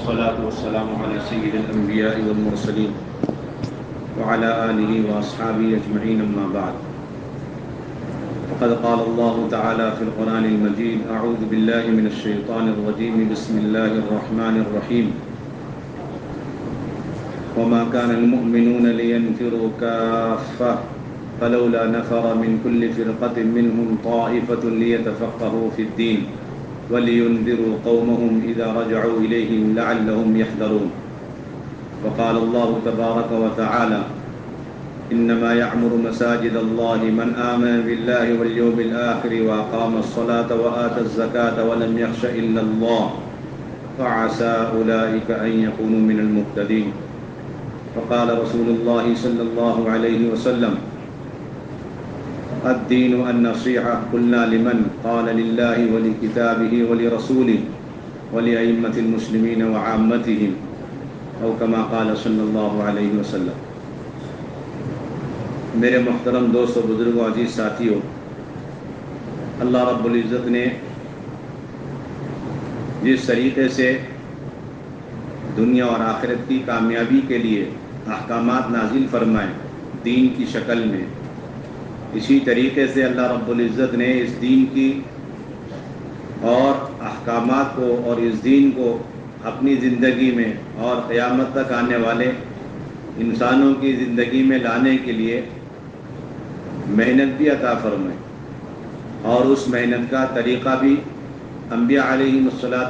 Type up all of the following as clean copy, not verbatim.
والصلاة والسلام على سيد الأنبياء والمرسلين وعلى آله وأصحابه أجمعين أما بعد فقد قال الله تعالى في القرآن المجيد أعوذ بالله من الشيطان الرجيم بسم الله الرحمن الرحيم وما كان المؤمنون لينفروا كافة فلولا نفر من كل فرقة منهم طائفة ليتفقهوا في الدين ولينذروا قومهم إذا رجعوا إليهم لعلهم يحذرون وقال الله تبارك وتعالى إنما يعمر مساجد الله من آمن بالله واليوم الآخر وأقام الصلاة وآتى الزكاة ولم يخش إلا الله فعسى أولئك أن يكونوا من المهتدين وقال رسول الله صلى الله عليه وسلم الدين النصيحة قلنا لمن قال لله ولكتابه ولرسوله ولأئمة المسلمين وعامتهم أو كما قال صلی اللہ علیہ وسلم۔ میرے محترم دوست و بزرگ و عزیز ساتھیوں، اللہ رب العزت نے جس طریقے سے دنیا اور آخرت کی کامیابی کے لیے احکامات نازل فرمائے دین کی شکل میں، اسی طریقے سے اللہ رب العزت نے اس دین کی اور احکامات کو اور اس دین کو اپنی زندگی میں اور قیامت تک آنے والے انسانوں کی زندگی میں لانے کے لیے محنت بھی عطا فرمائے، اور اس محنت کا طریقہ بھی انبیاء علیہم الصلاۃ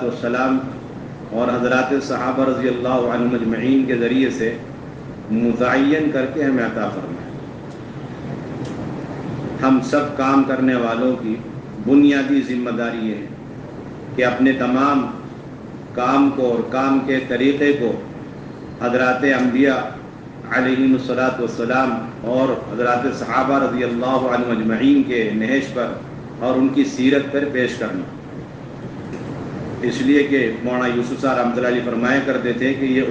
اور حضرات صحابہ رضی اللہ عنہم اجمعین کے ذریعے سے متعین کر کے ہمیں عطا فرمائے۔ ہم سب کام کرنے والوں کی بنیادی ذمہ داری یہ ہے کہ اپنے تمام کام کو اور کام کے طریقے کو حضرات انبیاء علیہم الصلاۃ اور حضرات صحابہ رضی اللہ عنہم اجمعین کے نہج پر اور ان کی سیرت پر پیش کرنا، اس لیے کہ مولانا یوسف صاحب رحمۃ اللہ علیہ فرمایا کرتے تھے کہ یہ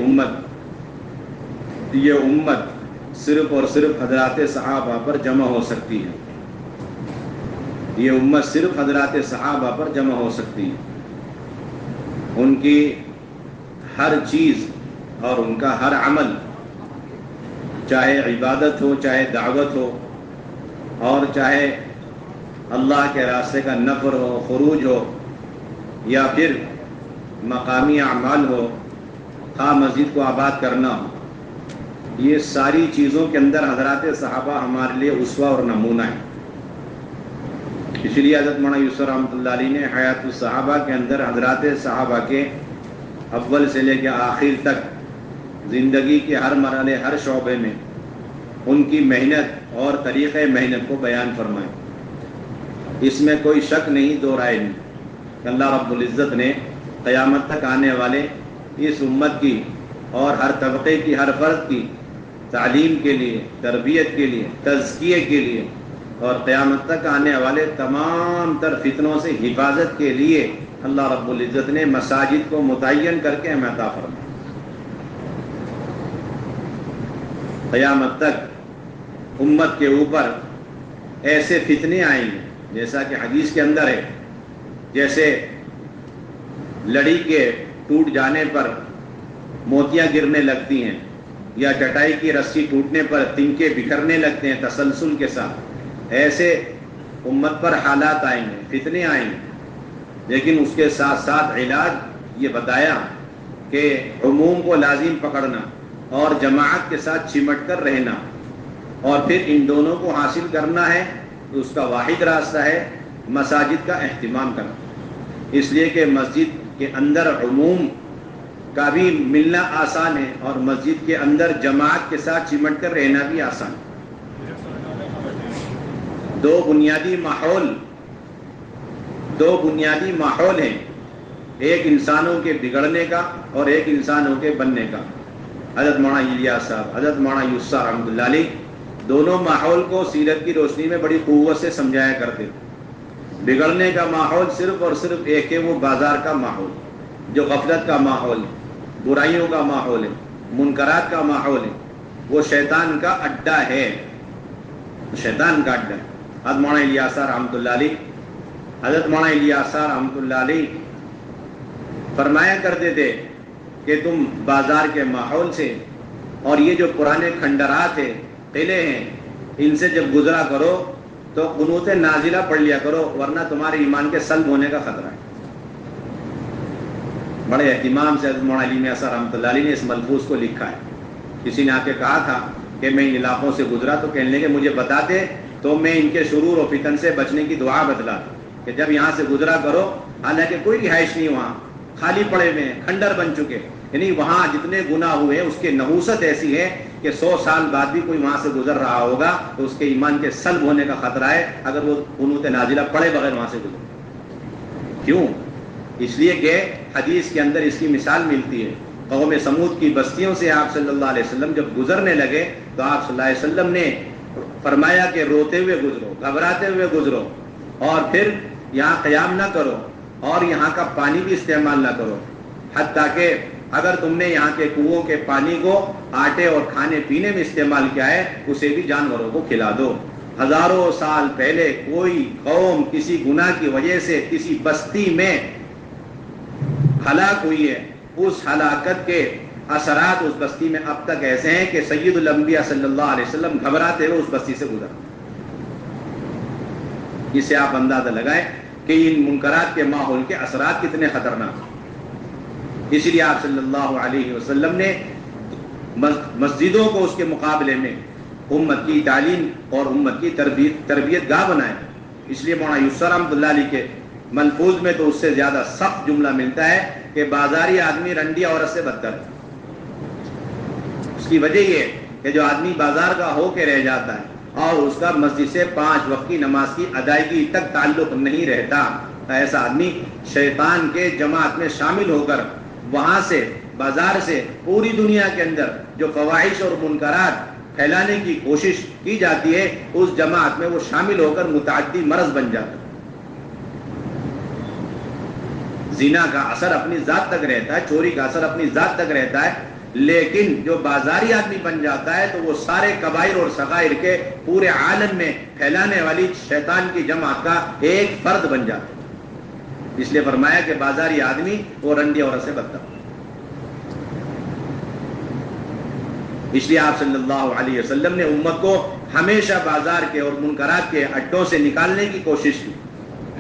امت صرف اور صرف حضرات صحابہ پر جمع ہو سکتی ہے، یہ امت صرف حضرات صحابہ پر جمع ہو سکتی ہے۔ ان کی ہر چیز اور ان کا ہر عمل، چاہے عبادت ہو، چاہے دعوت ہو، اور چاہے اللہ کے راستے کا نفر ہو، خروج ہو، یا پھر مقامی اعمال ہو، خواہ مسجد کو آباد کرنا ہو، یہ ساری چیزوں کے اندر حضرات صحابہ ہمارے لیے اسوہ اور نمونہ ہے۔ اس لیے حضرت مولانا یوسف رحمۃ اللہ علیہ نے حیات الصحابہ کے اندر حضرات صحابہ کے اول سے لے کے آخر تک زندگی کے ہر مرحلے، ہر شعبے میں ان کی محنت اور طریقۂ محنت کو بیان فرمائے۔ اس میں کوئی شک نہیں، دو رائے نہیں کہ اللہ رب العزت نے قیامت تک آنے والے اس امت کی اور ہر طبقے کی، ہر فرد کی تعلیم کے لیے، تربیت کے لیے، تزکیے کے لیے اور قیامت تک آنے والے تمام تر فتنوں سے حفاظت کے لیے اللہ رب العزت نے مساجد کو متعین کر کے ہمیں عطا فرمایا۔ قیامت تک امت کے اوپر ایسے فتنے آئیں گے، جیسا کہ حدیث کے اندر ہے، جیسے لڑی کے ٹوٹ جانے پر موتیاں گرنے لگتی ہیں، یا چٹائی کی رسی ٹوٹنے پر تنکے بکھرنے لگتے ہیں تسلسل کے ساتھ، ایسے امت پر حالات آئیں گے، فتنے آئیں گے۔ لیکن اس کے ساتھ ساتھ علاج یہ بتایا کہ عموم کو لازم پکڑنا اور جماعت کے ساتھ چمٹ کر رہنا، اور پھر ان دونوں کو حاصل کرنا ہے تو اس کا واحد راستہ ہے مساجد کا اہتمام کرنا، اس لیے کہ مسجد کے اندر عموم کا بھی ملنا آسان ہے، اور مسجد کے اندر جماعت کے ساتھ چمٹ کر رہنا بھی آسان ہے۔ دو بنیادی ماحول ہیں، ایک انسانوں کے بگڑنے کا اور ایک انسانوں کے بننے کا۔ حضرت مولانا الیاس صاحب، حضرت مولانا یوسف صاحب رحمۃ اللہ علیہ دونوں ماحول کو سیرت کی روشنی میں بڑی قوت سے سمجھایا کرتے تھے۔ بگڑنے کا ماحول صرف اور صرف ایک ہے، وہ بازار کا ماحول، جو غفلت کا ماحول ہے، برائیوں کا ماحول ہے، منکرات کا ماحول ہے، وہ شیطان کا اڈا ہے، شیطان کا اڈا ہے۔ حضرت مولانا الیاس صاحب رحمۃ اللہ علیہ حضرت مولانا الیاس صاحب رحمۃ اللہ علیہ فرمایا کرتے تھے کہ تم بازار کے ماحول سے اور یہ جو پرانے کھنڈرات ہیں، قلعے ہیں، ان سے جب گزرا کرو تو قنوت نازلہ پڑھ لیا کرو، ورنہ تمہارے ایمان کے سلب ہونے کا خطرہ ہے۔ بڑے اہتمام سے حضرت مولانا علی میاں صاحب رحمۃ اللہ علیہ نے اس ملفوظ کو لکھا ہے۔ کسی نے آ کے کہا تھا کہ میں ان علاقوں سے گزرا تو کہنے لگے مجھے بتاتے تو میں ان کے شرور و فتن سے بچنے کی دعا بتلاتا کہ جب یہاں سے گزرا کرو، حالانکہ کوئی رہائش نہیں وہاں، خالی پڑے ہوئے ہیں، کھنڈر بن چکے، یعنی وہاں جتنے گناہ ہوئے ہیں اس کی نحوست ایسی ہے کہ 100 سال بعد بھی کوئی وہاں سے گزر رہا ہوگا تو اس کے ایمان کے سلب ہونے کا خطرہ ہے اگر وہ قنوت نازلہ پڑھے بغیر وہاں سے گزرے۔ کیوں؟ اس لیے کہ حدیث کے اندر اس کی مثال ملتی ہے۔ قوم سمود کی بستیوں سے آپ صلی اللہ علیہ وسلم جب گزرنے لگے تو آپ صلی اللہ علیہ وسلم نے فرمایا کہ روتے ہوئے گزرو، گھبراتے ہوئے گزرو، اور پھر یہاں قیام نہ کرو اور یہاں کا پانی بھی استعمال نہ کرو، حتیٰ کہ اگر تم نے یہاں کے کنووں کے پانی کو آٹے اور کھانے پینے میں استعمال کیا ہے اسے بھی جانوروں کو کھلا دو۔ ہزاروں سال پہلے کوئی قوم کسی گناہ کی وجہ سے کسی بستی میں ہلاک ہوئی ہے، اس ہلاکت کے اثرات اس بستی میں اب تک ایسے ہیں کہ سید الانبیاء صلی اللہ علیہ وسلم گھبراتے ہوئے اس بستی سے گزر۔ اس سے آپ اندازہ لگائیں کہ ان منکرات کے ماحول کے اثرات کتنے خطرناک ہیں۔ اسی لیے آپ صلی اللہ علیہ وسلم نے مسجدوں کو اس کے مقابلے میں امت کی تعلیم اور امت کی تربیت گاہ بنائے۔ اس لیے مولانا یوسف رحمۃ اللہ علیہ کے ملفوظ میں تو اس سے زیادہ سخت جملہ ملتا ہے کہ بازاری آدمی رنڈی عورت سے بدتر ہے۔ اس کی وجہ یہ ہے کہ جو آدمی بازار کا ہو کے رہ جاتا ہے اور اس کا مسجد سے 5 وقت کی نماز کی ادائیگی تک تعلق نہیں رہتا، ایسا آدمی شیطان کے جماعت میں شامل ہو کر وہاں سے بازار سے پوری دنیا کے اندر جو فواحش اور منکرات پھیلانے کی کوشش کی جاتی ہے اس جماعت میں وہ شامل ہو کر متعدی مرض بن جاتا ہے۔ زنا کا اثر اپنی ذات تک رہتا ہے، چوری کا اثر اپنی ذات تک رہتا ہے، لیکن جو بازاری آدمی بن جاتا ہے تو وہ سارے کبائر اور صغائر کے پورے عالم میں پھیلانے والی شیطان کی جماعت کا ایک فرد بن جاتا ہے۔ اس لیے فرمایا کہ بازاری آدمی وہ رنڈی عورت سے بدتر۔ اس لیے آپ صلی اللہ علیہ وسلم نے امت کو ہمیشہ بازار کے اور منکرات کے اڈوں سے نکالنے کی کوشش کی۔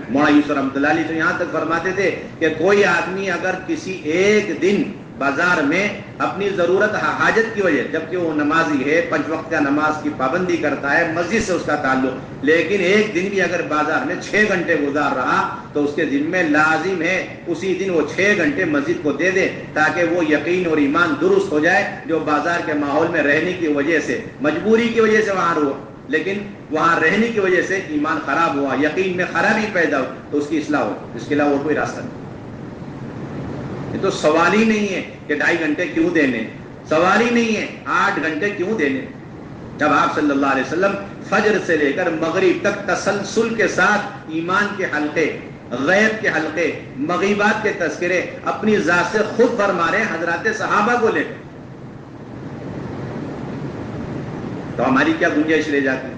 مولانا یوسف رحمۃ اللہ علیہ تو یہاں تک فرماتے تھے کہ کوئی آدمی اگر کسی ایک دن بازار میں اپنی ضرورت حاجت کی وجہ، جبکہ وہ نمازی ہے، 5 وقت کا نماز کی پابندی کرتا ہے، مسجد سے اس کا تعلق، لیکن ایک دن بھی اگر بازار میں 6 گھنٹے گزار رہا تو اس کے ذمہ لازم ہے اسی دن وہ 6 گھنٹے مسجد کو دے دے تاکہ وہ یقین اور ایمان درست ہو جائے جو بازار کے ماحول میں رہنے کی وجہ سے، مجبوری کی وجہ سے وہاں رہا، لیکن وہاں رہنے کی وجہ سے ایمان خراب ہوا، یقین میں خرابی پیدا ہو تو اس کی اصلاح ہو، اس کے علاوہ اور کوئی راستہ نہیں۔ یہ تو سوال ہی نہیں ہے کہ 2.5 گھنٹے کیوں دینے، سوال ہی نہیں ہے 8 گھنٹے کیوں دینے۔ جب آپ صلی اللہ علیہ وسلم فجر سے لے کر مغرب تک تسلسل کے ساتھ ایمان کے حلقے، غیب کے حلقے، مغیبات کے تذکرے اپنی ذات سے خود فرما رہے ہیں حضرات صحابہ کو لے کر، تو ہماری کیا گنجائش رہ جاتی ہے؟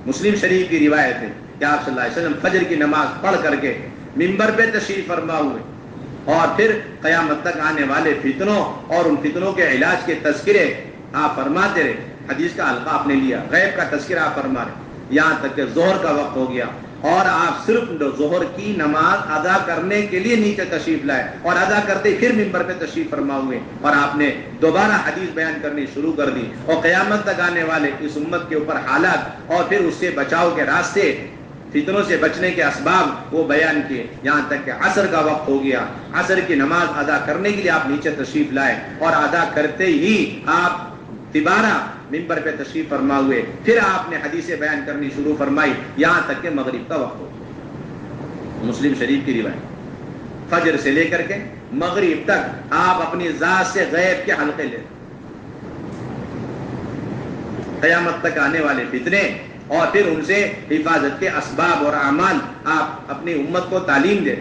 مسلم شریف کی روایت ہے کہ آپ صلی اللہ علیہ وسلم فجر کی نماز پڑھ کر کے منبر پہ تشریف فرما ہوئے اور پھر قیامت تک آنے والے فتنوں اور ان فتنوں کے علاج کے تذکرے آپ فرماتے رہے۔ حدیث کا حلقہ آپ نے لیا، غیب کا تذکرہ آپ فرما رہے، یہاں تک کہ ظہر کا وقت ہو گیا اور آپ صرف ظہر کی نماز ادا کرنے کے لیے نیچے تشریف لائے اور ادا کرتے پھر منبر پہ تشریف فرما ہوئے اور آپ نے دوبارہ حدیث بیان کرنی شروع کر دی اور قیامت تک آنے والے اس امت کے اوپر حالات اور پھر اس سے بچاؤ کے راستے، فتنوں سے بچنے کے اسباب وہ بیان کیے، یہاں تک کہ عصر کا وقت ہو گیا، عصر کی نماز ادا کرنے کے لیے آپ نیچے تشریف لائے اور ادا کرتے ہی آپ دوبارہ منبر پہ تشریف فرما ہوئے، پھر آپ نے حدیثیں بیان کرنی شروع فرمائی یہاں تک کہ مغرب کا وقت ہو گیا۔ مسلم شریف کی روایت، فجر سے لے کر کے مغرب تک آپ اپنی ذات سے غیب کے حلقے لے، قیامت تک آنے والے فتنے اور پھر ان سے حفاظت کے اسباب اور اعمال آپ اپنی امت کو تعلیم دے،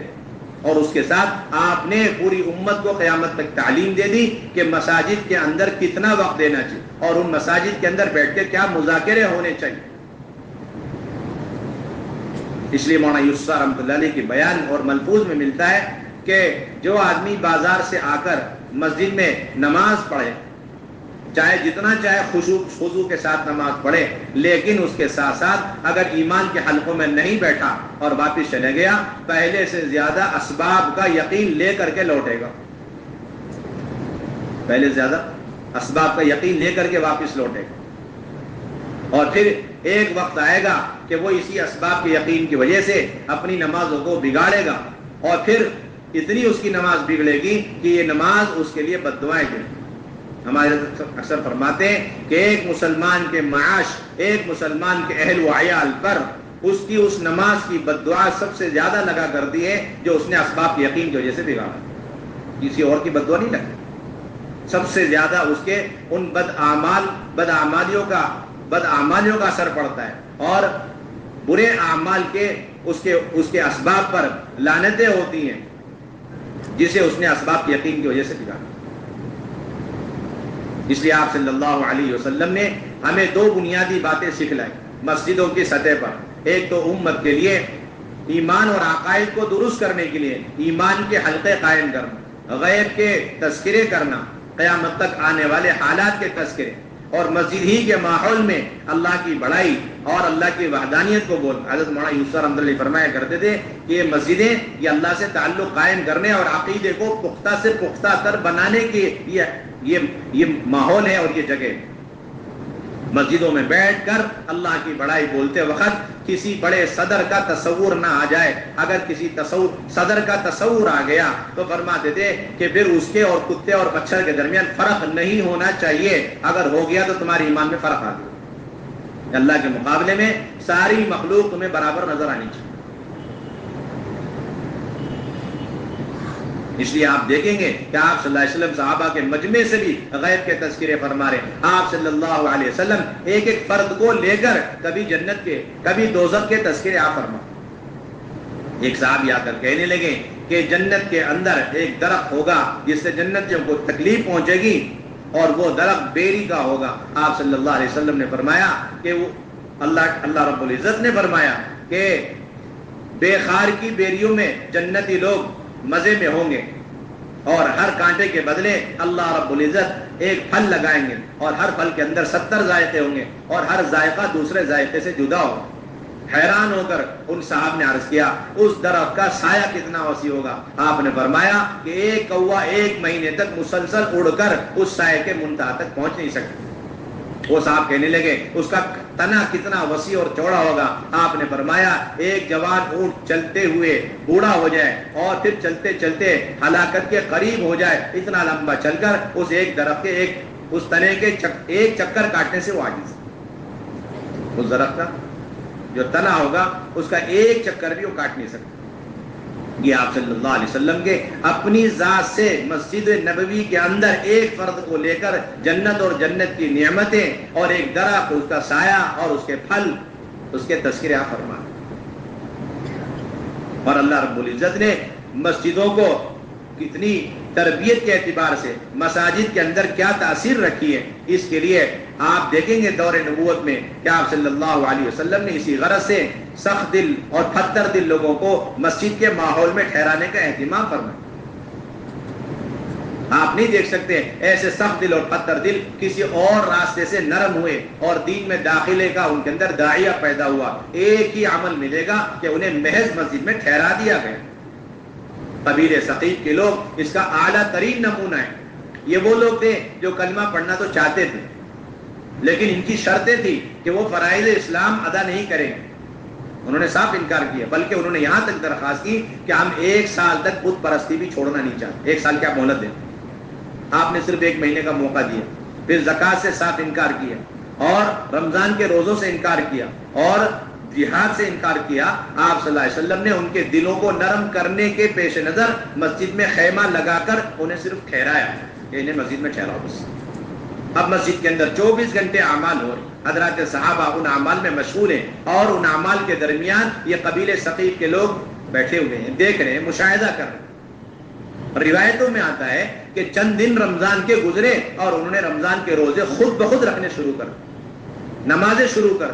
اور اس کے ساتھ آپ نے پوری امت کو قیامت تک تعلیم دے دی کہ مساجد کے اندر کتنا وقت دینا چاہیے اور ان مساجد کے اندر بیٹھ کے کیا مذاکرے ہونے چاہیے۔ اس لیے مولانا یوسف رحمۃ اللہ علیہ کی بیان اور ملفوظ میں ملتا ہے کہ جو آدمی بازار سے آ کر مسجد میں نماز پڑھے، چاہے جتنا چاہے خضوع کے ساتھ نماز پڑھے، لیکن اس کے ساتھ ساتھ اگر ایمان کے حلقوں میں نہیں بیٹھا اور واپس چلے گیا، پہلے سے زیادہ اسباب کا یقین لے کر کے لوٹے گا، پہلے زیادہ اسباب کا یقین لے کر کے واپس لوٹے گا، اور پھر ایک وقت آئے گا کہ وہ اسی اسباب کے یقین کی وجہ سے اپنی نمازوں کو بگاڑے گا، اور پھر اتنی اس کی نماز بگڑے گی کہ یہ نماز اس کے لیے بد دعائیں دے۔ ہمارے اکثر فرماتے ہیں کہ ایک مسلمان کے معاش، ایک مسلمان کے اہل و عیال پر اس کی اس نماز کی بد دعا سب سے زیادہ لگا کرتی ہے جو اس نے اسباب کے یقین کی وجہ سے بگاڑا، کسی اور کی بد دعا نہیں لگتی۔ سب سے زیادہ اس کے ان بدعمالیوں کا اثر پڑتا ہے، اور برے اعمال کے اس کے اسباب پر لعنتیں ہوتی ہیں جسے اس نے اسباب کے یقین کی وجہ سے بگاڑا۔ اس لیے آپ صلی اللہ علیہ وسلم نے ہمیں دو بنیادی باتیں سکھلائی مسجدوں کی سطح پر۔ ایک تو امت کے لیے ایمان اور عقائد کو درست کرنے کے لیے ایمان کے حلقے قائم کرنا، غیب کے تذکرے کرنا، قیامت تک آنے والے حالات کے تذکرے، اور مسجد ہی کے ماحول میں اللہ کی بڑائی اور اللہ کی وحدانیت کو بول۔ حضرت مولانا یوسف رحمۃ اللہ فرمایا کرتے تھے کہ یہ مسجدیں یہ اللہ سے تعلق قائم کرنے اور عقیدے کو پختہ سے پختہ تر بنانے کی یہ ماحول ہے اور یہ جگہ۔ مسجدوں میں بیٹھ کر اللہ کی بڑائی بولتے وقت کسی بڑے صدر کا تصور نہ آ جائے۔ اگر کسی صدر کا تصور آ گیا تو فرماتے تھے کہ پھر اس کے اور کتے اور مچھر کے درمیان فرق نہیں ہونا چاہیے، اگر ہو گیا تو تمہارے ایمان میں فرق آ گیا۔ اللہ کے مقابلے میں ساری مخلوق تمہیں برابر نظر آنی چاہیے۔ اس لیے آپ دیکھیں گے کہ آپ صلی اللہ علیہ وسلم صحابہ کے مجمع سے بھی غیب کے تذکرے فرما رہے ہیں۔ آپ صلی اللہ علیہ وسلم ایک ایک فرد کو لے کر کبھی جنت کے کبھی دوزخ کے تذکرے آپ فرما۔ ایک صحابی آ کر کہنے لگے کہ جنت کے اندر ایک درخت ہوگا جس سے جنتیوں کو تکلیف پہنچے گی، اور وہ درخت بیری کا ہوگا۔ آپ صلی اللہ علیہ وسلم نے فرمایا کہ وہ اللہ رب العزت نے فرمایا کہ بے خار کی بیریوں میں جنتی لوگ مزے میں ہوں گے، اور ہر کانٹے کے بدلے اللہ رب العزت ایک پھل لگائیں گے، اور ہر پھل کے اندر 70 ذائقے ہوں گے، اور ہر ذائقہ دوسرے ذائقے سے جدا ہوگا۔ حیران ہو کر ان صاحب نے عرض کیا اس درخت کا سایہ کتنا وسیع ہوگا؟ آپ نے فرمایا کہ ایک کوا 1 مہینے تک مسلسل اڑ کر اس سایہ کے منتہا تک پہنچ نہیں سکتے۔ وہ صاحب کہنے لگے اس کا تنا کتنا وسیع اور چوڑا ہوگا؟ آپ نے فرمایا ایک جوان اونٹ چلتے ہوئے بوڑھا ہو جائے اور پھر چلتے چلتے ہلاکت کے قریب ہو جائے، اتنا لمبا چل کر اس ایک درخت کے اس تنے کے ایک چکر کاٹنے سے وہ عاجز۔ اس درخت کا جو تنا ہوگا اس کا ایک چکر بھی وہ کاٹ نہیں سکتا۔ یہ آپ صلی اللہ علیہ وسلم کے اپنی ذات سے مسجد نبوی کے اندر ایک فرد کو لے کر جنت اور جنت کی نعمتیں اور ایک درخت، اس کا سایہ اور اس کے پھل، اس کے تذکرے آپ فرما۔ اور اللہ رب العزت نے مسجدوں کو کتنی تربیت کے اعتبار سے مساجد کے اندر کیا تاثیر رکھی ہے، اس کے لیے آپ دیکھیں گے دور نبوت میں کہ آپ صلی اللہ علیہ وسلم نے اسی غرض سے سخت دل اور پتھر دل لوگوں کو مسجد کے ماحول میں ٹھہرانے کا اہتمام فرمایا۔ آپ نہیں دیکھ سکتے ایسے سخت دل اور پتھر دل کسی اور راستے سے نرم ہوئے اور دین میں داخلے کا ان کے اندر داعیہ پیدا ہوا۔ ایک ہی عمل ملے گا کہ انہیں محض مسجد میں ٹھہرا دیا گیا۔ قبیل ثقیف کے لوگ اس کا اعلیٰ ترین نمونہ ہے۔ یہ وہ لوگ تھے جو کلمہ پڑھنا تو چاہتے تھے، لیکن ان کی شرطیں تھی کہ وہ فرائض اسلام ادا نہیں کریں گے۔ انہوں نے صاف انکار کیا، بلکہ انہوں نے یہاں تک درخواست کی کہ ہم 1 سال تک بت پرستی بھی چھوڑنا نہیں چاہتے، 1 سال کیا مہلت دیں۔ آپ نے صرف 1 مہینے کا موقع دیا، پھر زکوٰۃ سے صاف انکار کیا، اور رمضان کے روزوں سے انکار کیا، اور جہاد سے انکار کیا۔ آپ صلی اللہ علیہ وسلم نے ان کے دلوں کو نرم کرنے کے پیش نظر مسجد میں خیمہ لگا کر انہیں صرف ٹھہرایا کہ انہیں مسجد میں ٹھہراؤ بس۔ اب مسجد کے اندر 24 گھنٹے اعمال ہو رہے، حضرات صحابہ ان اعمال میں مشغول ہیں، اور ان اعمال کے درمیان یہ قبیل ثقیف کے لوگ بیٹھے ہوئے ہیں، دیکھ رہے ہیں، مشاہدہ کر رہے ہیں۔ روایتوں میں آتا ہے کہ چند دن رمضان کے گزرے اور انہوں نے رمضان کے روزے خود بخود رکھنے شروع کر، نمازیں شروع کر،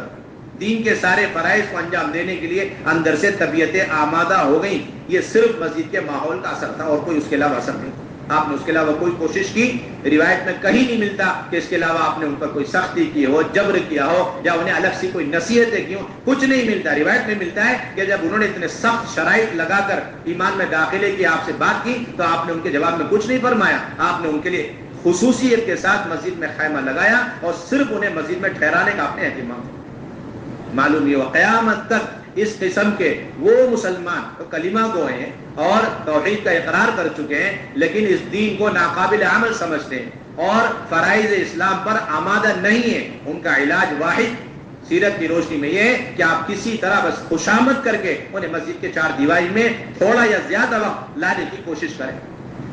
دین کے سارے فرائض کو انجام دینے کے لیے اندر سے طبیعتیں آمادہ ہو گئیں۔ یہ صرف مسجد کے ماحول کا اثر تھا اور کوئی اس کے علاوہ اثر نہیں۔ آپ نے اس کے علاوہ کوئی کوشش کی؟ روایت میں کہیں نہیں ملتا کہ اس کے علاوہ آپ نے ان پر کوئی سختی کی ہو، جبر کیا ہو، یا انہیں الگ سے کوئی نصیحتیں کی ہوں، کچھ نہیں ملتا۔ روایت میں ملتا ہے کہ جب انہوں نے اتنے سخت شرائط لگا کر ایمان میں داخلے کی، آپ سے بات کی، تو آپ نے ان کے جواب میں کچھ نہیں فرمایا، آپ نے ان کے لیے خصوصیت کے ساتھ مسجد میں خیمہ لگایا اور صرف انہیں مسجد میں ٹھہرانے کا آپ نے اہتمام کیا۔ معلوم یہ قیامت تک اس قسم کے وہ مسلمان تو کلمہ گو ہیں اور توحید کا اقرار کر چکے ہیں، لیکن اس دین کو ناقابل عمل سمجھتے ہیں اور فرائض اسلام پر آمادہ نہیں ہیں، ان کا علاج واحد سیرت کی روشنی میں یہ ہے کہ آپ کسی طرح بس خوشامد کر کے انہیں مسجد کے چار دیواری میں تھوڑا یا زیادہ وقت لانے کی کوشش کریں۔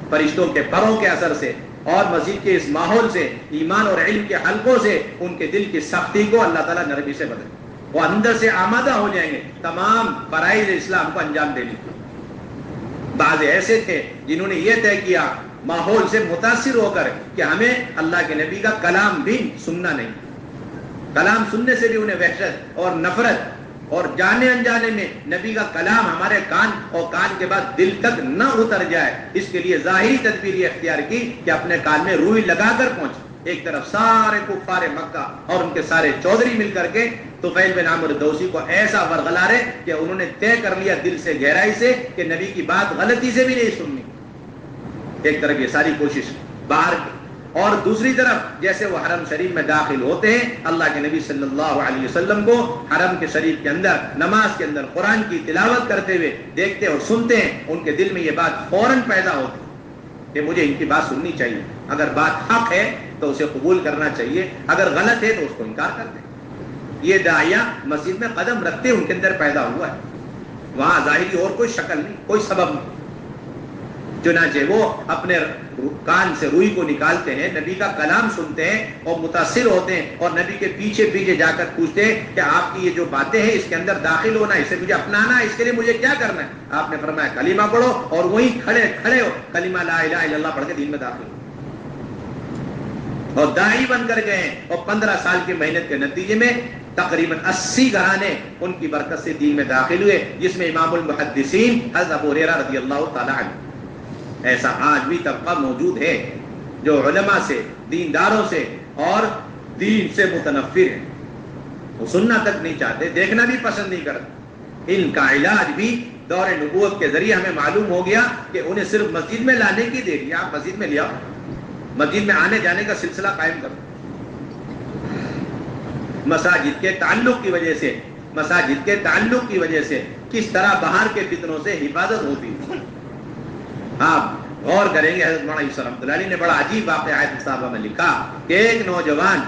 فرشتوں کے پروں کے اثر سے اور مسجد کے اس ماحول سے، ایمان اور علم کے حلقوں سے ان کے دل کی سختی کو اللہ تعالیٰ نرمی سے بدلے، وہ اندر سے آمادہ ہو جائیں گے تمام فرائض اسلام کو انجام دینے کے۔ بعض ایسے تھے جنہوں نے یہ طے کیا ماحول سے متاثر ہو کر کہ ہمیں اللہ کے نبی کا کلام بھی سننا نہیں، کلام سننے سے بھی انہیں وحشت اور نفرت، اور جانے انجانے میں نبی کا کلام ہمارے کان اور کان کے بعد دل تک نہ اتر جائے، اس کے لیے ظاہری تدبیر یہ اختیار کی کہ اپنے کان میں روئی لگا کر پہنچے۔ ایک طرف سارے کفار مکہ اور ان کے سارے چودھری مل کر کے طفیل بن عامر دوسی کو ایسا ورغلارے کہ انہوں نے طے کر لیا دل سے گہرائی سے کہ نبی کی بات غلطی سے بھی نہیں سننی۔ ایک طرف یہ ساری کوشش باہر کی، اور دوسری طرف جیسے وہ حرم شریف میں داخل ہوتے ہیں، اللہ کے نبی صلی اللہ علیہ وسلم کو حرم کے شریف کے اندر نماز کے اندر قرآن کی تلاوت کرتے ہوئے دیکھتے اور سنتے ہیں، ان کے دل میں یہ بات فوراً پیدا ہوتی کہ مجھے ان کی بات سننی چاہیے، اگر بات حق ہے تو اسے قبول کرنا چاہیے، اگر غلط ہے تو اس کو انکار کرتے ہیں۔ یہ داعیہ مسجد میں قدم رکھتے ان کے اندر پیدا ہوا ہے، وہاں ظاہری اور کوئی شکل نہیں، کوئی سبب نہیں۔ چنانچہ وہ اپنے کان سے روئی کو نکالتے ہیں، نبی کا کلام سنتے ہیں اور متاثر ہوتے ہیں، اور نبی کے پیچھے پیچھے جا کر پوچھتے ہیں کہ آپ کی یہ جو باتیں ہیں اس کے اندر داخل ہونا ہے، اسے مجھے اپنانا ہے، اس کے لیے مجھے کیا کرنا ہے؟ آپ نے فرمایا کلمہ پڑھو، اور وہیں کھڑے کھڑے ہو کلمہ لا الہ الا اللہ پڑھ کے دین میں داخل ہو، اور داعی بن کر گئے ہیں، اور 15 سال کی محنت کے نتیجے میں تقریباً 80 گھرانے ان کی برکت سے دین میں داخل ہوئے، جس میں امام المحدثین حضرت ابو ہریرہ رضی اللہ تعالی عنہ۔ ایسا آج بھی طبقہ موجود ہے جو علماء سے، دینداروں سے اور دین سے متنفر ہیں، وہ سننا تک نہیں چاہتے، دیکھنا بھی پسند نہیں کرتے۔ ان کا علاج بھی دور نبوت کے ذریعے ہمیں معلوم ہو گیا کہ انہیں صرف مسجد میں لانے کی دیر ہے، آپ مسجد میں لے آؤ، مسجد میں آنے جانے کا سلسلہ قائم کرو۔ مساجد کے تعلق کی وجہ سے، مساجد کے تعلق کی وجہ سے کس طرح باہر کے فتنوں سے حفاظت ہوتی ہے۔ آپ غور کریں گے، حضرت مولانا یوسف رحمۃ اللہ علیہ نے بڑا عجیب واقعہ آیت صاحبہ میں لکھا کہ ایک نوجوان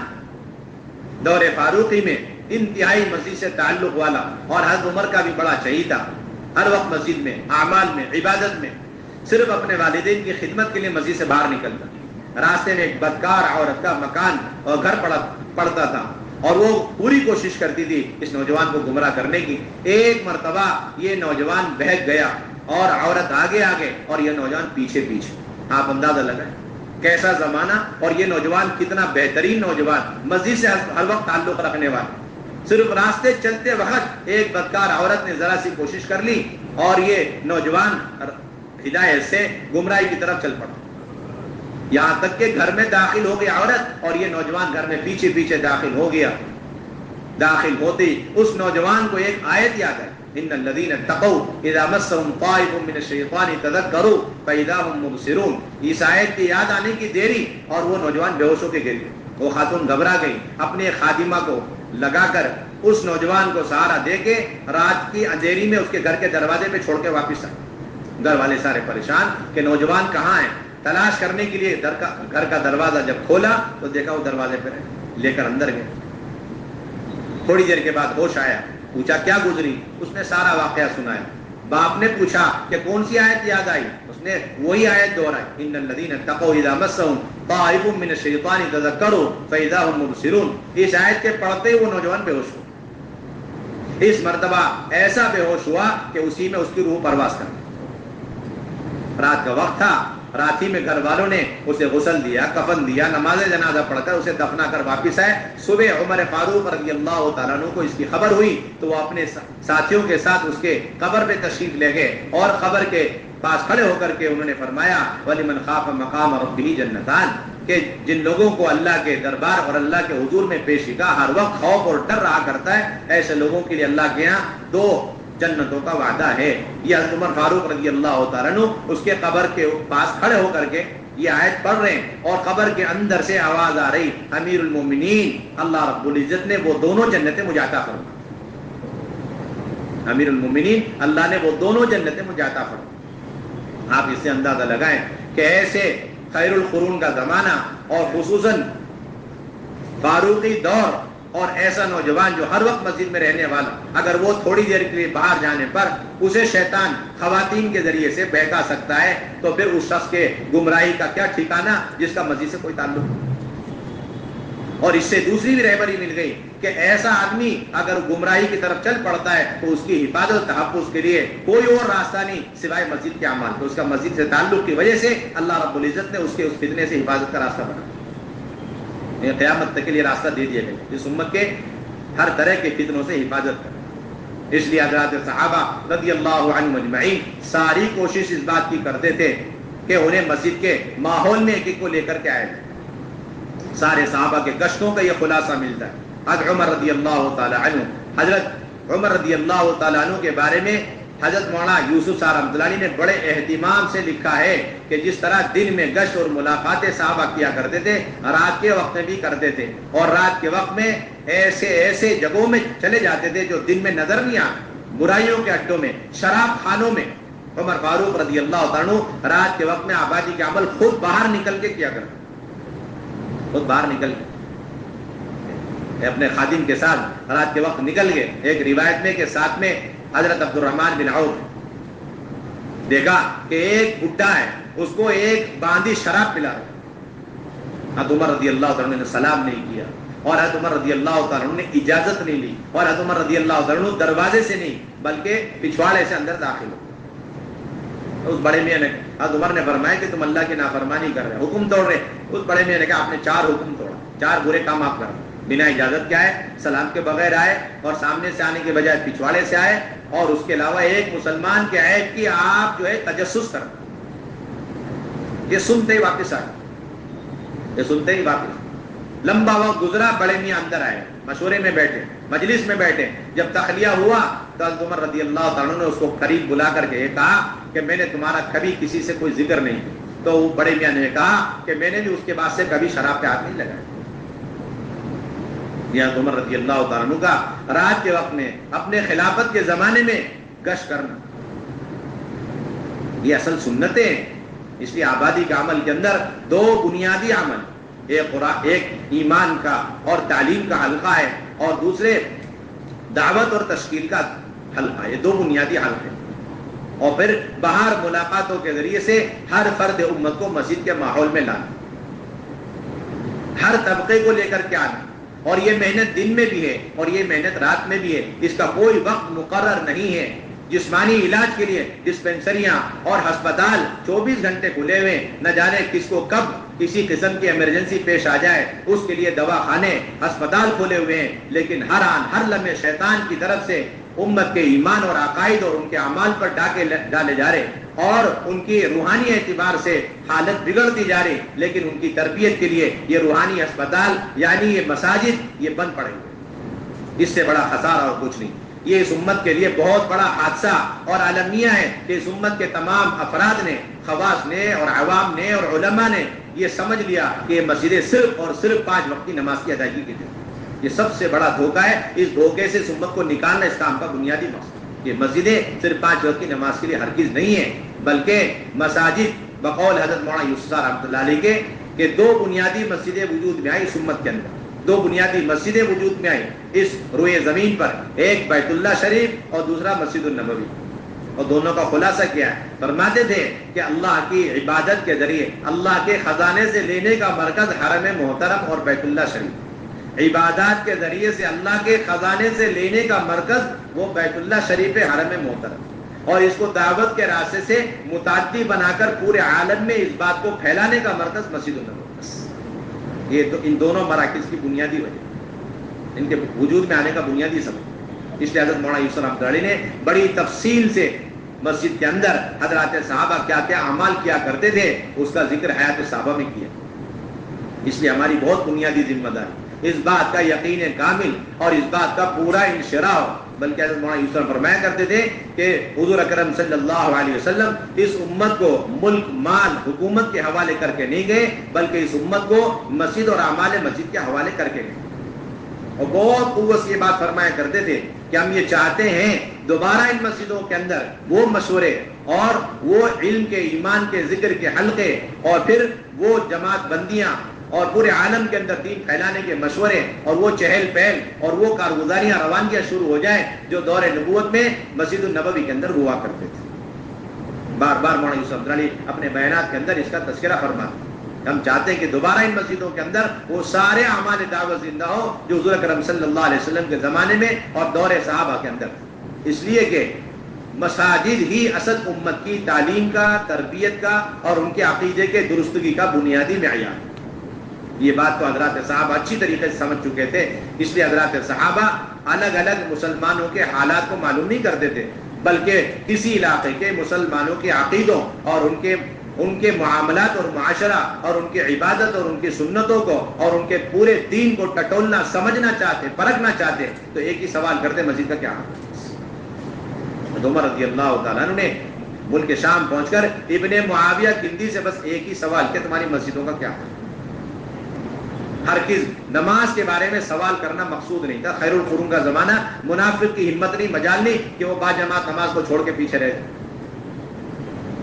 دور فاروقی میں انتہائی مسجد سے تعلق والا، اور حضرت عمر کا بھی بڑا چہیتا، ہر وقت مسجد میں، اعمال میں، عبادت میں، صرف اپنے والدین کی خدمت کے لیے مسجد سے باہر نکلتا، راستے میں ایک بدکار عورت کا مکان اور گھر پڑتا تھا، اور وہ پوری کوشش کرتی تھی اس نوجوان کو گمراہ کرنے کی۔ ایک مرتبہ یہ نوجوان بہک گیا اور عورت آگے آگے اور یہ نوجوان پیچھے پیچھے، آپ اندازہ لگائیں کیسا زمانہ، اور یہ نوجوان کتنا بہترین نوجوان، مسجد سے ہر وقت تعلق رکھنے والا۔ صرف راستے چلتے وقت ایک بدکار عورت نے ذرا سی کوشش کر لی اور یہ نوجوان ہدایت سے گمراہی کی طرف چل پڑا، یہاں تک کہ گھر میں داخل ہو گئی عورت اور یہ نوجوان گھر میں پیچھے پیچھے داخل ہو گیا۔ داخل ہوتے اس نوجوان کو ایک آیت یاد ہے، ان الذين اتقوا اذا مسهم طائف من الشيطان تذكروا فاذا هم مبصرون۔ اس آیت کی یاد آنے کی دیری اور وہ نوجوان بے ہوش ہو کے گر گئے، وہ خاتون گھبرا گئی، اپنے خادمہ کو لگا کر اس نوجوان کو سہارا دے کے رات کی اندھیری میں اس کے گھر کے دروازے پہ چھوڑ کے واپس آئے۔ گھر والے سارے پریشان کہ نوجوان کہاں ہے، تلاش کرنے کے لیے گھر کا دروازہ جب کھولا تو دیکھا وہ دروازے پہ رہے، لے کر اندر گئے۔ تھوڑی دیر کے بعد ہوش آیا، پوچھا کیا گزری، اس نے سارا واقعہ سنایا۔ باپ نے پوچھا کہ کون سی آیت یاد آئی، اس نے وہی آیت دہرائی، ان الذين اتقوا اذا مسهم طائف من الشيطان تذكروا فاذا هم مبصرون۔ اس آیت کے پڑھتے ہی وہ نوجوان بے ہوش ہوا، اس مرتبہ ایسا بے ہوش ہوا کہ اسی میں اس کی روح پرواز کر گئی۔ رات کا وقت تھا، رات ہی میں گھر والوں نے اسے غسل دیا، کفن دیا، نماز جنازہ پڑھ کر اسے دفنا کر واپس آئے۔ صبح عمر فاروق رضی اللہ تعالیٰ عنہ کو اس کی خبر ہوئی تو وہ اپنے ساتھیوں کے ساتھ اس کے قبر پہ تشریف لے گئے اور قبر کے پاس کھڑے ہو کر کے انہوں نے فرمایا وَلِمَنْ خَافَ مَقَامَ رَبِّهِ جَنَّتَانِ، کہ جن لوگوں کو اللہ کے دربار اور اللہ کے حضور میں پیشی کا ہر وقت خوف اور ڈر رہا کرتا ہے، ایسے لوگوں کے لیے اللہ کے یہاں 2 جنتوں کا وعدہ ہے۔ یہ حضرت عمر فاروق رضی اللہ تعالیٰ عنہ اس کے قبر کے پاس کھڑے ہو کر کے یہ آیت پڑھ رہے ہیں، اور قبر کے اندر سے آواز آ رہی امیر المومنین اللہ رب العزت نے وہ دونوں جنتیں مجھے عطا فرمائیں، امیر المومنین اللہ نے وہ دونوں جنتیں مجھے عطا فرمائیں۔ آپ اس سے اندازہ لگائیں کہ ایسے خیر القرون کا زمانہ اور خصوصاً فاروقی دور، اور ایسا نوجوان جو ہر وقت مسجد میں رہنے والا، اگر وہ تھوڑی دیر کے لیے باہر جانے پر اسے شیطان خواتین کے ذریعے سے بہکا سکتا ہے، تو پھر اس شخص کے گمراہی کا کیا ٹھکانہ جس کا مسجد سے کوئی تعلق نہیں۔ اور اس سے دوسری بھی رہبری مل گئی کہ ایسا آدمی اگر گمراہی کی طرف چل پڑتا ہے تو اس کی حفاظت تحفظ کے لیے کوئی اور راستہ نہیں سوائے مسجد کے اعمال، تو اس کا مسجد سے تعلق کی وجہ سے اللہ رب العزت نے اس کے اس فتنے سے حفاظت کا راستہ بنا، قیامت تک کے لیے راستہ دے دیا گیا اس امت کے ہر طرح کے فتنوں سے حفاظت کر۔ اس لیے حضرات صحابہ رضی اللہ عنہم اجمعین ساری کوشش اس بات کی کرتے تھے کہ انہیں مسجد کے ماحول میں ایک ایک کو لے کر کے آئے۔ سارے صحابہ کے گشتوں کا یہ خلاصہ ملتا ہے۔ حضرت عمر رضی اللہ تعالی عنہ، حضرت عمر رضی اللہ تعالی عنہ کے بارے میں حضرت مولانا یوسف صاحب رحمۃ اللہ علیہ نے بڑے اہتمام سے لکھا ہے کہ جس طرح دن میں گشت اور ملاقاتیں صحابہ کیا کرتے تھے، رات کے وقت میں بھی کرتے تھے، اور رات کے وقت میں ایسے ایسے جگہوں میں چلے جاتے تھے جو دن میں نظر نہیں آتے، برائیوں کے اڈوں میں، شراب خانوں میں۔ عمر فاروق رضی اللہ تعالیٰ عنہ رات کے وقت میں آبادی کے عمل خود باہر نکل کے کیا کرتے، خود باہر نکل کے اپنے خادم کے ساتھ رات کے وقت نکل گئے۔ ایک روایت میں کہ ساتھ میں حضرت عبد الرحمن بن عوف، دیکھا کہ ایک بڈھا ہے، اس کو ایک باندھی شراب پلا رہا۔ حضرت عمر رضی اللہ تعالیٰ نے سلام نہیں کیا، اور حضرت عمر رضی اللہ تعالیٰ نے اجازت نہیں لی، اور حضرت عمر رضی اللہ تعالیٰ دروازے سے نہیں بلکہ پچھواڑے سے اندر داخل ہو۔ اس بڑے میاں نے، حضرت عمر نے فرمایا کہ تم اللہ کی نافرمانی کر رہے، حکم توڑ رہے۔ اس بڑے میاں نے کہا آپ نے 4 حکم توڑا، 4 برے کام آپ کر رہے، بنا اجازت کے آئے، سلام کے بغیر آئے، اور سامنے سے آنے کے بجائے پچھواڑے سے آئے، اور اس کے علاوہ ایک مسلمان کے عیب کی آپ جو ہے تجسس کرتے۔ یہ سنتے ہی واپس آئے، یہ سنتے ہی واپس۔ لمبا وقت گزرا، بڑے میاں اندر آئے، مشورے میں بیٹھے، مجلس میں بیٹھے۔ جب تخلیہ ہوا تو حضرت عمر رضی اللہ تعالیٰ نے اس کو قریب بلا کر کے یہ کہا کہ میں نے تمہارا کبھی کسی سے کوئی ذکر نہیں کیا۔ تو وہ بڑے میاں نے کہا کہ میں نے بھی اس کے بعد سے کبھی شراب پہ ہاتھ نہیں لگایا۔ یہ عمر رضی اللہ تعالیٰ عنہ کا رات کے وقت میں اپنے خلافت کے زمانے میں گشت کرنا، یہ اصل سنتیں ہیں۔ اس لیے آبادی کے عمل کے اندر 2 بنیادی عمل، ایک ایمان کا اور تعلیم کا حلقہ ہے، اور دوسرے دعوت اور تشکیل کا حلقہ، یہ 2 بنیادی حلقے، اور پھر باہر ملاقاتوں کے ذریعے سے ہر فرد امت کو مسجد کے ماحول میں لانا، ہر طبقے کو لے کر کے آنا۔ اور یہ محنت دن میں بھی ہے اور یہ محنت رات میں بھی ہے، اس کا کوئی وقت مقرر نہیں ہے۔ جسمانی علاج کے لیے ڈسپنسریاں اور ہسپتال 24 گھنٹے کھلے ہوئے، نہ جانے کس کو کب کسی قسم کی ایمرجنسی پیش آ جائے، اس کے لیے دواخانے، ہسپتال کھلے ہوئے ہیں، لیکن ہر آن ہر لمحے شیطان کی طرف سے امت کے ایمان اور عقائد اور ان کے اعمال پر ڈاکے ڈالے جا رہے، اور ان کی روحانی اعتبار سے حالت بگڑتی جا رہی، لیکن ان کی تربیت کے لیے یہ روحانی ہسپتال یعنی یہ مساجد یہ بند پڑے ہوئے۔ اس سے بڑا خسارہ اور کچھ نہیں۔ یہ اس امت کے لیے بہت بڑا حادثہ اور عالمیہ ہے کہ اس امت کے تمام افراد نے، خواص نے اور عوام نے اور علماء نے یہ سمجھ لیا کہ یہ مسجدیں صرف اور صرف 5 وقت کی نماز کی ادائیگی کے لیے۔ یہ سب سے بڑا دھوکہ ہے، اس دھوکے سے اس امت کو نکالنا اس کام کا بنیادی مقصد۔ یہ مسجدیں صرف 5 وقت کی نماز کے لیے ہرگز نہیں ہے، بلکہ مساجد بقول حضرت مولانا یوسف صاحب رحمۃ اللہ علیہ کے کہ 2 بنیادی مسجدیں وجود میں آئی اس امت کے اندر، 2 بنیادی مسجدیں وجود میں آئی اس روئے زمین پر، ایک بیت اللہ شریف اور دوسرا مسجد النبوی، اور دونوں کا خلاصہ کیا ہے؟ فرماتے تھے کہ اللہ کی عبادت کے ذریعے اللہ کے خزانے سے لینے کا مرکز حرم محترم اور بیت اللہ شریف، عبادات کے ذریعے سے اللہ کے خزانے سے لینے کا مرکز وہ بیت اللہ شریف حرم محترم، اور اس کو دعوت کے راستے سے متعدی بنا کر پورے عالم میں اس بات کو پھیلانے کا مرکز مسجد النبوی۔ یہ ان دونوں مراکز کی بنیادی وجہ، ان کے وجود میں آنے کا بنیادی سبب۔ اس لیے حضرت مولانا یوسف رحمۃ اللہ علیہ نے بڑی تفصیل سے مسجد کے اندر حضرات صحابہ کیا کیا اعمال کیا کرتے تھے اس کا ذکر حیات صحابہ میں کیا. اس لیے ہماری بہت بنیادی ذمہ داری اس بات کا یقین کامل اور اس بات کا پورا انشراح ہو. بلکہ حضرت مولانا یوسف فرمایا کرتے تھے کہ حضور اکرم صلی اللہ علیہ وسلم اس امت کو ملک مال حکومت کے حوالے کر کے نہیں گئے بلکہ اس امت کو مسجد اور اعمال مسجد کے حوالے کر کے گئے. اور بہت قوت سے یہ بات فرمایا کرتے تھے کہ ہم یہ چاہتے ہیں دوبارہ ان مسجدوں کے اندر وہ مشورے اور وہ علم کے ایمان کے ذکر کے حلقے اور پھر وہ جماعت بندیاں اور پورے عالم کے اندر دین پھیلانے کے مشورے اور وہ چہل پہل اور وہ کارگزاریاں روانگیاں شروع ہو جائیں جو دور نبوت میں مسجد النبوی کے اندر ہوا کرتے تھے. بار بار مولانا یوسف علی اپنے بیانات کے اندر اس کا تذکرہ فرماتے. ہم چاہتے ہیں کہ دوبارہ ان مسجدوں کے اندر وہ سارے اعمال دعوت زندہ ہو جو حضور اکرم صلی اللہ علیہ وسلم کے زمانے میں اور دور صحابہ کے اندر. اس لیے کہ مساجد ہی اصل امت کی تعلیم کا تربیت کا اور ان کے عقیدے کے درستگی کا بنیادی معیار. یہ بات تو حضرات صحابہ اچھی طریقے سے سمجھ چکے تھے. اس لیے حضرات صحابہ الگ الگ مسلمانوں کے حالات کو معلوم نہیں کرتے تھے بلکہ کسی علاقے کے مسلمانوں کے عقیدوں اور ان کے معاملات اور معاشرہ اور ان کی عبادت اور ان کی سنتوں کو اور ان کے پورے دین کو ٹٹولنا سمجھنا چاہتے پرکھنا چاہتے تو ایک ہی سوال کرتے مسجد کا کیا حال. عمر رضی اللہ تعالیٰ عنہ نے ملک شام پہنچ کر ابن معاویہ کندی سے بس ایک ہی سوال کہ تمہاری مسجدوں کا کیا حال. ہرگز نماز کے بارے میں سوال کرنا مقصود نہیں تھا. خیر القرون کا زمانہ منافق کی ہمت نہیں مجال نہیں کہ وہ با جماعت نماز کو چھوڑ کے پیچھے رہے.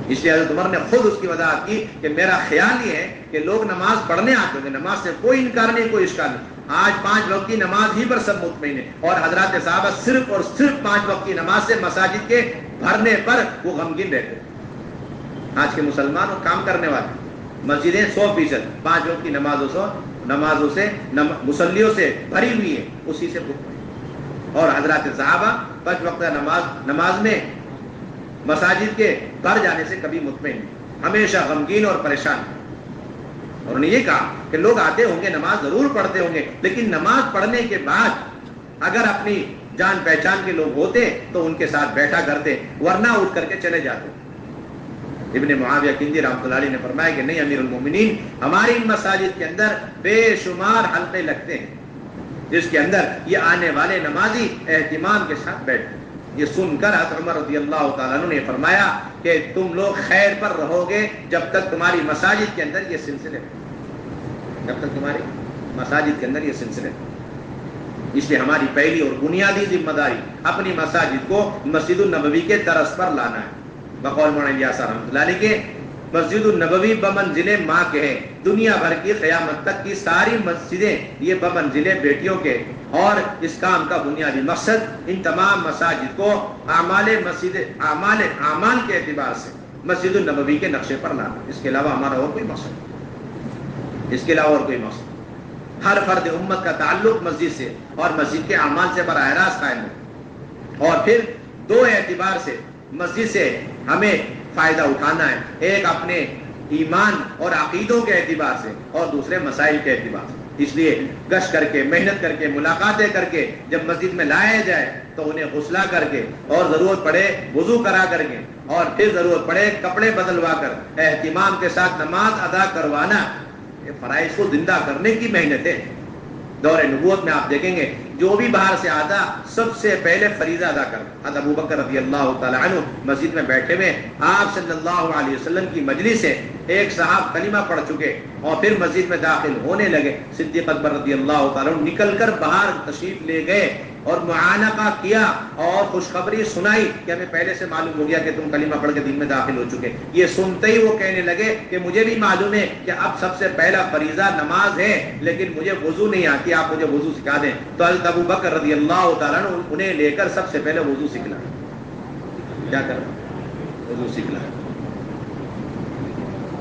اس لیے حضرت عمر نے خود اس کی وضاحت کی کہ میرا خیال یہ ہے کہ لوگ نماز پڑھنے آتے ہوں گے, نماز سے کوئی انکار نہیں کوئی اشکال نہیں. آج 5 وقت کی نماز ہی پر سب مطمئن ہیں اور حضرات صحابہ صرف اور صرف 5 وقت کی نماز سے مساجد کے بھرنے پر وہ غمگین رہتے. آج کے مسلمان اور کام کرنے والے مسجدیں 100% 5 وقت کی نمازوں سے مصلیوں سے بھری ہوئی ہے, اسی سے اور حضرات صحابہ 5 وقت نماز میں مساجد کے بھر جانے سے کبھی مطمئن نہیں, ہمیشہ غمگین اور پریشان. اور انہوں نے یہ کہا کہ لوگ آتے ہوں گے نماز ضرور پڑھتے ہوں گے لیکن نماز پڑھنے کے بعد اگر اپنی جان پہچان کے لوگ ہوتے تو ان کے ساتھ بیٹھا کرتے ورنہ اٹھ کر کے چلے جاتے. ابن معاویہ کندی رحمۃ اللہ علیہ نے فرمایا کہ نہیں امیر المومنین, ہماری ان مساجد کے اندر بے شمار حلقے لگتے ہیں جس کے اندر یہ آنے والے نمازی اہتمام کے ساتھ بیٹھتے. یہ سن کر حضرت عمر رضی اللہ تعالیٰ عنہ نے فرمایا کہ تم لوگ خیر پر رہو گے جب تک تمہاری مساجد کے اندر یہ سلسلے اس لیے ہماری پہلی اور بنیادی ذمہ داری اپنی مساجد کو مسجد النبوی کے طرز پر لانا ہے. بقول مولانا الیاس رحمۃ اللہ علیہ کے مسجد النبوی بمنزل ماں کے ہے. دنیا بھر کی قیامت تک کی ساری مسجدیں یہ بمنزل بیٹیوں کے, اور اس کام کا بنیادی مقصد ان تمام مساجد کو اعمال کے اعتبار سے مسجد النبوی کے نقشے پر لانا. اس کے علاوہ ہمارا اور کوئی مقصد ہر فرد امت کا تعلق مسجد سے اور مسجد کے اعمال سے براہ راست قائم ہو. اور پھر 2 اعتبار سے مسجد سے ہمیں فائدہ اٹھانا ہے, ایک اپنے ایمان اور عقیدوں کے اعتبار سے اور دوسرے مسائل کے اعتبار سے. اس لیے گشت کر کے محنت کر کے ملاقاتیں کر کے جب مسجد میں لایا جائے تو انہیں غسلہ کر کے اور ضرورت پڑے وضو کرا کر کے اور پھر ضرورت پڑے کپڑے بدلوا کر اہتمام کے ساتھ نماز ادا کروانا, یہ فرائض کو زندہ کرنے کی محنت ہے. دور نبوت میں آپ دیکھیں گے جو بھی باہر سے آتا سب سے پہلے فریضہ ادا کرتا. حضرت ابو بکر رضی اللہ تعالیٰ عنہ مسجد میں بیٹھے ہوئے آپ صلی اللہ علیہ وسلم کی مجلس سے ایک صاحب کلمہ پڑھ چکے اور پھر مسجد میں داخل ہونے لگے. صدیق اکبر رضی اللہ تعالیٰ عنہ نکل کر باہر تشریف لے گئے اور معانقہ کیا اور خوشخبری سنائی کہ ہمیں پہلے سے معلوم ہو گیا کہ تم کلمہ پڑھ کے دین میں داخل ہو چکے. یہ سنتے ہی وہ کہنے لگے کہ مجھے بھی معلوم ہے کہ اب سب سے پہلا فریضہ نماز ہے لیکن مجھے وضو نہیں آتی, آپ مجھے وضو سکھا دیں. تو حضرت ابو بکر رضی اللہ تعالیٰ عنہ انہیں لے کر سب سے پہلے وضو سکھلا. کیا کرنا؟ وضو سکھلا.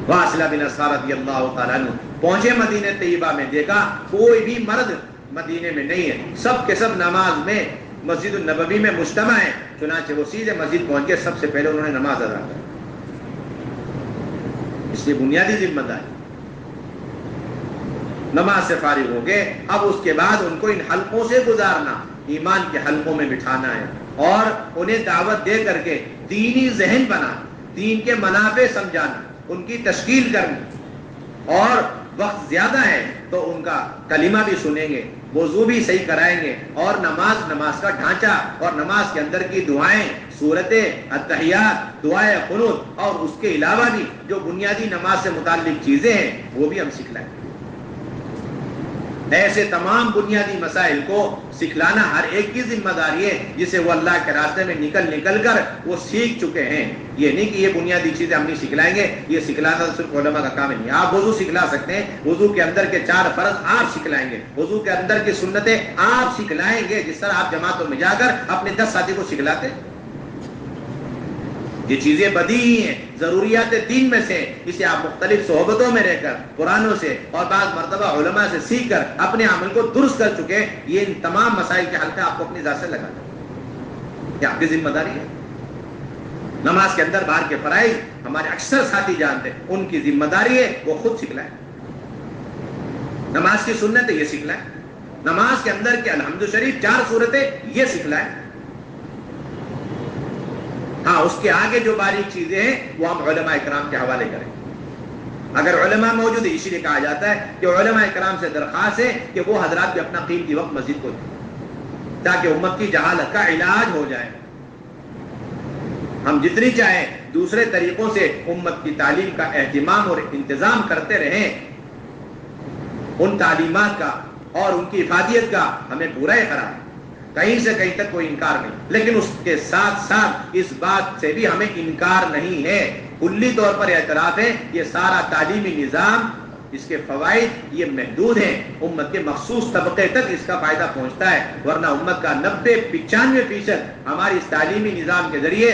واصلہ بن اسفار رضی اللہ تعالیٰ عنہ پہنچے مدینہ طیبہ میں, دیکھا کوئی بھی مرد مدینے میں نہیں ہے, سب کے سب نماز میں مسجد النبوی میں مجتمع ہیں. چنانچہ وہ سیدھے مسجد پہنچ کے سب سے پہلے انہوں نے نماز ادا کی. اس لیے بنیادی ذمہ داری نماز سے فارغ ہو گئے. اب اس کے بعد ان کو ان حلقوں سے گزارنا, ایمان کے حلقوں میں بٹھانا ہے, اور انہیں دعوت دے کر کے دینی ذہن بنا، دین کے منافع سمجھانا، ان کی تشکیل کرنا، اور وقت زیادہ ہے تو ان کا کلمہ بھی سنیں گے، وضو بھی صحیح کرائیں گے، اور نماز کا ڈھانچہ اور نماز کے اندر کی دعائیں، سورتیں، اتحیات، دعائے قنوت، اور اس کے علاوہ بھی جو بنیادی نماز سے متعلق چیزیں ہیں وہ بھی ہم سکھلائیں۔ ایسے تمام بنیادی مسائل کو سکھلانا ہر ایک کی ذمہ داری ہے، جسے وہ اللہ کے راستے میں نکل کر وہ سیکھ چکے ہیں۔ یہ نہیں کہ یہ بنیادی چیزیں ہم نہیں سکھلائیں گے، یہ سکھلانا صرف علماء کا کام نہیں۔ آپ وضو سکھلا سکتے ہیں، وضو کے اندر کے 4 فرض آپ سکھلائیں گے، وضو کے اندر کی سنتیں آپ سکھلائیں گے، جس طرح آپ جماعتوں میں جا کر اپنے 10 ساتھی کو سکھلاتے ہیں۔ یہ چیزیں بدیہی ہیں، ضروریات دین میں سے، اسے آپ مختلف صحبتوں میں رہ کر، قرآنوں سے اور بعض مرتبہ علماء سے سیکھ کر اپنے عمل کو درست کر چکے۔ یہ ان تمام مسائل کے حل کا آپ کو اپنی ذات سے لگانا ہے، یہ آپ کی ذمہ داری ہے۔ نماز کے اندر باہر کے فرائض ہمارے اکثر ساتھی جانتے ہیں، ان کی ذمہ داری ہے وہ خود سکھلائیں۔ نماز کی سنت ہے یہ سکھلائیں، نماز کے اندر کے الحمد شریف 4 سورتیں یہ سکھلائیں۔ ہاں، اس کے آگے جو باریک چیزیں ہیں وہ ہم علماء اکرام کے حوالے کریں۔ اگر علماء موجود ہے، اسی لیے کہا جاتا ہے کہ علماء اکرام سے درخواست ہے کہ وہ حضرات بھی اپنا قیمتی وقت مسجد کو دیں، تاکہ امت کی جہالت کا علاج ہو جائے۔ ہم جتنی چاہیں دوسرے طریقوں سے امت کی تعلیم کا اہتمام اور انتظام کرتے رہیں، ان تعلیمات کا اور ان کی افادیت کا ہمیں پورا اقرار ہے، کہیں سے کہیں تک کوئی انکار نہیں، لیکن اس کے ساتھ ساتھ اس بات سے بھی ہمیں انکار نہیں ہے، کلی طور پر اعتراف ہے، یہ سارا تعلیمی نظام، اس کے فوائد یہ محدود ہیں، امت کے مخصوص طبقے تک اس کا فائدہ پہنچتا ہے، ورنہ امت کا 90-95% ہماری اس تعلیمی نظام کے ذریعے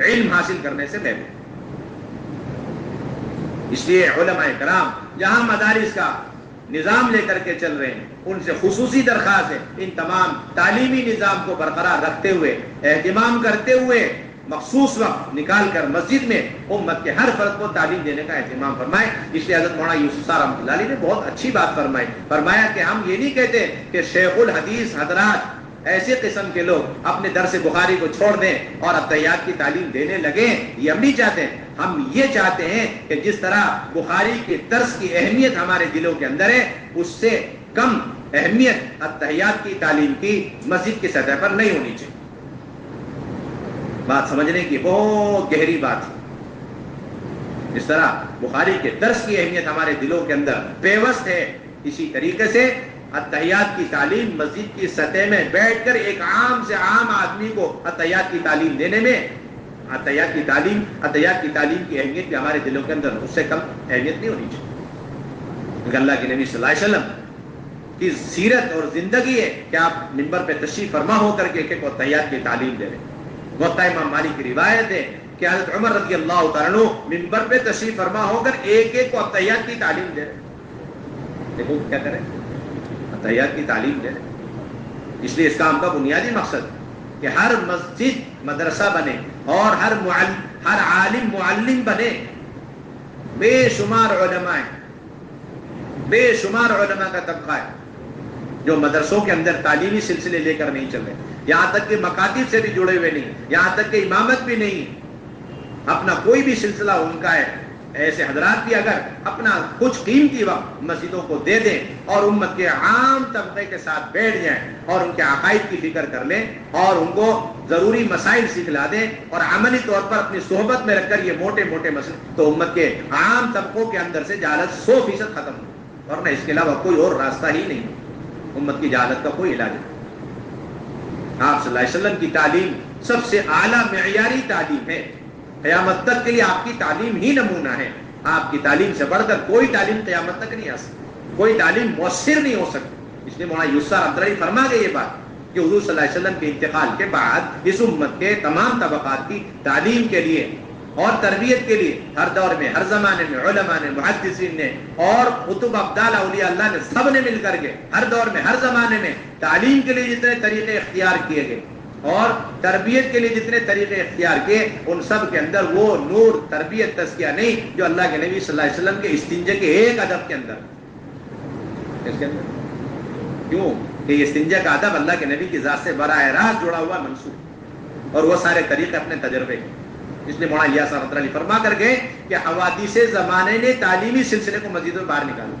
علم حاصل کرنے سے محروم۔ اس لیے علماء کرام جہاں مدارس کا نظام لے کر کے چل رہے ہیں، ان سے خصوصی درخواست ہے ان تمام تعلیمی نظام کو برقرار رکھتے ہوئے، اہتمام کرتے ہوئے، مخصوص وقت نکال کر مسجد میں امت کے ہر فرد کو تعلیم دینے کا اہتمام فرمائے۔ اس لیے حضرت مولانا یوسف صاحب رحمۃ اللہ علیہ نے بہت اچھی بات فرمایا کہ ہم یہ نہیں کہتے کہ شیخ الحدیث حضرات ایسے قسم کے لوگ اپنے درس بخاری کو چھوڑ دیں اور اتحیات کی تعلیم دینے لگیں، یہ ہم نہیں چاہتے۔ ہم یہ چاہتے ہیں کہ جس طرح بخاری کے درس کی اہمیت ہمارے دلوں کے اندر ہے، اس سے کم اہمیت اتحیات کی تعلیم کی مسجد کی سطح پر نہیں ہونی چاہیے۔ بات سمجھنے کی بہت گہری بات ہے۔ جس طرح بخاری کے درس کی اہمیت ہمارے دلوں کے اندر پیوست ہے، اسی طریقے سے اتحیات کی تعلیم مسجد کی سطح میں بیٹھ کر ایک عام سے عام آدمی کو اتحیات کی تعلیم دینے میں اتحیات کی تعلیم کی اہمیت بھی ہمارے دلوں کے اندر اس سے کم اہمیت نہیں ہونی چاہیے۔ کیونکہ اللہ کے نبی صلی اللہ علیہ وسلم کی سیرت اور زندگی ہے کہ آپ منبر پہ تشریف فرما ہو کر کے ایک اتحیات کی تعلیم دے رہے ہیں۔ موطا امام مالک کی روایت ہے کہ حضرت عمر رضی اللہ تعالیٰ عنہ منبر پہ تشریف فرما ہو کر ایک ایک کو اتحیات کی تعلیم دے رہے ہیں۔ دیکھو کیا کریں، اتحیات کی تعلیم دے رہے ہیں۔ اس لیے اس کام کا بنیادی مقصد کہ ہر مسجد مدرسہ بنے اور ہر عالم معلم بنے۔ بے شمار علماء ہیں، بے شمار علماء کا طبقہ ہے جو مدرسوں کے اندر تعلیمی سلسلے لے کر نہیں چل رہے، یہاں تک کہ مکاتب سے بھی جڑے ہوئے نہیں، یہاں تک کہ امامت بھی نہیں، اپنا کوئی بھی سلسلہ ان کا ہے۔ ایسے حضرات بھی اگر اپنا کچھ قیمتی وقت مسجدوں کو دے دیں اور امت کے عام طبقے کے ساتھ بیٹھ جائیں اور ان کے عقائد کی فکر کر لیں اور ان کو ضروری مسائل سکھلا دیں اور عملی طور پر اپنی صحبت میں رکھ کر یہ موٹے موٹے مسئلے، تو امت کے عام طبقوں کے اندر سے جہالت 100% ختم ہو، ورنہ اس کے علاوہ کوئی اور راستہ ہی نہیں، امت کی جہالت کا کوئی علاج نہیں۔ آپ صلی اللہ علیہ وسلم کی تعلیم سب سے اعلیٰ معیاری تعلیم ہے، قیامت تک کے لیے آپ کی تعلیم ہی نمونہ ہے۔ آپ کی تعلیم سے بڑھ کر کوئی تعلیم قیامت تک نہیں آ سکتی، کوئی تعلیم مؤثر نہیں ہو سکتی۔ اس لیے مولانا یوسف عبد الرحیم فرما گئے یہ بات کہ حضور صلی اللہ علیہ وسلم کے انتقال کے بعد اس امت کے تمام طبقات کی تعلیم کے لیے اور تربیت کے لیے ہر دور میں، ہر زمانے میں علماء نے، محدثین نے اور قطب ابدال اولیاء اللہ نے، سب نے مل کر کے ہر دور میں، ہر زمانے میں تعلیم کے لیے جتنے طریقے اختیار کیے گئے اور تربیت کے لیے جتنے طریقے اختیار کیے، ان سب کے اندر وہ نور، تربیت، تزکیہ نہیں جو اللہ کے نبی صلی اللہ علیہ وسلم کے استنجے کے ایک ادب کے اندر۔ اس کے اندر کیوں کہ یہ استنجا کا ادب اللہ کے نبی کی ذات سے براہ راست جڑا ہوا منسوخ، اور وہ سارے طریقے اپنے تجربے کے. اس لیے مولانا الیاس رحمۃ اللہ علیہ فرما کر گئے کہ حوادث زمانے نے تعلیمی سلسلے کو مسجد میں باہر نکالا.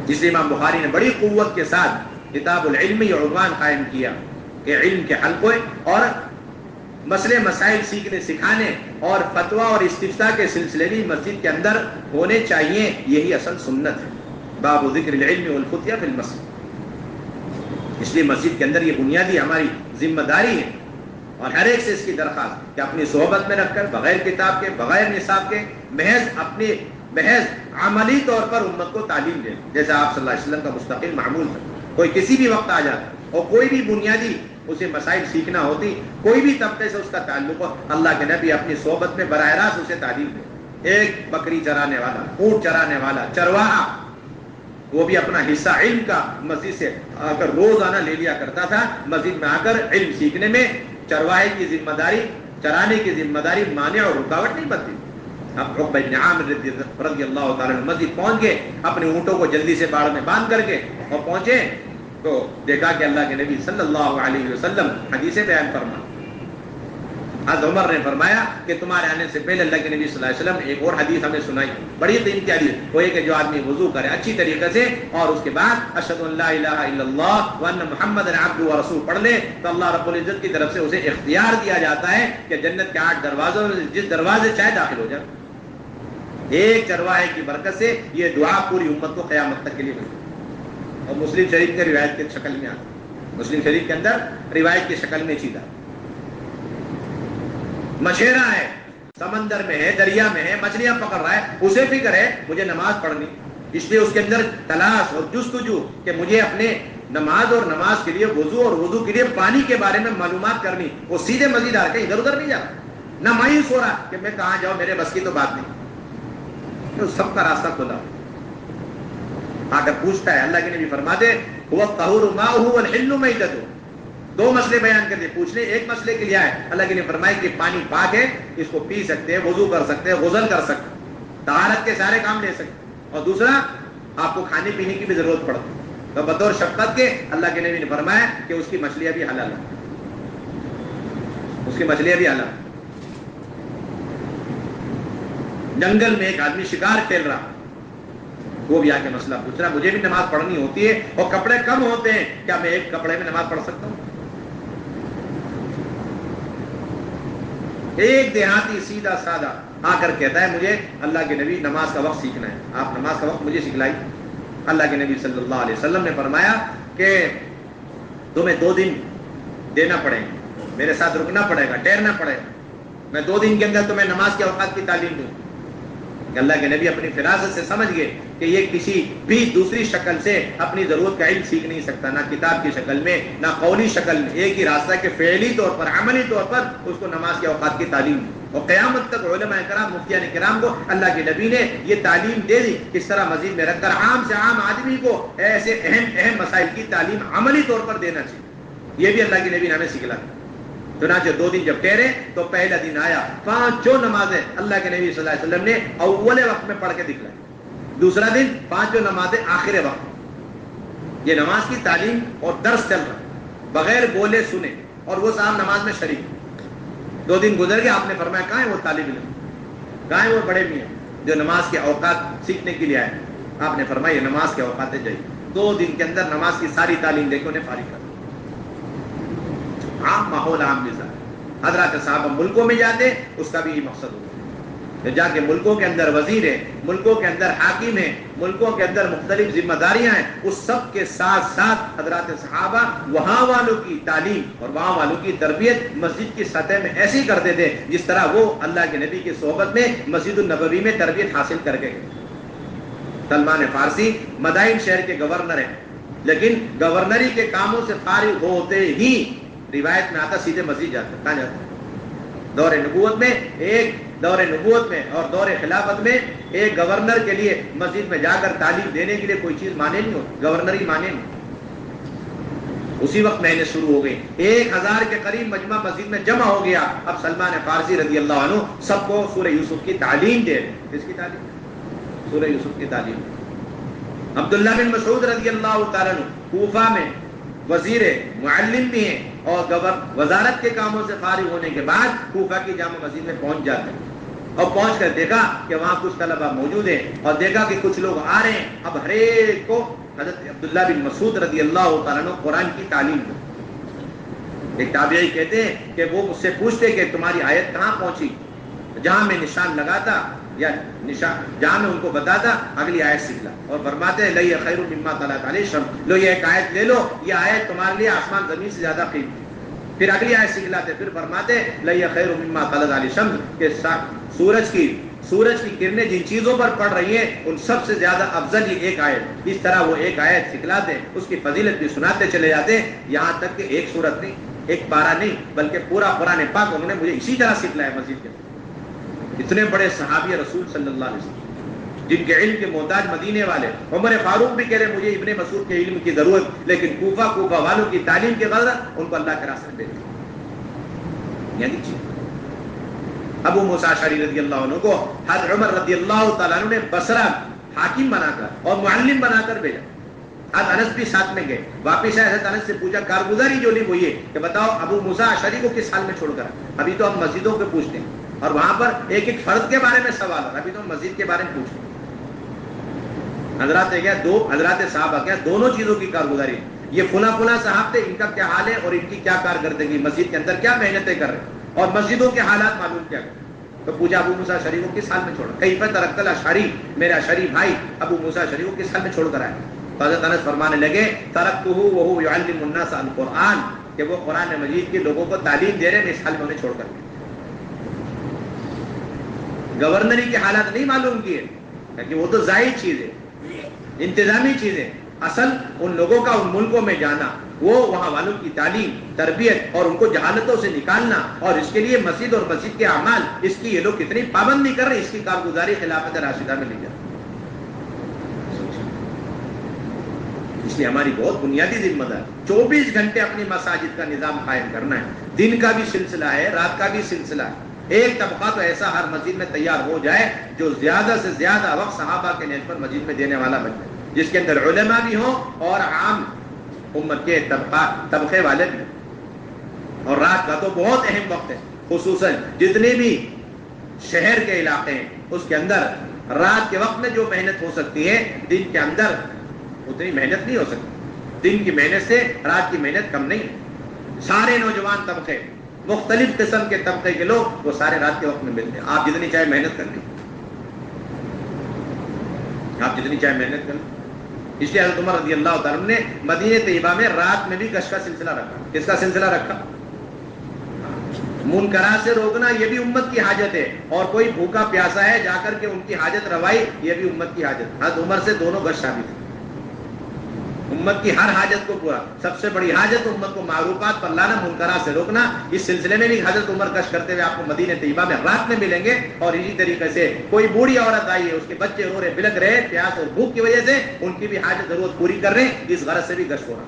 اس لیے امام بخاری نے بڑی قوت کے ساتھ کتاب العلم یہ عنوان قائم کیا کہ علم کے حلقے اور مسئلے مسائل سیکھنے سکھانے اور فتویٰ اور استفتاء کے سلسلے بھی مسجد کے اندر ہونے چاہیے. یہی اصل سنت ہے. باب ذکر العلم والفتیہ فی المسجد. اس لیے مسجد کے اندر یہ بنیادی ہماری ذمہ داری ہے اور ہر ایک سے اس کی درخواست کہ اپنی صحبت میں رکھ کر بغیر کتاب کے بغیر نصاب کے محض عملی طور پر امت کو تعلیم دیں. جیسے آپ صلی اللہ علیہ وسلم کا مستقل معمول تھا. کوئی کسی بھی وقت آ جاتا اور کوئی بھی بنیادی اسے مسائل سیکھنا ہوتی, کوئی بھی طبقے سے اس کا تعلق ہو, اللہ کے نبی اپنی صحبت میں براہ راست اسے تعلیم دے. ایک بکری چرانے والا, اونٹ چرانے والا, چرواہا, وہ بھی اپنا حصہ علم کا مسجد سے آ کر روزانہ لے لیا کرتا تھا. مسجد میں آ کر علم سیکھنے میں چرواہے کی ذمہ داری, چرانے کی ذمہ داری مانع اور رکاوٹ نہیں بنتی. اب عقبہ بن عامر رضی اللہ تعالیٰ عنہ مسجد پہنچ گئے, اپنے اونٹوں کو جلدی سے باڑ میں باندھ کر کے اور پہنچے تو دیکھا کہ اللہ کے نبی صلی اللہ علیہ وسلم حدیث بیان فرما. حضرت عمر نے فرمایا کہ تمہارے آنے سے پہلے اللہ کے نبی صلی اللہ علیہ وسلم نے ایک اور حدیث ہمیں سنائی, بڑی قیمتی حدیث. وہ یہ کہ جو آدمی وضو کرے اچھی طریقے سے اور اس کے بعد اشہد ان لا الہ الا اللہ وان محمد عبدہ ورسولہ پڑھ لے تو اللہ رب العزت کی طرف سے اسے اختیار دیا جاتا ہے کہ جنت کے 8 دروازوں میں جس دروازے چاہے داخل ہو جائے. ایک چرواہے کی برکت سے یہ دعا پوری امت کو قیامت تک کے لیے ملتی. اور مسلم شریف کے روایت کی شکل میں آتا, مسلم شریف کے اندر روایت کی شکل میں چیزا. مچھیرا ہے, سمندر میں ہے, دریا میں ہے, مچھلیاں پکڑ رہا ہے, اسے فکر ہے مجھے نماز پڑھنی, اس لیے اس کے اندر تلاش اور جستجو کہ مجھے اپنے نماز اور نماز کے لیے وضو اور وضو کے لیے پانی کے بارے میں معلومات کرنی. وہ سیدھے مسجد آ کے ادھر ادھر نہیں جا رہا, نہ مایوس ہو رہا کہ میں کہاں جاؤں, میرے بس کی تو بات نہیں. سب کا راستہ کھلا آ کر پوچھتا ہے. اللہ کے نبی فرماتے هو الطهور ماؤه والحل میتته. 2 مسئلے بیان کر دے, پوچھنے ایک مسئلے کے لیے آئے. اللہ کے نبی فرمائے کہ پانی پاک ہے, اس کو پی سکتے ہیں, وضو کر سکتے ہیں, غسل کر سکتے ہیں, طہارت کے سارے کام لے سکتے ہیں. اور دوسرا آپ کو کھانے پینے کی بھی ضرورت پڑتی ہے تو بطور شفقت کے اللہ کے نبی نے فرمایا کہ اس کی مچھلیاں بھی حلال ہیں, اس کی مچھلیاں بھی حلال. جنگل میں ایک آدمی شکار کھیل رہا, وہ بھی آ کے مسئلہ پوچھ رہا, مجھے بھی نماز پڑھنی ہوتی ہے اور کپڑے کم ہوتے ہیں, کیا میں ایک کپڑے میں نماز پڑھ سکتا ہوں؟ ایک دیہاتی سیدھا سادہ آ کر کہتا ہے مجھے اللہ کے نبی نماز کا وقت سیکھنا ہے, آپ نماز کا وقت مجھے سکھلائی. اللہ کے نبی صلی اللہ علیہ وسلم نے فرمایا کہ تمہیں 2 دن دینا پڑے گا, میرے ساتھ رکنا پڑے گا, ٹھہرنا پڑے گا, میں 2 دن کے اندر تمہیں نماز کے اوقات کی تعلیم دوں. کہ اللہ کے نبی اپنی فراست سے سمجھ گئے کہ یہ کسی بھی دوسری شکل سے اپنی ضرورت کا علم سیکھ نہیں سکتا, نہ کتاب کی شکل میں نہ قولی شکل میں. ایک ہی راستہ کہ فعلی طور پر عملی طور پر اس کو نماز کے اوقات کی تعلیم دی. اور قیامت تک علماء کرام مفتیان کرام کو اللہ کے نبی نے یہ تعلیم دے دی, کس طرح مسجد میں رکھ کر عام سے عام آدمی کو ایسے اہم مسائل کی تعلیم عملی طور پر دینا چاہیے. یہ بھی اللہ کے نبی نے ہمیں سکھلا. چنانچہ 2 دن جب ٹھہرے تو پہلا دن آیا, 5 نمازیں اللہ کے نبی صلی اللہ علیہ وسلم نے اول وقت میں پڑھ کے دکھلائی. دوسرا دن 5 نمازیں آخر وقت. یہ نماز کی تعلیم اور درس چل رہا بغیر بولے سنے, اور وہ صاحب نماز میں شریک. 2 دن گزر گئے, آپ نے فرمایا کہاں ہے وہ طالب علم, کہاں ہے وہ بڑے میاں جو نماز کے اوقات سیکھنے کے لیے آئے؟ آپ نے فرمایا یہ نماز کے اوقات جائیے. 2 دن کے اندر نماز کی ساری تعلیم دے کے انہیں فارغ کر. عام ماحول, عام مزاج. حضرات صاحب ملکوں میں جاتے, اس کا بھی یہ مقصد ہوتا ہے. جا کے ملکوں کے اندر وزیر ہے, ملکوں کے اندر حاکم ہے, ملکوں کے اندر مختلف ذمہ داریاں ہیں, اس سب کے ساتھ ساتھ حضرات صحابہ وہاں والوں کی تعلیم اور وہاں والوں کی تربیت مسجد کی سطح میں ایسی کرتے تھے جس طرح وہ اللہ کے نبی کی صحبت میں مسجد النبوی میں تربیت حاصل کر کے گئے. سلمان فارسی مدائن شہر کے گورنر ہیں, لیکن گورنری کے کاموں سے فارغ ہوتے ہی روایت میں آتا سیدھے مسجد جاتا. کہاں جاتا؟ دور نبوت میں اور دور خلافت میں ایک گورنر کے لیے مسجد میں جا کر تعلیم دینے کے لیے کوئی چیز مانے نہیں ہوتی, گورنری مانے نہیں. اسی وقت محنت شروع ہو گئی. 1000 کے قریب مجمع مسجد میں جمع ہو گیا. اب سلمان فارسی رضی اللہ عنہ سب کو سورہ یوسف کی تعلیم دے رہے. کس کی تعلیم؟ سورہ یوسف کی تعلیم. عبداللہ بن مسعود رضی اللہ تعالیٰ عنہ کوفہ میں وزیر معلم بھی ہیں اور وزارت کے کاموں سے فارغ ہونے کے بعد کوفہ کی جامع مسجد میں پہنچ جاتے ہیں، اور پہنچ کر دیکھا کہ وہاں کچھ طلبہ موجود ہیں، اور دیکھا کہ کچھ لوگ آ رہے ہیں. اب ہر ایک کو حضرت عبداللہ بن مسعود رضی اللہ تعالیٰ عنہ قرآن کی تعلیم دو. ایک تابعی کہتے ہیں کہ وہ مجھ سے پوچھتے کہ تمہاری آیت کہاں پہنچی، جہاں میں نشان لگاتا یا جہاں میں ان کو بتاتا اگلی آیت سکھلا، اور فرماتے ہیں لَيَ خَيْرٌ مِّمَّا طَلَعَتْ عَلَيْهِ الشَّمْسُ، لو یہ ایک آیت لے لو، یہ آیت تمہارے لیے آسمان زمین سے زیادہ قیمتی. پھر اگلی آیت سکھلاتے، پھر فرماتے لَيَ خَيْرٌ مِّمَّا طَلَعَتْ عَلَيْهِ الشَّمْسُ کہ سورج کی کرنیں جن چیزوں پر پڑ رہی ہیں ان سب سے زیادہ افضل یہ ایک آیت. اس طرح وہ ایک آیت سکھلاتے، اس کی فضیلت بھی سناتے چلے جاتے، یہاں تک کہ ایک سورت نہیں، ایک پارہ نہیں، بلکہ پورا قرآن پاک انہوں نے مجھے اسی طرح سکھلایا مسجد کے. اتنے بڑے صحابی رسول صلی اللہ علیہ وسلم جن کے علم کے محتاج مدینے والے. عمر فاروق بھی کہہ رہے مجھے ابن مسعود کے علم کی ضرورت، لیکن کوفہ والوں کی تعلیم کے غرض ان کو اللہ کے راستے میں بھیجا. یعنی چیز ابو موسیٰ اشعری رضی اللہ عنہ کو حضرت عمر رضی اللہ تعالیٰ عنہ نے بصرہ حاکم بنا کر اور معلم بنا کر بھیجا. حضرت انس بھی ساتھ میں گئے. واپس آئے، حضرت انس سے پوچھا کارگزاری جو لی وہ یہ کہ بتاؤ ابو موسیٰ اشعری کو کس حال میں چھوڑ کر. ابھی تو ہم مسجدوں پہ پوچھتے ہیں اور وہاں پر ایک ایک فرد کے بارے میں سوال ہے، ابھی تو ہم مسجد کے بارے میں پوچھتے ہیں. حضرات کیا دو حضرات صحابہ کیا دونوں چیزوں کی کارگزاری. یہ فلاں صحابہ تھے، ان کا کیا حال ہے اور ان کی کیا کارکردگی، مسجد کے اندر کیا محنتیں کر رہے ہیں اور مسجدوں کے حالات معلوم کیا کریں. تو پوچھا ابو موسیٰ اشعری کو کس حال میں چھوڑا، کیف ترکت الاشعری، میرا اشعری بھائی ابو موسیٰ اشعری کو کس حال میں چھوڑ کر آئے. تو حضرت انس فرمانے لگے ترکتہ وہو یعلم الناس القرآن، کہ وہ قرآن مجید کے لوگوں کو تعلیم دے رہے ہیں، میں اس حال میں انہیں چھوڑ کر گیا. گورنری کے حالات نہیں معلوم کیے کہ وہ تو ظاہر چیز ہے، انتظامی چیز ہے. اصل ان لوگوں کا ان ملکوں میں جانا، وہ وہاں والوں کی تعلیم تربیت اور ان کو جہالتوں سے نکالنا، اور اس کے لیے مسجد اور مسجد کے اعمال اس کی یہ لوگ کتنی پابندی کر رہے ہیں، اس کی کارگزاری خلافت راشدہ میں لی جائے. اس لیے ہماری بہت بنیادی ذمہ داری 24 گھنٹے اپنی مساجد کا نظام قائم کرنا ہے. دن کا بھی سلسلہ ہے، رات کا بھی سلسلہ ہے. ایک طبقہ تو ایسا ہر مسجد میں تیار ہو جائے جو زیادہ سے زیادہ وقت صحابہ کے نہج پر مسجد میں دینے والا بن جائے، جس کے اندر علماء بھی ہوں اور عام امت کے طبقے والے بھی. اور رات کا تو بہت اہم وقت ہے، خصوصاً جتنے بھی شہر کے علاقے ہیں اس کے اندر رات کے وقت میں جو محنت ہو سکتی ہے دن کے اندر اتنی محنت نہیں ہو سکتی. دن کی محنت سے رات کی محنت کم نہیں ہے. سارے نوجوان طبقے، مختلف قسم کے طبقے کے لوگ وہ سارے رات کے وقت میں ملتے ہیں. آپ جتنی چاہے محنت کر لیں، آپ جتنی چاہے محنت کر لیں. اس لیے حضرت عمر رضی اللہ تعالیٰ نے مدینہ طیبہ میں رات میں بھی گشت کا سلسلہ رکھا. کس کا سلسلہ رکھا؟ منکرات سے روکنا یہ بھی امت کی حاجت ہے، اور کوئی بھوکا پیاسا ہے جا کر کے ان کی حاجت روائی یہ بھی امت کی حاجت. حضرت عمر سے دونوں گشت ثابت ہے. امت کی ہر حاجت کو پورا، سب سے بڑی حاجت امت کو معروفات پر لانا، منکرات سے روکنا. اس سلسلے میں بھی حضرت عمر گشت کرتے ہوئے آپ کو مدینہ طیبہ میں رات میں ملیں گے. اور اسی طریقے سے کوئی بوڑھی عورت آئی ہے، اس کے بچے رو رہے بلک رہے پیاس اور بھوک کی وجہ سے، ان کی بھی حاجت ضرورت پوری کر رہے ہیں، اس غرض سے بھی گشت ہو رہا.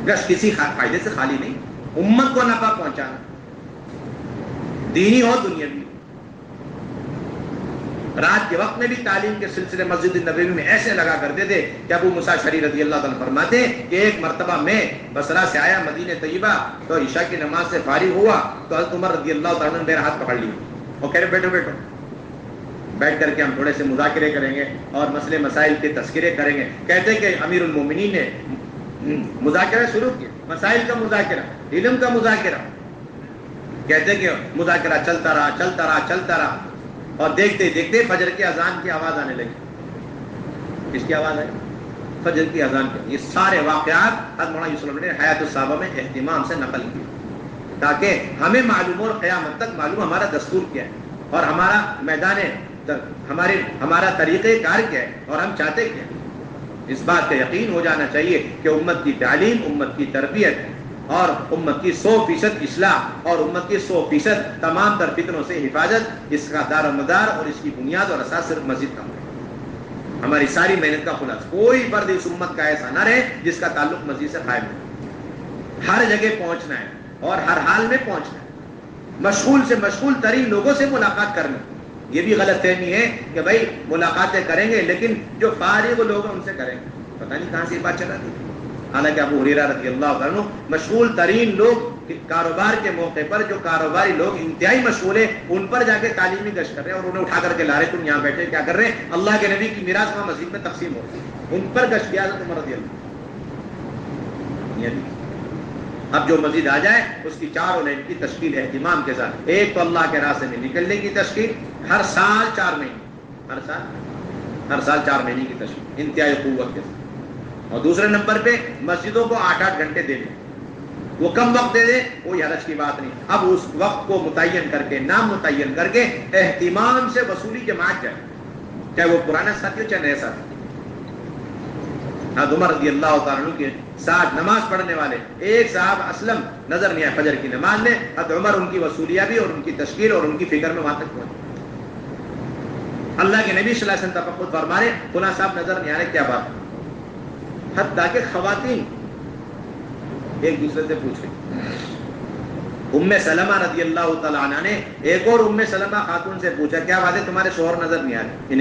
گشت کسی فائدے سے خالی نہیں، امت کو نفع پہنچانا، دینی ہو دنیاوی. رات کے وقت میں بھی تعلیم کے سلسلے مسجد نبوی میں ایسے لگا کرتے تھے کہ ابو موسیٰ اشعری رضی اللہ تعالیٰ فرماتے ہیں کہ ایک مرتبہ میں بصرہ سے آیا مدینہ طیبہ، تو عشاء کی نماز سے فارغ ہوا تو حضرت عمر رضی اللہ تعالیٰ نے میرا ہاتھ پکڑ لیا اور کہہ رہے بیٹھو بیٹھو، بیٹھ کر کے ہم تھوڑے سے مذاکرے کریں گے اور مسئلے مسائل کے تذکرے کریں گے. کہتے کہ امیر المومنین نے مذاکرہ شروع کیا، مسائل کا مذاکرہ، علم کا مذاکرہ. کہتے کہ مذاکرہ چلتا رہا اور دیکھتے دیکھتے فجر کی اذان کی آواز آنے لگی. اس کی آواز آئی فجر کی اذان کی. یہ سارے واقعات حضرت مولانا یوسف نے حیات الصحابہ میں اہتمام سے نقل کیے تاکہ ہمیں معلوم ہو اور قیامت تک معلوم ہمارا دستور کیا ہے اور ہمارا میدان ہمارا طریقہ کار کیا ہے اور ہم چاہتے کیا ہے. اس بات کا یقین ہو جانا چاہیے کہ امت کی تعلیم، امت کی تربیت اور امت کی 100% اصلاح اور امت کی 100% تمام تر فتنوں سے حفاظت، اس کا دار و مدار اور اس کی بنیاد اور اساس صرف مسجد کا ہے. ہماری ساری محنت کا خلاصہ، کوئی فرد اس امت کا ایسا نہ رہے جس کا تعلق مسجد سے قائم ہو. ہر جگہ پہنچنا ہے اور ہر حال میں پہنچنا ہے. مشغول سے مشغول ترین لوگوں سے ملاقات کرنا. یہ بھی غلط فہمی ہے کہ بھائی ملاقاتیں کریں گے لیکن جو فارغ لوگ ہیں ان سے کریں گے. پتہ نہیں کہاں سے یہ بات چلا دی. حالانکہ ابو ہریرہ رضی اللہ عنہ مشغول ترین لوگ کاروبار کے موقع پر، جو کاروباری لوگ انتہائی مشغول ہیں، ان پر جا کے تعلیمی گشت کر رہے ہیں اور انہیں اٹھا کر کے لا رہے، تم یہاں بیٹھے کیا کر رہے ہیں؟ اللہ کے نبی کی میراث وہاں مسجد میں تقسیم ہو رہی ہے، ان پر گشت کیا حضرت عمر رضی اللہ۔ اب جو مسجد آ جائے اس کی 4 لائن کی تشکیل اہتمام کے ساتھ، ایک تو اللہ کے راستے میں نکلنے کی تشکیل، ہر سال 4 مہینے، ہر سال 4 مہینے کی تشکیل انتہائی قوت کے ساتھ، اور دوسرے نمبر پہ مسجدوں کو 8-8 گھنٹے دے دیں، وہ کم وقت دے دے کوئی حرج کی بات نہیں، اب اس وقت کو متعین کر کے، نام متعین کر کے اہتمام سے وصولی جماعت جائے، چاہے وہ پرانا ساتھی ہو چاہے نیا ساتھی۔ عمر رضی اللہ تعالیٰ عنہ کے ساتھ نماز پڑھنے والے ایک صاحب اسلم نظر نہیں آئے فجر کی نماز میں، حضرت عمر ان کی وصولیابی اور ان کی تشکیل اور ان کی فکر میں وہاں تک پہنچے۔ اللہ کے نبی صلی اللہ علیہ وسلم تفقد فرما رہے فلاں صاحب نظر نہیں آ رہے، کیا بات؟ حتیٰ کہ خواتین ایک دوسرے سے پوچھ رہی۔ ام سلمہ رضی اللہ تعالیٰ عنہ نے ایک اور ام سلمہ خاتون سے پوچھا، کیا بات ہے تمہارے شوہر نظر نہیں آ رہے؟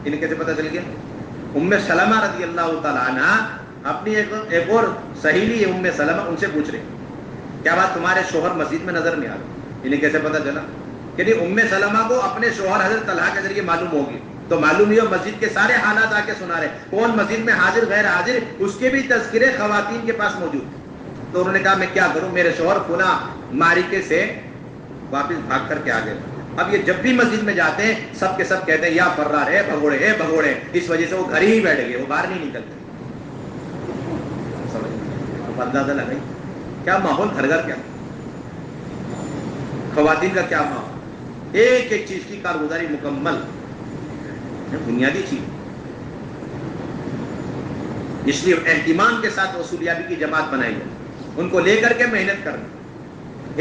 انہیں کیسے پتہ چل گیا؟ ام سلمہ رضی اللہ تعالیٰ عنہ اپنی ایک اور سہیلی ام سلمہ، ان سے پوچھ رہی، کیا بات تمہارے شوہر مسجد میں نظر نہیں آ رہے؟ انہیں کیسے پتہ چلا؟ یعنی ام سلمہ کو اپنے شوہر حضرت طلحہ کے ذریعے معلوم ہوگی، تو معلوم ہی ہو مسجد کے سارے حالات آ کے سنا رہے، کون مسجد میں حاضر غیر حاضر، اس کے بھی تذکرے خواتین کے پاس موجود۔ تو انہوں نے کہا میں کیا کروں، میرے شوہر فلاں معرکے سے واپس بھاگ کر کے آ گئے۔ اب یہ جب بھی مسجد میں جاتے ہیں سب کے سب کہتے ہیں یا فرار ہے بھگوڑے ہے بھگوڑے، اس وجہ سے وہ گھر ہی بیٹھ گئے، وہ باہر نہیں نکلتے۔ اندازہ لگائی کیا ماحول گھر گھر، کیا خواتین کا کیا ماحول، ایک ایک چیز کی کارگزاری مکمل، بنیادی چیز۔ اس لیے اہتمام کے ساتھ وصولیابی کی جماعت بنائی ہے، ان کو لے کر کے محنت کرنا۔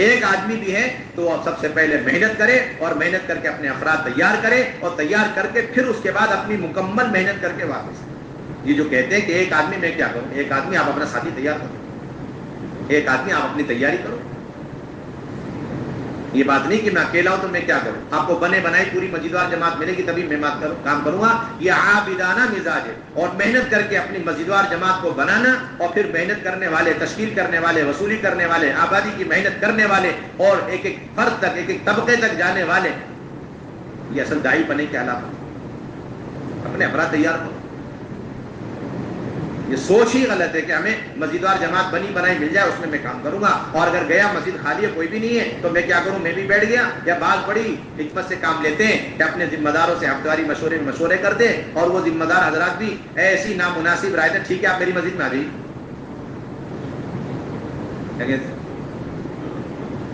ایک آدمی بھی ہے تو وہ سب سے پہلے محنت کرے، اور محنت کر کے اپنے افراد تیار کرے، اور تیار کر کے پھر اس کے بعد اپنی مکمل محنت کر کے واپس۔ یہ جو کہتے ہیں کہ ایک آدمی میں کیا کروں، ایک آدمی آپ اپنا ساتھی تیار کرو، ایک آدمی آپ اپنی تیاری کرو۔ یہ بات نہیں کہ میں اکیلا ہوں تو میں کیا کروں، آپ کو بنے بنائی پوری مسجدوار جماعت ملے گی تبھی میں کام کروں گا۔ یہ عابدانہ مزاج ہے، اور محنت کر کے اپنی مسجدوار جماعت کو بنانا، اور پھر محنت کرنے والے، تشکیل کرنے والے، وصولی کرنے والے، آبادی کی محنت کرنے والے، اور ایک ایک فرد تک، ایک ایک طبقے تک جانے والے، یہ اصل داعی بنے کے علامت۔ اپنے افراد تیار کرو۔ یہ سوچ ہی غلط ہے کہ ہمیں مسجدوار جماعت بنی بنائی مل جائے اس میں کام کروں گا، اور اگر گیا مسجد خالی ہے کوئی بھی نہیں ہے تو میں کیا کروں، میں بھی بیٹھ گیا۔ یا بعض بڑی حکمت سے کام لیتے ہیں کہ اپنے ذمہ داروں سے ہفتہ واری مشورے کرتے ہیں، اور وہ ذمہ دار حضرات بھی ایسی نامناسب رائے دیں، ٹھیک ہے آپ میری مسجد میں آ جائیے۔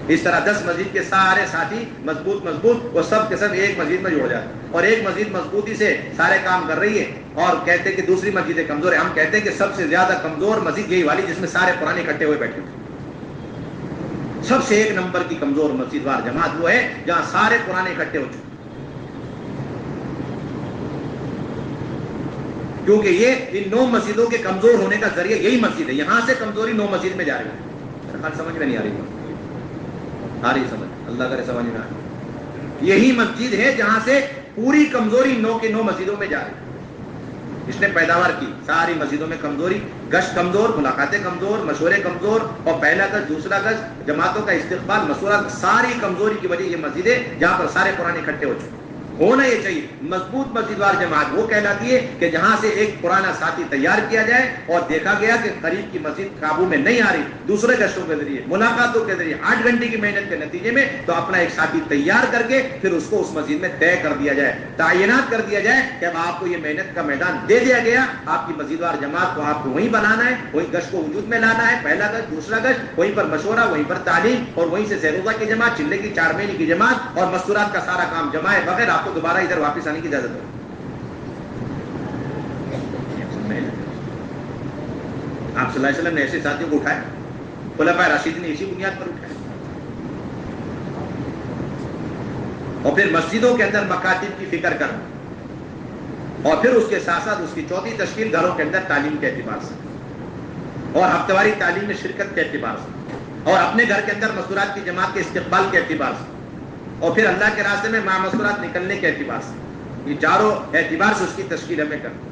اس طرح 10 مسجد کے سارے ساتھی مضبوط وہ سب کے سب ایک مسجد میں جڑ جاتے ہیں، اور ایک مسجد مضبوطی سے سارے کام کر رہی ہے، اور کہتے ہیں کہ دوسری مسجدیں کمزور ہے۔ ہم کہتے ہیں کہ سب سے زیادہ کمزور مسجد یہی والی جس میں سارے پرانے اکٹھے ہوئے بیٹھے تھے۔ سب سے 1 نمبر کی کمزور مسجد وار جماعت وہ ہے جہاں سارے پرانے اکٹھے ہو چکے، کیونکہ یہ ان 9 مسجدوں کے کمزور ہونے کا ذریعہ یہی مسجد ہے۔ یہاں سے کمزوری 9 مسجد میں جا رہی ہے۔ سمجھ میں نہیں آ رہی سمجھ، اللہ کرے سمجھ میں آ رہی۔ یہی مسجد ہے جہاں سے پوری کمزوری 9 کے 9 مسجدوں میں جا رہی ہے۔ اس نے پیداوار کی ساری مسجدوں میں کمزوری، گشت کمزور، ملاقاتیں کمزور، مشورے کمزور، اور پہلا گز، دوسرا گز، جماعتوں کا استقبال، مشورہ، ساری کمزوری کی وجہ یہ مسجد ہے جہاں پر سارے قرآن اکٹھے ہو چکے۔ ہونا یہ چاہیے مضبوط مسجدوار جماعت وہ کہلاتی ہے کہ جہاں سے ایک پرانا ساتھی تیار کیا جائے، اور دیکھا گیا کہ قریب کی مسجد قابو میں نہیں آ رہی، دوسرے گشتوں کے ذریعے، ملاقاتوں کے ذریعے، 8 گھنٹے کی محنت کے نتیجے میں، تو اپنا ایک ساتھی تیار کر کے پھر اس کو اس مسجد میں طے کر دیا جائے، تعینات کر دیا جائے کہ اب آپ کو یہ محنت کا میدان دے دیا گیا، آپ کی مسجدوار جماعت کو آپ کو وہیں بنانا ہے، وہیں گشت کو وجود میں لانا ہے، پہلا گشت، دوسرا گشت، وہیں پر مشورہ، وہیں پر تعلیم، اور وہیں سے سہروزہ کی جماعت، چلے کی 4 مہینے کی جماعت، اور مستورات کا سارا کام جمائے بغیر آپ کو دوبارہ ادھر واپس آنے کی اجازت ہے۔ آپ صلی اللہ علیہ وسلم نے ایسے ساتھیوں کو اٹھایا، خلفائے راشدین نے اسی بنیاد پر اٹھایا، اور پھر مسجدوں کے اندر مکاتب کی فکر کرنا، اور پھر اس کے ساتھ ساتھ اس کی چوتھی تشکیل گھروں کے اندر تعلیم کے اعتبار سے، اور ہفتہ واری تعلیم میں شرکت کے اعتبار سے، اور اپنے گھر کے اندر مستورات کی جماعت کے استقبال کے اعتبار سے، اور پھر اللہ کے راستے میں مع مستورات نکلنے کے اعتبار سے، یہ چاروں اعتبار سے اس کی تشکیل ہمیں کرنا۔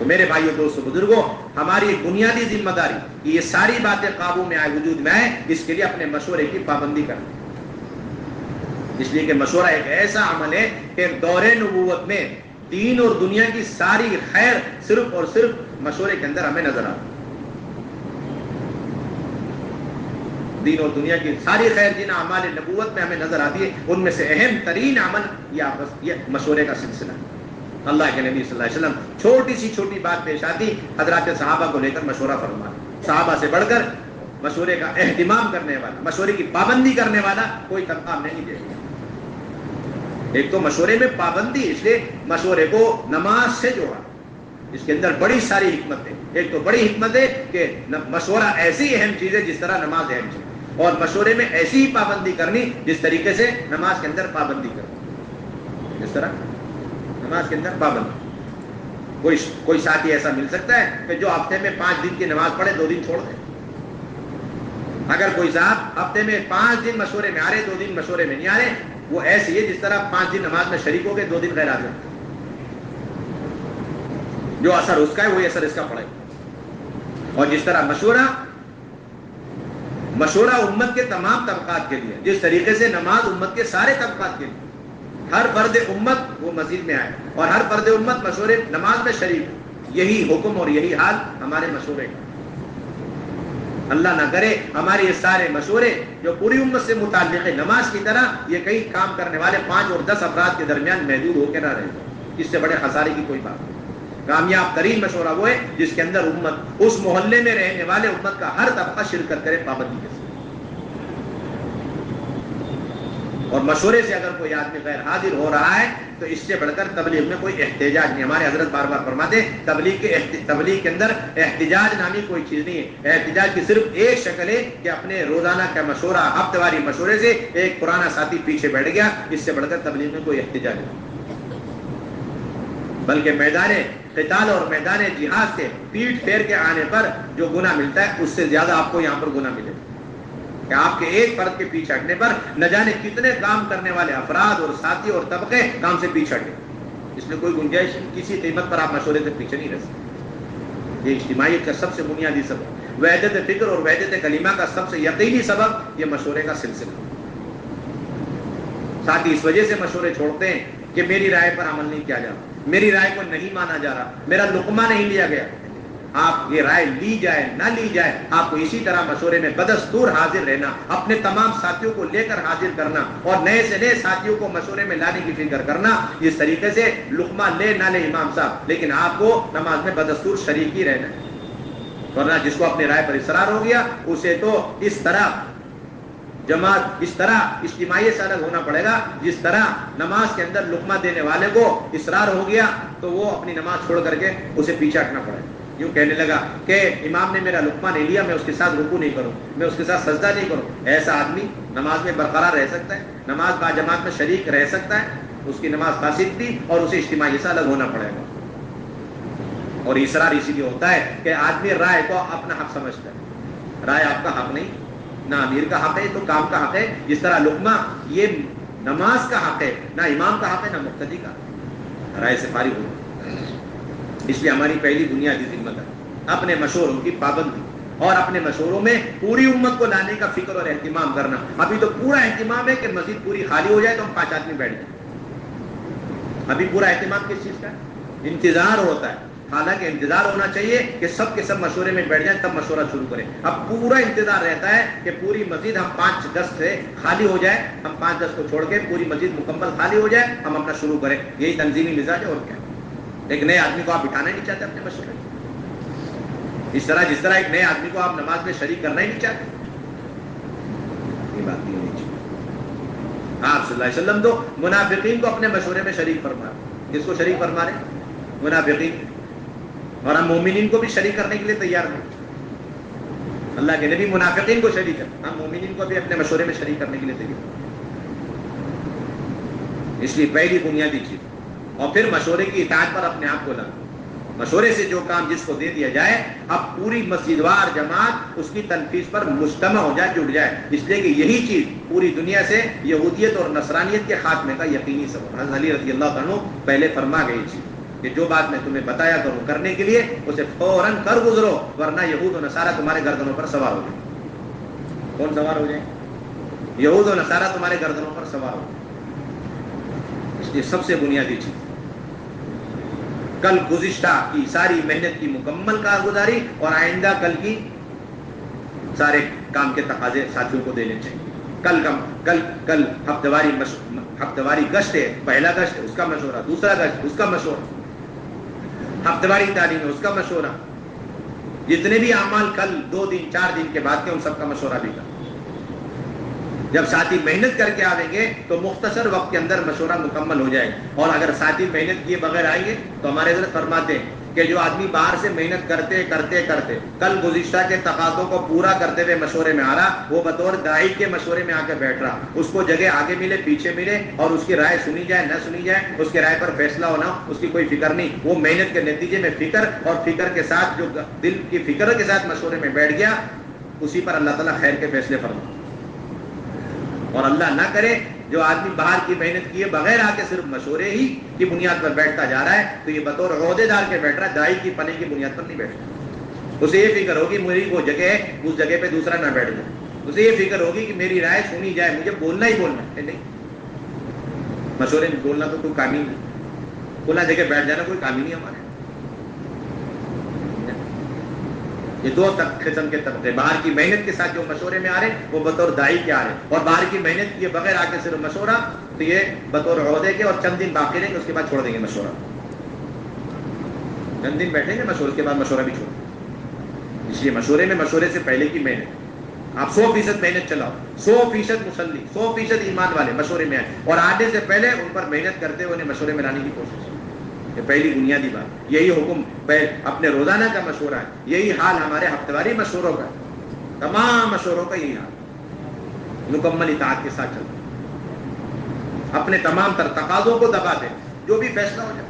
تو میرے بھائیوں دوستوں بزرگوں، ہماری ایک بنیادی ذمہ داری کہ یہ ساری باتیں قابو میں آئے، وجود میں آئے، اس کے لیے اپنے مشورے کی پابندی کریں، اس لیے کہ مشورہ ایک ایسا عمل ہے کہ دور نبوت میں دین اور دنیا کی ساری خیر صرف اور صرف مشورے کے اندر ہمیں نظر آتی ہے۔ دین اور دنیا کی ساری خیر جن اعمال نبوت میں ہمیں نظر آتی ہے، ان میں سے اہم ترین عمل یہ مشورے کا سلسلہ ہے۔ اللہ کے نبی صلی اللہ علیہ وسلم چھوٹی سی چھوٹی بات پیش آتی، حضرات صحابہ کو لے کر مشورہ فرماتے۔ صحابہ سے بڑھ کر مشورے کا اہتمام کرنے والا، مشورے کی پابندی کرنے والا کوئی طبقہ نہیں دے گا۔ ایک تو مشورے میں پابندی، اس لیے مشورے کو نماز سے جوڑا، اس کے اندر بڑی ساری حکمت ہے۔ ایک تو بڑی حکمت ہے کہ مشورہ ایسی اہم چیز ہے جس طرح نماز اہم چیز ہے، اور مشورے میں ایسی ہی پابندی کرنی جس طریقے سے نماز کے اندر پابندی کرنی، جس طرح نماز کے اندر پابندی۔ کوئی ساتھی ایسا مل سکتا ہے کہ جو ہفتے میں 5 دن کی نماز پڑھے 2 دن چھوڑ دے؟ اگر کوئی صاحب ہفتے میں 5 دن مشورے میں آ رہے 2 دن مشورے میں نہیں آ رہے، وہ ایسی ہے جس طرح 5 دن نماز میں شریک ہو گئے 2 دن غیر حاضر، جو اثر اس کا ہے وہی اثر اس کا پڑے۔ اور جس طرح مشورہ امت کے تمام طبقات کے لیے، جس طریقے سے نماز امت کے سارے طبقات کے لیے، ہر فرد امت وہ مسجد میں آئے اور ہر فرد امت مشورے نماز میں شریک ہو، یہی حکم اور یہی حال ہمارے مشورے کا۔ اللہ نہ کرے ہمارے یہ سارے مشورے جو پوری امت سے متعلق ہے نماز کی طرح، یہ کئی کام کرنے والے 5 اور 10 افراد کے درمیان محدود ہو کے نہ رہے، اس سے بڑے خسارے کی کوئی بات نہیں۔ کامیاب ترین مشورہ وہ ہے جس کے اندر امت، اس محلے میں رہنے والے امت کا ہر طبقہ شرکت کرے پابندی کے ساتھ۔ اور مشورے سے اگر کوئی آدمی غیر حاضر ہو رہا ہے تو اس سے بڑھ کر تبلیغ میں کوئی احتجاج نہیں۔ ہمارے حضرت بار بار فرماتے ہیں تبلیغ کے اندر احتجاج نامی کوئی چیز نہیں ہے۔ احتجاج کی صرف ایک شکل ہے کہ اپنے روزانہ کا مشورہ، ہفتہ واری مشورے سے ایک پرانا ساتھی پیچھے بیٹھ گیا، اس سے بڑھ کر تبلیغ میں کوئی احتجاج نہیں۔ بلکہ میدان قتال اور میدان جہاد سے پیٹ پھیر کے آنے پر جو گناہ ملتا ہے اس سے زیادہ آپ کو یہاں پر گناہ ملے کہ آپ کے ایک فرد کے پیچھے ہٹنے پر نہ جانے کتنے کام کرنے والے افراد اور ساتھی اور طبقے کام سے پیچھے ہٹے۔ اس میں کوئی گنجائش کسی قیمت پر آپ مشورے سے پیچھے نہیں رہ سکتے۔ یہ اجتماعیت کا سب سے بنیادی سبب، وحدت فکر اور وحدت کلمہ کا سب سے یقینی سبب یہ مشورے کا سلسلہ۔ ساتھی اس وجہ سے مشورے چھوڑتے ہیں کہ میری رائے پر عمل نہیں کیا جا رہا، میری رائے کو نہیں مانا جا رہا، میرا لقمہ نہیں لیا گیا۔ آپ یہ رائے لی جائے نہ لی جائے، آپ کو اسی طرح مشورے میں بدستور حاضر رہنا، اپنے تمام ساتھیوں کو لے کر حاضر کرنا اور نئے سے نئے ساتھیوں کو مشورے میں لانے کی فکر کرنا۔ اس طریقے سے لقمہ لے نہ لے امام صاحب، لیکن آپ کو نماز میں بدستور شریک ہی رہنا ہے، ورنہ جس کو اپنی رائے پر اصرار ہو گیا اسے تو اس طرح جماعت، اس طرح اجتماعیت سے الگ ہونا پڑے گا جس طرح نماز کے اندر لقمہ دینے والے کو اصرار ہو گیا تو وہ اپنی نماز چھوڑ کر کے اسے پیچھے ہٹنا پڑے گا۔ یوں کہنے لگا کہ امام نے میرا لقمہ نہیں لیا، میں اس کے ساتھ رکوع نہیں کروں، میں اس کے ساتھ سجدہ نہیں کروں۔ ایسا آدمی نماز میں برقرار رہ سکتا ہے، نماز با جماعت میں شریک رہ سکتا ہے؟ اس کی نماز فاسد تھی اور اسے اجتماعیت سے الگ ہونا پڑے گا۔ اور اصرار اسی لیے ہوتا ہے کہ آدمی رائے کو اپنا حق سمجھتا ہے۔ رائے آپ کا حق نہیں، نہ امیر کا حق ہے تو کام کا حق ہے۔ جس طرح لقمہ یہ نماز کا حق ہے، نہ امام کا حق ہے نہ مقتدی کا، رائے سے فارغ ہو۔ اس لیے ہماری پہلی بنیادی ذمہ ہے اپنے مشوروں کی پابندی اور اپنے مشوروں میں پوری امت کو لانے کا فکر اور اہتمام کرنا۔ ابھی تو پورا اہتمام ہے کہ مسجد پوری خالی ہو جائے تو ہم 5 آدمی بیٹھ جائیں۔ ابھی پورا اہتمام کس چیز کا ہے؟ انتظار ہوتا ہے، حالانکہ انتظار ہونا چاہیے کہ سب کے سب مشورے میں بیٹھ جائیں تب مشورہ شروع کریں۔ اب پورا انتظار رہتا ہے کہ پوری مسجد ہم 5-10 سے خالی ہو جائے، ہم 5-10 کو چھوڑ کے پوری مسجد مکمل خالی ہو جائے، ہم اپنا شروع کریں۔ یہی تنظیمی مزاج ہے اور کیا۔ ایک نئے آدمی کو آپ بٹھانا ہی نہیں چاہتے اپنے مشورے میں، جس طرح ایک نئے آدمی کو آپ نماز میں شریک کرنا ہی نہیں چاہتے۔ یہ بات نہیں ہونی چاہیے۔ آپ صلی اللہ علیہ وسلم تو منافقین کو اپنے مشورے میں شریک فرما رہے۔ کس کو شریک فرما رہے؟ منافقین۔ اور ہم مومنین کو بھی شریک کرنے کے لیے تیار نہیں۔ اللہ کے نبی منافقین کو شریک کریں، ہم مومنین کو بھی اپنے مشورے میں شریک کرنے کے لیے تیار۔ اس لیے پہلی بنیادی چیز، اور پھر مشورے کی اطاعت پر اپنے آپ کو لانا۔ مشورے سے جو کام جس کو دے دیا جائے، اب پوری مسجد وار جماعت اس کی تنفیذ پر مجتمع ہو جائے، جڑ جائے، اس لیے کہ یہی چیز پوری دنیا سے یہودیت اور نصرانیت کے خاتمے کا یقینی سبب۔ حضرت علی رضی اللہ عنہ پہلے فرما گئی چیز کہ جو بات میں تمہیں بتایا کروں کرنے کے لیے اسے فوراً کر گزرو، ورنہ یہود و نصارہ تمہارے گردنوں پر سوار ہو جائیں۔ کون سوار ہو جائیں؟ یہود و نصارہ تمہارے گردنوں پر سوار ہو جائیں۔ اس لیے سب سے بنیادی چیز کل گزشتہ کی ساری محنت کی مکمل کارگزاری اور آئندہ کل کی سارے کام کے تقاضے ساتھیوں کو دینے چاہیے۔ کل ہفتہ واری گشت ہے، پہلا گشت ہے اس کا مشورہ، دوسرا گشت اس کا مشورہ، ہفتہ واری تعلیم ہے اس کا مشورہ، جتنے بھی اعمال کل 2 دن 4 دن کے بعد کے ان سب کا مشورہ بھی کریں۔ جب ساتھی محنت کر کے آئیں گے تو مختصر وقت کے اندر مشورہ مکمل ہو جائے گا، اور اگر ساتھی محنت کیے بغیر آئیں گے تو ہمارے حضرت فرماتے ہیں کہ جو آدمی باہر سے محنت کرتے کرتے کرتے کل گزشتہ کے تقاضوں کو پورا کرتے ہوئے مشورے میں آ رہا، وہ بطور داعی کے مشورے میں آ کے بیٹھ رہا، اس کو جگہ آگے ملے پیچھے ملے اور اس کی رائے سنی جائے نہ سنی جائے، اس کی رائے پر فیصلہ ہونا، اس کی کوئی فکر نہیں، وہ محنت کے نتیجے میں فکر اور فکر کے ساتھ جو دل کی فکر کے ساتھ مشورے میں بیٹھ گیا، اسی پر اللہ تعالیٰ خیر کے فیصلے فرمائے۔ اور اللہ نہ کرے جو آدمی باہر کی محنت کیے بغیر آ کے صرف مشورے ہی کی بنیاد پر بیٹھتا جا رہا ہے، تو یہ بطور عہدے دار کے بیٹھ رہا ہے، دائی کی پنے کی بنیاد پر نہیں بیٹھتا۔ اسے یہ فکر ہوگی میری وہ جگہ ہے، اس جگہ پہ دوسرا نہ بیٹھ جائے، اسے یہ فکر ہوگی کہ میری رائے سنی جائے، مجھے بولنا ہی بولنا ہے۔ نہیں، مشورے میں بولنا تو کوئی کام ہی نہیں، کھلا جگہ بیٹھ جانا کوئی کام ہی نہیں ہمارے۔ یہ 2 قسم کے طبقے، باہر کی محنت کے ساتھ جو مشورے میں آ رہے ہیں وہ بطور داعی کے آ رہے ہیں، اور باہر کی محنت کیے بغیر آ کے صرف مشورہ، تو یہ بطور عہدے کے، اور چند دن باقی رہیں گے اس کے بعد چھوڑ دیں گے مشورہ، چند دن بیٹھیں گے مشورے کے بعد مشورہ بھی چھوڑ دیں گے۔ اس لیے مشورے میں مشورے سے پہلے کی محنت، آپ 100% محنت چلاؤ، 100% مسلم، 100% ایمان والے مشورے میں آئے، اور آنے سے پہلے ان پر محنت کرتے ہوئے انہیں مشورے میں لانے کی کوشش۔ یہ پہلی بنیادی بات، یہی حکم اپنے روزانہ کا مشورہ ہے، یہی حال ہمارے ہفتہ واری مشوروں کا ہے، تمام مشوروں کا یہی حال، مکمل اطاعت کے ساتھ چلتا، اپنے تمام تر تقاضوں کو دبا دے، جو بھی فیصلہ ہو جائے۔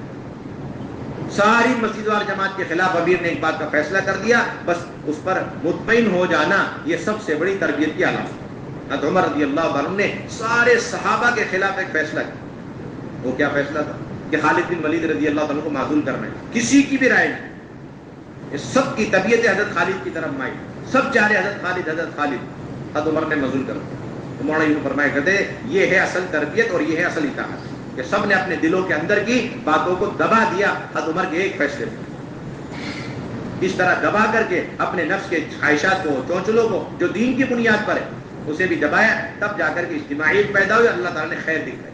ساری مسجد وار جماعت کے خلاف امیر نے ایک بات کا فیصلہ کر دیا، بس اس پر مطمئن ہو جانا، یہ سب سے بڑی تربیت کی علامت۔ حضرت عمر رضی اللہ عنہ نے سارے صحابہ کے خلاف ایک فیصلہ کیا، وہ کیا فیصلہ تھا کہ خالد بن ولید رضی اللہ عنہ کو معزول کرنا ہے، کسی کی بھی رائے نہیں، سب کی طبیعت حضرت خالد کی طرف مائل، سب چاہ رہے حضرت خالد حضرت خالد، حضرت عمر نے معزول کر دیا۔ تو مولانا یوں فرمایا کرتے یہ ہے اصل تربیت اور یہ ہے اصل اطاعت، کہ سب نے اپنے دلوں کے اندر کی باتوں کو دبا دیا حضرت عمر کے ایک فیصلے پر، اس طرح دبا کر کے اپنے نفس کے خواہشات کو، چونچلوں کو جو دین کی بنیاد پر ہے اسے بھی دبایا، تب جا کر کے اجتماعیت پیدا ہوئی، اللہ تعالیٰ نے خیر دکھائی۔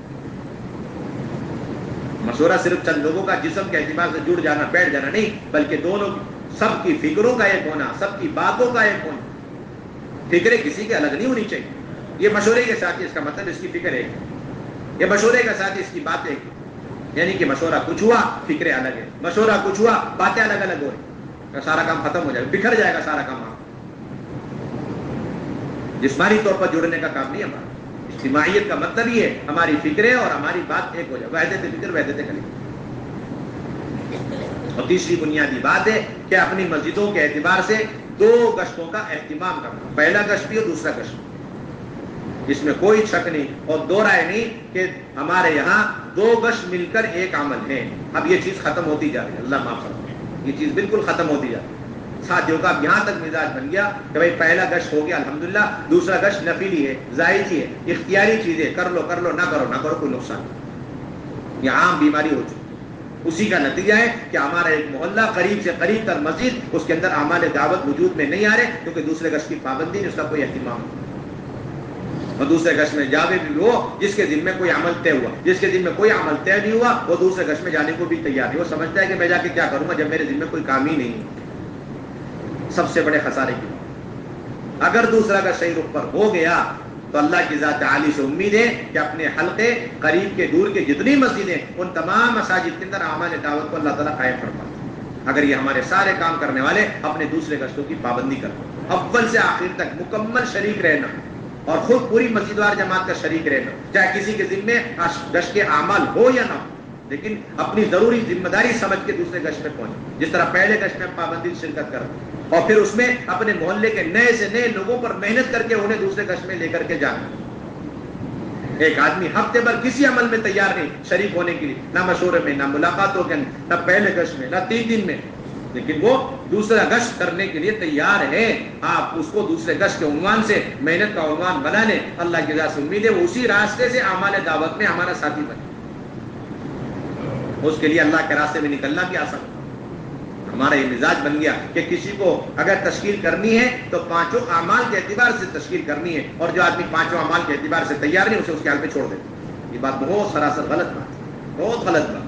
مشورہ صرف چند لوگوں کا جسم کے اعتبار سے جڑ جانا بیٹھ جانا نہیں، بلکہ دونوں سب کی فکروں کا ایک ہونا، سب کی باتوں کا ایک ہونا، فکریں کسی کے الگ نہیں ہونی چاہیے۔ یہ مشورے کے ساتھ اس کا مطلب اس کی فکر ہے، یہ مشورے کے ساتھ اس کی باتیں، یعنی کہ مشورہ کچھ ہوا فکریں الگ ہے، مشورہ کچھ ہوا باتیں الگ الگ ہو رہی، سارا کام ختم ہو جائے گا، بکھر جائے گا سارا کام۔ جسمانی طور پر جڑنے کا کام نہیں ہمارا، اجتماعیت کا مطلب یہ ہے ہماری فکریں اور ہماری بات ایک ہو جائے، وحدت فکر وحدت کلمہ۔ اور تیسری بنیادی بات ہے کہ اپنی مسجدوں کے اعتبار سے 2 گشتوں کا اہتمام کرنا، پہلا گشت بھی اور دوسرا گشت بھی، اس میں کوئی شک نہیں اور دو رائے نہیں کہ ہمارے یہاں 2 گشت مل کر ایک عمل ہے۔ اب یہ چیز ختم ہوتی جا رہی ہے، اللہ معاف فرمائے، یہ چیز بالکل ختم ہوتی جا رہی ہے۔ ساتھیوں کا اب یہاں تک مزاج بن گیا کہ بھائی پہلا گشت ہو گیا الحمدللہ، دوسرا گشت نفلی ہے، زائدی ہے، اختیاری چیز ہے، کر لو نہ کرو کوئی نقصان نہیں۔ یہ عام بیماری ہو چکی، اسی کا نتیجہ ہے کہ ہمارا ایک محلہ قریب سے قریب تر مسجد، اس کے اندر اعمال دعوت وجود میں نہیں آ رہے، کیونکہ دوسرے گشت کی پابندی نہیں، اس کا کوئی اہتمام نہیں۔ اور دوسرے گشت میں جاوے بھی وہ جس کے ذمہ کوئی عمل طے ہوا، جس کے ذمہ کوئی عمل طے نہیں ہوا وہ دوسرے گشت میں جانے کو بھی تیار نہیں، وہ سمجھتا ہے کہ میں جا کے کیا کروں گا جب میرے ذمہ کوئی کام ہی نہیں۔ سب سے بڑے خسارے کی بات، اگر دوسرا گشت صحیح رخ پر ہو گیا تو اللہ کی ذات عالی سے امید ہے کہ اپنے حلقے قریب کے دور کے جتنی مسجدیں ان تمام مساجد کے اندر اعمال دعوت کو اللہ تعالیٰ قائم فرماتا ہے، اگر یہ ہمارے سارے کام کرنے والے اپنے دوسرے گشتوں کی پابندی کرتے، اول سے آخر تک مکمل شریک رہنا اور خود پوری مسجد وار جماعت کا شریک رہنا، چاہے کسی کے ذمے گشت کے اعمال ہو یا نہ ہو، لیکن اپنی ضروری ذمہ داری سمجھ کے دوسرے گشت میں پہنچے، جس طرح پہلے گشت میں پابندی شرکت کرتے اور پھر اس میں اپنے محلے کے نئے سے نئے لوگوں پر محنت کر کے انہیں دوسرے گشت میں لے کر کے جانا۔ ایک آدمی ہفتے بھر کسی عمل میں تیار نہیں شریک ہونے کے لیے، نہ مشورے میں، نہ ملاقاتوں کے، نہ پہلے گشت میں، نہ 3 دن میں، لیکن وہ دوسرا گشت کرنے کے لیے تیار ہے، آپ اس کو دوسرے گشت کے عنوان سے محنت کا عنوان بنا لیں، اللہ کی رضا سے امید ہے وہ اسی راستے سے اعمال دعوت میں ہمارا ساتھی بنے۔ اس کے لیے اللہ کے راستے میں نکلنا بھی آسان، ہمارا یہ مزاج بن گیا کہ کسی کو اگر تشکیل کرنی ہے تو 5 اعمال کے اعتبار سے تشکیل کرنی ہے، اور جو آدمی 5 اعمال کے اعتبار سے تیار نہیں اسے اس کے حال پہ چھوڑ دے۔ یہ بات بہت سراسر غلط بات ہے، بہت غلط بات۔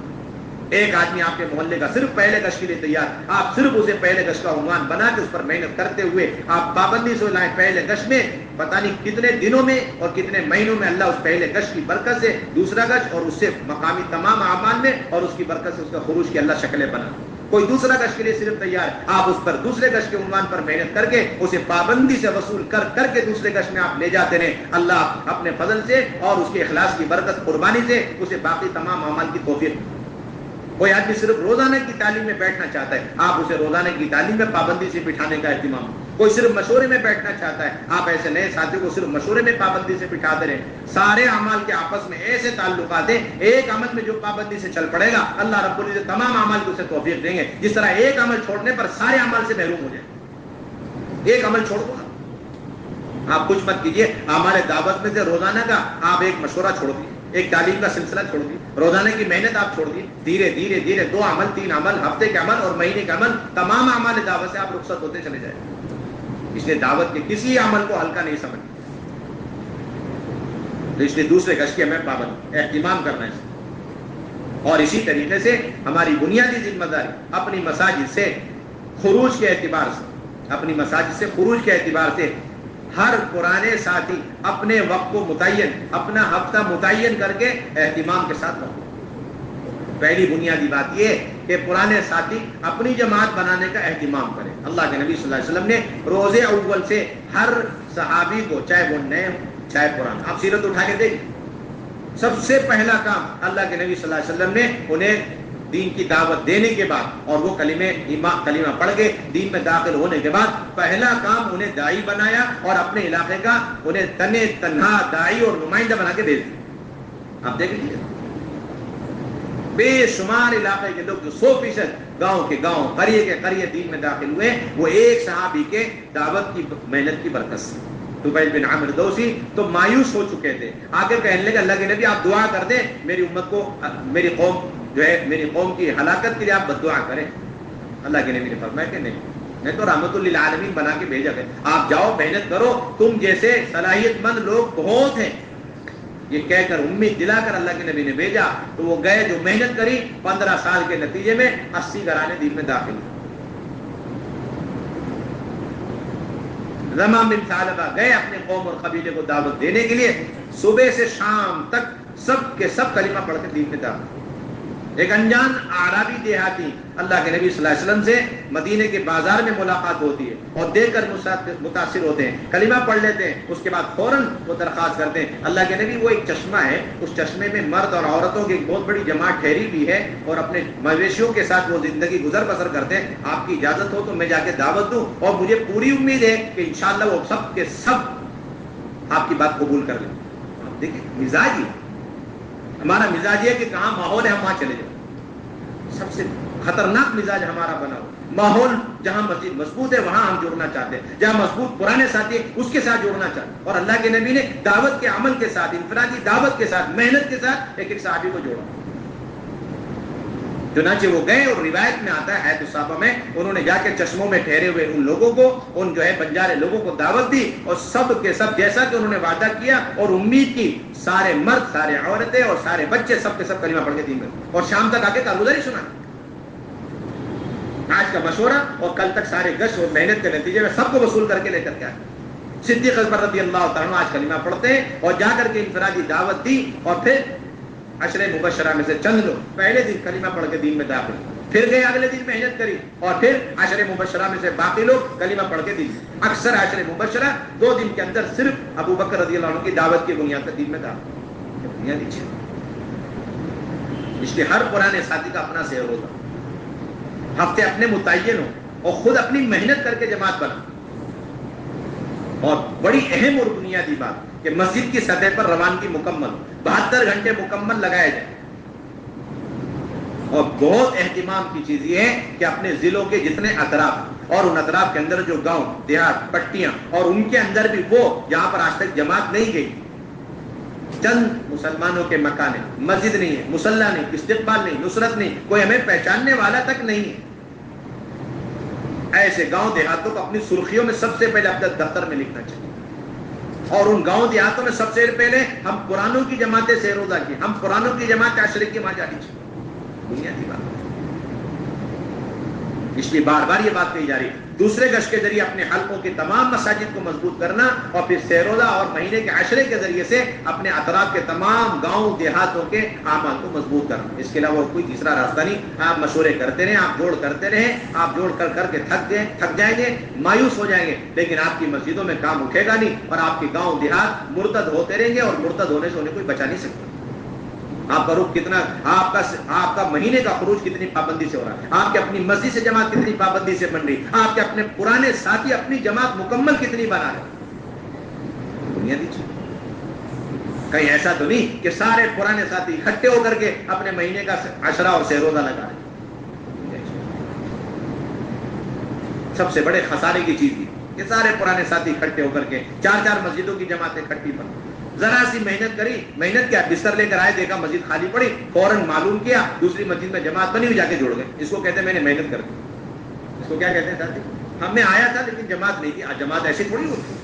ایک آدمی آپ کے محلے کا صرف پہلے گشت کے لیے تیار، آپ صرف اسے پہلے گشت کا عنوان بنا کے اس پر محنت کرتے ہوئے آپ پابندی سے لائیں پہلے گشت میں، پتہ نہیں کتنے دنوں میں اور کتنے مہینوں میں اللہ اس پہلے گشت کی برکت سے دوسرا گشت اور اس سے مقامی تمام اعمال میں اور اس کی برکت سے اس کا خروج کی اللہ شکلیں بنا۔ کوئی دوسرا گشت کے لیے صرف تیار، آپ اس پر دوسرے گشت کے عنوان پر محنت کر کے اسے پابندی سے وصول کر کے دوسرے گشت میں آپ لے جاتے رہیں، اللہ اپنے فضل سے اور اس کے اخلاص کی برکت قربانی سے اسے باقی تمام اعمال کی توفیق۔ کوئی آدمی صرف روزانہ کی تعلیم میں بیٹھنا چاہتا ہے، آپ اسے روزانہ کی تعلیم میں پابندی سے بٹھانے کا اہتمام۔ کوئی صرف مشورے میں بیٹھنا چاہتا ہے، آپ ایسے نئے ساتھیوں کو صرف مشورے میں پابندی سے بٹھاتے رہیں۔ سارے اعمال کے آپس میں ایسے تعلقات ہیں، ایک عمل میں جو پابندی سے چل پڑے گا اللہ رب العزت تمام اعمال کو اسے توفیق دیں گے، جس طرح ایک عمل چھوڑنے پر سارے اعمال سے محروم ہو جائے۔ ایک عمل چھوڑ دو نا، آپ کچھ مت کیجئے، اعمال دعوت میں سے روزانہ کا آپ ایک مشورہ چھوڑ دیے، ایک تعلیم کا سلسلہ چھوڑ دی، روزانہ کی محنت آپ چھوڑ دی، دھیرے دھیرے دھیرے 2 عمل 3 عمل، ہفتے کے عمل اور مہینے کے عمل، تمام اعمال دعوت سے آپ رخصت ہوتے چلے جائیں۔ اس لیے دعوت کے کسی عمل کو ہلکا نہیں سمجھنا، تو اس لیے دوسرے گشت کی ہمیں پابند اہتمام کرنا ہے۔ اور اسی طریقے سے ہماری بنیادی ذمہ داری اپنی مساجد سے خروج کے اعتبار سے، اپنی مساجد سے خروج کے اعتبار سے ہر پرانے ساتھی اپنے وقت کو متعین، اپنا ہفتہ متعین کر کے اہتمام کے ساتھ رکھو۔ پہلی بنیادی بات یہ کہ پرانے ساتھی اپنی جماعت بنانے کا اہتمام کریں۔ اللہ کے نبی صلی اللہ علیہ وسلم نے روز اول سے ہر صحابی کو، چاہے وہ نئے ہوں چاہے پرانے، آپ سیرت اٹھا کے دیکھیں، سب سے پہلا کام اللہ کے نبی صلی اللہ علیہ وسلم نے انہیں دین کی دعوت دینے کے بعد اور وہ کلمہ پڑھ کے دین میں داخل ہونے کے بعد پہلا کام انہیں داعی بنایا اور اپنے علاقے کا انہیں تنے تنہا داعی اور نمائندہ بنا کے بھیج دیا۔ آپ دیکھ لیجیے، بے شمار علاقے کے لوگ جو 100% گاؤں کے گاؤں، قریے کے قریے دین میں داخل ہوئے، وہ ایک صحابی کے دعوت کی محنت کی برکت سے۔ طفیل بن عامر دوسی تو مایوس ہو چکے تھے، آ کر کہنے لگے اللہ کے نبی آپ دعا کر دیں میری امت کو، میری قوم جو ہے میری قوم کی ہلاکت کے لیے آپ بد دعا کریں۔ اللہ کے نبی نے فرمایا کہ نہیں، میں تو رحمت للعالمین بنا کے بھیجا ہے، آپ جاؤ محنت کرو، تم جیسے صلاحیت مند لوگ بہت ہیں، یہ کہہ کر امید دلا کر اللہ کے نبی نے بھیجا۔ تو وہ گئے، جو محنت کری 15 سال کے نتیجے میں 80 گھرانے دین میں داخل ہوئے۔ رمام بن ثعلبہ گئے اپنے قوم اور قبیلے کو دعوت دینے کے لیے، صبح سے شام تک سب کے سب کلمہ پڑھ کے دین میں داخل ہوئے۔ ایک انجان اعرابی دیہاتی اللہ کے نبی صلی اللہ علیہ وسلم سے مدینے کے بازار میں ملاقات ہوتی ہے اور دیکھ کر متاثر ہوتے ہیں، کلمہ پڑھ لیتے ہیں، اس کے بعد فوراً وہ درخواست کرتے ہیں اللہ کے نبی وہ ایک چشمہ ہے، اس چشمے میں مرد اور عورتوں کی ایک بہت بڑی جماعت ٹھہری بھی ہے اور اپنے مویشیوں کے ساتھ وہ زندگی گزر بسر کرتے ہیں، آپ کی اجازت ہو تو میں جا کے دعوت دوں، اور مجھے پوری امید ہے کہ انشاءاللہ وہ سب کے سب آپ کی بات قبول کر لیں۔ آپ دیکھیں مزاج ہی ہمارا مزاج یہ کہ کہاں ماحول ہے ہم وہاں چلے جائیں، سب سے خطرناک مزاج ہمارا بنا ہو۔ ماحول جہاں مسجد مضبوط ہے وہاں ہم جڑنا چاہتے ہیں، جہاں مضبوط پرانے ساتھی اس کے ساتھ جڑنا چاہتے ہیں، اور اللہ کے نبی نے دعوت کے عمل کے ساتھ، انفرادی دعوت کے ساتھ، محنت کے ساتھ ایک ایک صحابی کو جوڑا۔ چنانچہ وہ گئے اور روایت میں آتا ہے حیات الصحابہ میں انہوں نے جا کے چشموں میں ٹھہرے ہوئے ان لوگوں کو، ان جو ہے بنجارے لوگوں کو دعوت دی، اور سب کے سب جیسا کہ انہوں نے وعدہ کیا اور امید کی، سارے مرد سارے عورتیں اور سارے بچے سب کے سب کلمہ پڑھ کے دین میں، اور شام تک آ کے کارگزاری سنا۔ آج کا مشورہ اور کل تک سارے گشت اور محنت کے نتیجے میں سب کو وصول کر کے لے کر کے آئے۔ صدیق اکبر رضی اللہ تعالیٰ آج کلمہ پڑھتے ہیں اور جا کر کے انفرادی دعوت دی، اور پھر عشرہ مبشرہ میں سے چند لوگ پہلے دن کلمہ پڑھ کے دین میں داخل، پھر گئے اگلے دن محنت کری، اور پھر عشرہ مبشرہ میں سے باقی لوگ کلمہ پڑھ کے دین۔ اکثر عشرہ مبشرہ 2 دن کے اندر صرف ابو بکر رضی اللہ عنہ کی دعوت کی بنیاد پر دین میں داخل، بنیادی چیز۔ اس لیے ہر پرانے ساتھی کا اپنا سیر ہوگا، ہفتے اپنے متعین ہو اور خود اپنی محنت کر کے جماعت بنا۔ اور بڑی اہم اور بنیادی بات کہ مسجد کی سطح پر روانگی مکمل 72 گھنٹے مکمل لگائے جائیں. اور بہت اہتمام کی چیز یہ ہے کہ اپنے ضلعوں کے جتنے اطراف اور ان اطراف کے اندر جو گاؤں دیہات پٹیاں اور ان کے اندر بھی وہ جہاں پر آج تک جماعت نہیں گئی، چند مسلمانوں کے مکان ہے، مسجد نہیں ہے، مصلی نہیں، استقبال نہیں، نصرت نہیں، کوئی ہمیں پہچاننے والا تک نہیں ہے، ایسے گاؤں دیہاتوں کو اپنی سرخیوں میں سب سے پہلے اپنے دفتر میں لکھنا چاہیے. اور ان گاؤں دیہاتوں میں سب سے پہلے ہم قرآنوں کی جماعتیں سیروزہ کی، ہم قرآنوں کی جماعت عشرے کی وہاں جانی چاہیے. بنیادی بات اس لیے بار بار یہ بات کہی جا رہی ہے. دوسرے گشت کے ذریعے اپنے حلقوں کی تمام مساجد کو مضبوط کرنا اور پھر سیروزہ اور مہینے کے عشرے کے ذریعے سے اپنے اطراف کے تمام گاؤں دیہاتوں کے اعمال کو مضبوط کرنا. اس کے علاوہ کوئی تیسرا راستہ نہیں. آپ مشورے کرتے رہیں، آپ جوڑ کرتے رہیں، آپ جوڑ کر کے تھک جائیں گے، مایوس ہو جائیں گے، لیکن آپ کی مسجدوں میں کام اٹھے گا نہیں اور آپ کے گاؤں دیہات مرتد ہوتے رہیں گے اور مرتد ہونے سے انہیں کوئی بچا نہیں سکتا. آپ کا رخ کتنا، آپ کا مہینے کا خروج کتنی پابندی سے ہو رہا ہے، آپ کے اپنی مسجد سے جماعت کتنی پابندی سے بن رہی، آپ کے اپنے پرانے ساتھی اپنی جماعت مکمل کتنی بنا رہے. بنیادی چیز کہیں ایسا تو نہیں کہ سارے پرانے ساتھی اکٹھے ہو کر کے اپنے مہینے کا عشرہ اور سیروزہ لگا رہے. سب سے بڑے خسارے کی چیز یہ کہ سارے پرانے ساتھی اکٹھے ہو کر کے 4 مرضیوں کی جماعتیں اکٹھی بن. ذرا سی محنت کری، محنت کیا، بستر لے کر آئے، دیکھا مسجد خالی پڑی، فوراً معلوم کیا دوسری مسجد میں جماعت بنی ہوئی، جا کے جوڑ گئے. اس کو کہتے ہیں میں نے محنت کر دی. اس کو کیا کہتے ہیں ساتھی؟ ہم میں آیا تھا لیکن جماعت نہیں تھی. جماعت ایسی تھوڑی ہوتی.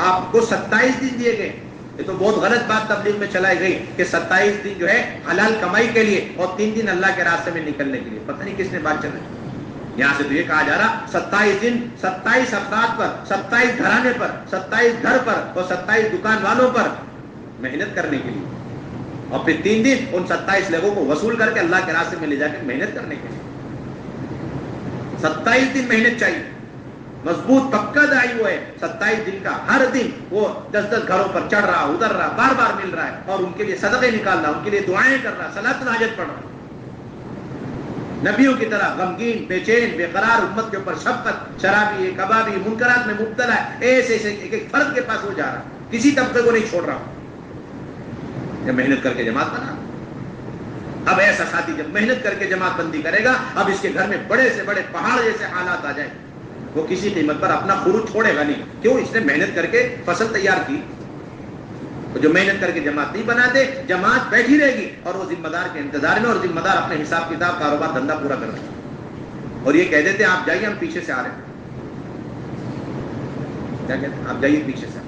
آپ کو 27 دن دیے گئے. یہ تو بہت غلط بات تبلیغ میں چلائی گئی کہ 27 دن جو ہے حلال کمائی کے لیے اور 3 دن اللہ کے راستے میں نکلنے کے لیے. پتہ نہیں کس نے بات چلائی. یہاں سے تو یہ کہا جا رہا 27 دن 27 افراد پر، 27 گھرانے پر، 27 گھر پر اور 27 دکان والوں پر محنت کرنے کے لیے، اور پھر 3 دن ان 27 لوگوں کو وصول کر کے اللہ کے راستے میں لے جا کے محنت کرنے کے لیے. 27 دن محنت چاہیے، مضبوط پکا دائی ہوا ہے 27 دن کا. ہر دن وہ 10 گھروں پر چڑھ رہا، اتر رہا، بار بار مل رہا ہے اور ان کے لیے صدقے نکال رہا، ان کے لیے دعائیں کر رہا، صلاۃ الحاجت پڑھ رہا. نبیوں کی طرح غمگین، بے چین، بے قرار، امت کے اوپر شفقت، شرابی، کبابی، منکرات میں مبتلا ہے، ایسے ایک فرد کے پاس وہ جا رہا، کسی طبقے کو نہیں چھوڑ رہا. جب محنت کر کے جماعت بنا. اب ایسا ساتھی جب محنت کر کے جماعت بندی کرے گا، اب اس کے گھر میں بڑے سے بڑے پہاڑ جیسے حالات آ جائیں، وہ کسی قیمت پر اپنا خروج چھوڑے گا نہیں. کیوں؟ اس نے محنت کر کے فصل تیار کی. جو محنت کر کے جماعت نہیں بناتے، جماعت بیٹھی رہے گی اور وہ ذمہ دار کے انتظار میں، اور ذمہ دار اپنے حساب کتاب، کاروبار، دھندا پورا کر رہے ہیں اور یہ کہہ دیتے ہیں آپ جائیے، ہم پیچھے سے آ رہے ہیں. کیا کہتے ہیں؟ آپ جائیے پیچھے سے.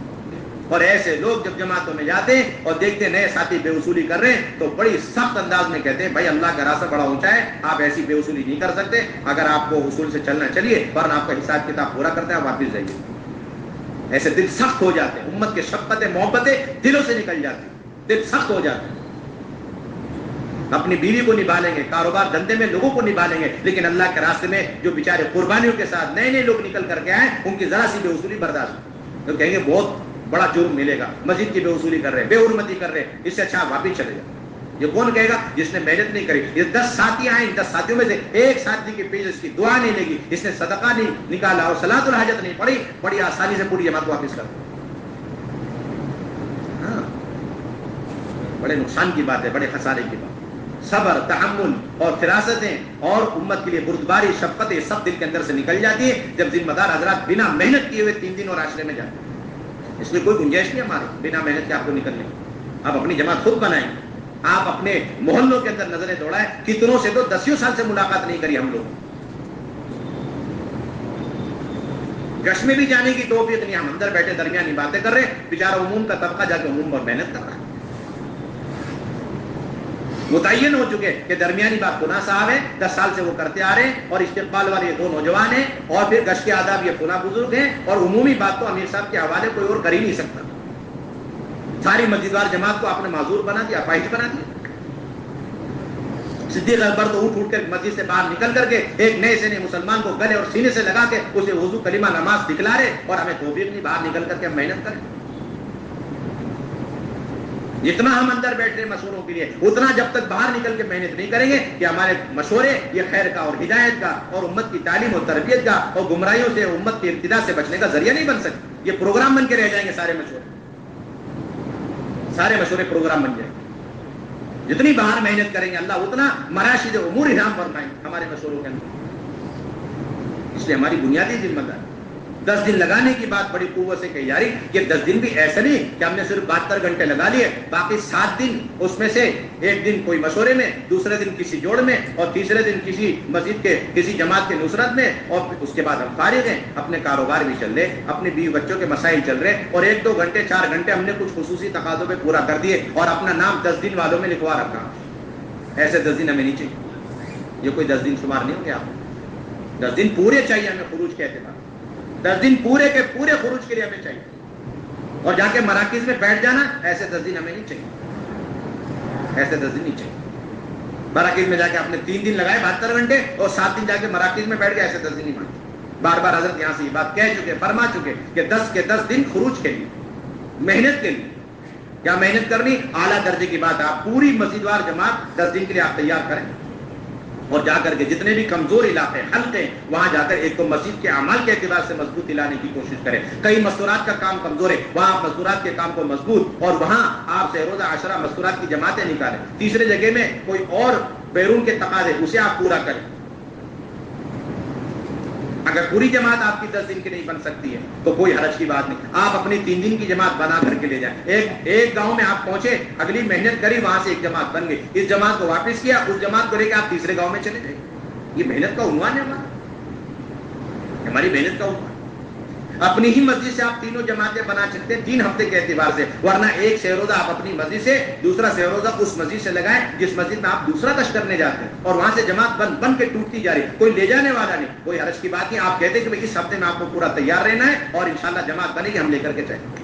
اور ایسے لوگ جب جماعتوں میں جاتے ہیں اور دیکھتے ہیں نئے ساتھی بے وصولی کر رہے ہیں تو بڑی سخت انداز میں کہتے ہیں بھائی اللہ کا راستہ بڑا اونچا ہے، آپ ایسی بے وصولی نہیں کر سکتے. اگر آپ کو اصول سے چلنا چلیے، ورنہ آپ کا حساب کتاب پورا کرتے ہیں، واپس جائیے. ایسے دل سخت ہو جاتے ہیں. امت کے شفقتیں، محبتیں دلوں سے نکل جاتی ہیں، دل سخت ہو جاتے ہیں. اپنی بیوی کو نبھا لیں گے، کاروبار دھندے میں لوگوں کو نبھا لیں گے، لیکن اللہ کے راستے میں جو بیچارے قربانیوں کے ساتھ نئے لوگ نکل کر کے آئے، ان کی ذرا سی بے وصولی برداشت، تو کہیں گے بہت بڑا جرم ملے گا، مسجد کی بے وصولی کر رہے ہیں، بے حرمتی کر رہے ہیں، اس سے اچھا واپس چلے جائیں. یہ کون کہے گا؟ جس نے محنت نہیں کری. یہ 10 ساتھی آئے، 10 ساتھیوں میں سے ایک ساتھی کے پیچھے اس کی دعا نہیں لے گی، اس نے صدقہ نہیں نکالا اور صلاۃ الحاجت نہیں پڑھی، بڑی آسانی سے پوری جماعت واپس کر دیں. ہاں، بڑے نقصان کی بات ہے، بڑے خسارے کی بات. صبر، تحمل اور فراستیں اور امت کے لیے بردباری، شفقتیں سب دل کے اندر سے نکل جاتی ہے جب ذمہ دار حضرات بنا محنت کیے ہوئے 3 دن اور عشرے میں جاتے ہیں. اس میں کوئی گنجائش نہیں ہماری بنا محنت کے آپ کو نکلنے. آپ اپنی جماعت خود بنائیں. آپ اپنے محلوں کے اندر نظریں دوڑائیں. کتنوں سے تو 10 سال سے ملاقات نہیں کری ہم لوگ. گشت میں بھی جانے کی توفیق نہیں، ہم اندر بیٹھے درمیانی باتیں کر رہے ہیں. بیچارہ عموم کا طبقہ جا کے عموم پر محنت کر رہا ہے. متعین ہو چکے کہ درمیانی بات فلاں صاحب ہے، 10 سال سے وہ کرتے آ رہے ہیں، اور استقبال والے 2 نوجوان ہیں، اور پھر گشت کے آداب یہ فلاں بزرگ ہیں، اور عمومی بات تو امیر صاحب کے حوالے کوئی اور کر ہی نہیں سکتا. ساری مسجدوار جماعت کو آپ نے معذور بنا دیا، اپاہج بنا دیا. صدیق اکبر تو اٹھ کر مسجد سے باہر نکل کر کے ایک نئے سے نئے مسلمان کو گلے اور سینے سے لگا کے اسے وضو کلمہ نماز دکھلا رہے، اور ہمیں توفیق نہیں باہر نکل کر کے ہم محنت کریں. جتنا ہم اندر بیٹھ رہے ہیں مشوروں کے لیے، اتنا جب تک باہر نکل کے محنت نہیں کریں گے کہ ہمارے مشورے یہ خیر کا اور ہدایت کا اور امت کی تعلیم اور تربیت کا اور گمراہیوں سے، امت کی ابتدا سے بچنے کا ذریعہ نہیں بن سکتے. یہ پروگرام بن کے رہ جائیں گے سارے مشورے. سارے مشورے پروگرام بن جائیں. جتنی باہر محنت کریں گے اللہ اتنا مراشد امور انعام فرمائیں ہمارے مشوروں کے اندر. اس لیے ہماری بنیادی ذمہ داری 10 دن لگانے کی بات بڑی قوت سے کہی جا رہی کہ 10 دن بھی ایسا نہیں کہ ہم نے صرف 72 گھنٹے لگا لیے, باقی 7 دن اس میں سے ایک دن کوئی مشورے میں, دوسرے دن کسی جوڑ میں, اور تیسرے دن کسی مسجد کے کسی جماعت کے نصرت میں, اور اس کے بعد ہم فارغ ہیں, اپنے کاروبار بھی چل رہے, اپنی بیوی بچوں کے مسائل چل رہے, اور 1-2 گھنٹے 4 گھنٹے ہم نے کچھ خصوصی تقاضوں پہ پورا کر دیے اور اپنا نام 10 دن والوں میں لکھوا رکھا. ایسے 10 دن ہمیں نہیں چاہیے. یہ کوئی 10 دن شمار نہیں ہو گیا. 10 دن پورے چاہیے ہمیں خروج کے اعتبار. 10 دن پورے کے پورے خروج کے لیے ہمیں چاہیے, اور جا کے مراکز میں بیٹھ جانا ایسے 10 دن ہمیں نہیں چاہیے. ایسے 10 دن نہیں چاہیے. مراکز میں جا کے آپ نے 3 دن لگائے 72 گھنٹے اور 7 دن جا کے مراکز میں بیٹھ گئے, ایسے 10 دن نہیں مانتے. بار بار حضرت یہاں سے یہ بات کہہ چکے, فرما چکے کہ 10 کے 10 دن خروج کے لیے, محنت کے لیے. کیا محنت کرنی؟ اعلیٰ درجے کی بات ہے. آپ پوری مسجد وار جماعت 10 دن کے لیے آپ تیار کریں, اور جا کر کے جتنے بھی کمزور علاقے حلقے وہاں جا کر ایک تو مسجد کے اعمال کے اعتبار سے مضبوطی لانے کی کوشش کریں. کئی مستورات کا کام کمزور ہے, وہاں آپ مستورات کے کام کو مضبوط, اور وہاں آپ سے روزہ عشرہ مستورات کی جماعتیں نکالیں. تیسرے جگہ میں کوئی اور بیرون کے تقاضے اسے آپ پورا کریں. اگر پوری جماعت آپ کی 10 دن کی نہیں بن سکتی ہے تو کوئی حرج کی بات نہیں, آپ اپنی 3 دن کی جماعت بنا کر کے لے جائیں. ایک گاؤں میں آپ پہنچے, اگلی محنت کری, وہاں سے ایک جماعت بن گئی, اس جماعت کو واپس کیا, اس جماعت کو لے کے آپ تیسرے گاؤں میں چلے گئے. یہ محنت کا عنوان ہے ہماری محنت کا عنوان. اپنی ہی مسجد سے آپ تینوں جماعتیں بنا سکتے ہیں 3 ہفتے کے اعتبار سے, ورنہ ایک سہروزہ آپ اپنی مسجد سے, دوسرا سہروزہ اس مسجد سے لگائیں جس مسجد میں آپ دوسرا کش کرنے جاتے ہیں, اور وہاں سے جماعت بن کے ٹوٹتی جا رہی, کوئی لے جانے والا نہیں, کوئی حرج کی بات نہیں. آپ کہتے ہیں کہ اس ہفتے میں آپ کو پورا تیار رہنا ہے اور انشاءاللہ جماعت بنے گی, ہم لے کر کے چلیں.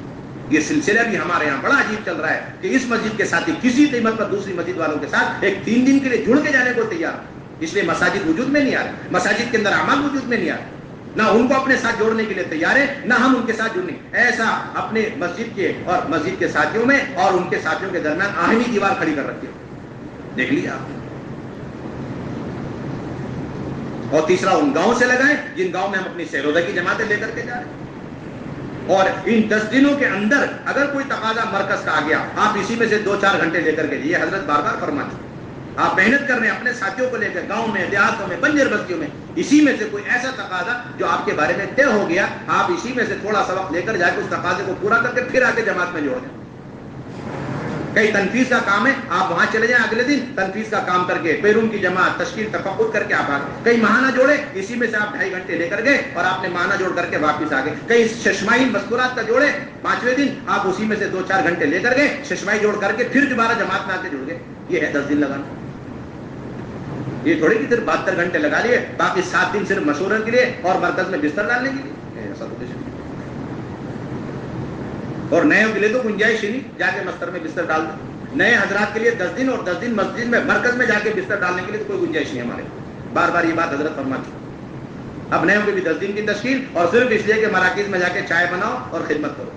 یہ سلسلہ بھی ہمارے یہاں بڑا عجیب چل رہا ہے کہ اس مسجد کے ساتھ ہی کسی قیمت پر دوسری مسجد والوں کے ساتھ ایک 3 دن کے لیے جڑ کے جانے کو تیار. اس لیے مساجد وجود میں نہیں آ رہے, مساجد کے اندر اعمال وجود میں نہیں آ رہے, نہ ان کو اپنے ساتھ جوڑنے کے لیے تیار ہے, نہ ہم ان کے ساتھ جڑنے. ایسا اپنے مسجد کے اور مسجد کے ساتھیوں میں اور ان کے ساتھیوں کے درمیان آہنی دیوار کھڑی کر رکھی ہے. دیکھ لیا آپ. اور تیسرا ان گاؤں سے لگائیں جن گاؤں میں ہم اپنی سہروزہ کی جماعتیں لے کر کے جا رہے ہیں. اور ان 10 دنوں کے اندر اگر کوئی تقاضا مرکز کا آ گیا, آپ اسی میں سے 2-4 گھنٹے لے کر کے, یہ حضرت بار بار فرما چکے, آپ محنت کر رہے ہیں اپنے ساتھیوں کو لے کر گاؤں میں, دیہاتوں میں, بنجر بستیوں میں, اسی میں سے کوئی ایسا تقاضا جو آپ کے بارے میں طے ہو گیا, آپ اسی میں سے تھوڑا سا وقت لے کر جا کے اس تقاضے کو پورا کر کے پھر آ کے جماعت میں جوڑ دیں. کئی تنفیذ کا کام ہے, آپ وہاں چلے جائیں اگلے دن تنفیذ کا کام کر کے بیرون کی جماعت تشکیل تفقد کر کے آپ آ گئے. کئی ماہانہ جوڑے, اسی میں سے آپ 2.5 گھنٹے لے کر گئے اور آپ نے ماہانہ جوڑ کر کے واپس آ گئے. کئی ششمائی مذکورات کا جوڑے, 5ویں دن آپ اسی میں سے 2-4 گھنٹے لے کر گئے, ششمائی جوڑ کر کے پھر دوبارہ جماعت میں آ کے جڑ گئے. یہ ہے 10 دن لگانا. یہ تھوڑی کہ صرف 72 گھنٹے لگا لیے, باقی 7 دن صرف مشورے کے لیے اور مرکز میں بستر ڈالنے کے لیے. ایسا تو کچھ نہیں. اور نئے کے لیے تو گنجائش ہی نہیں, جا کے مستر میں بستر ڈال دیں. نئے حضرات کے لیے 10 دن اور 10 دن مسجد میں مرکز میں جا کے بستر ڈالنے کے لیے تو کوئی گنجائش نہیں ہمارے. بار بار یہ بات حضرت فرما چکی. اب نئے کے بھی 10 دن کی تشکیل, اور صرف اس لیے کہ مراکز میں جا کے چائے بناؤ اور خدمت کرو.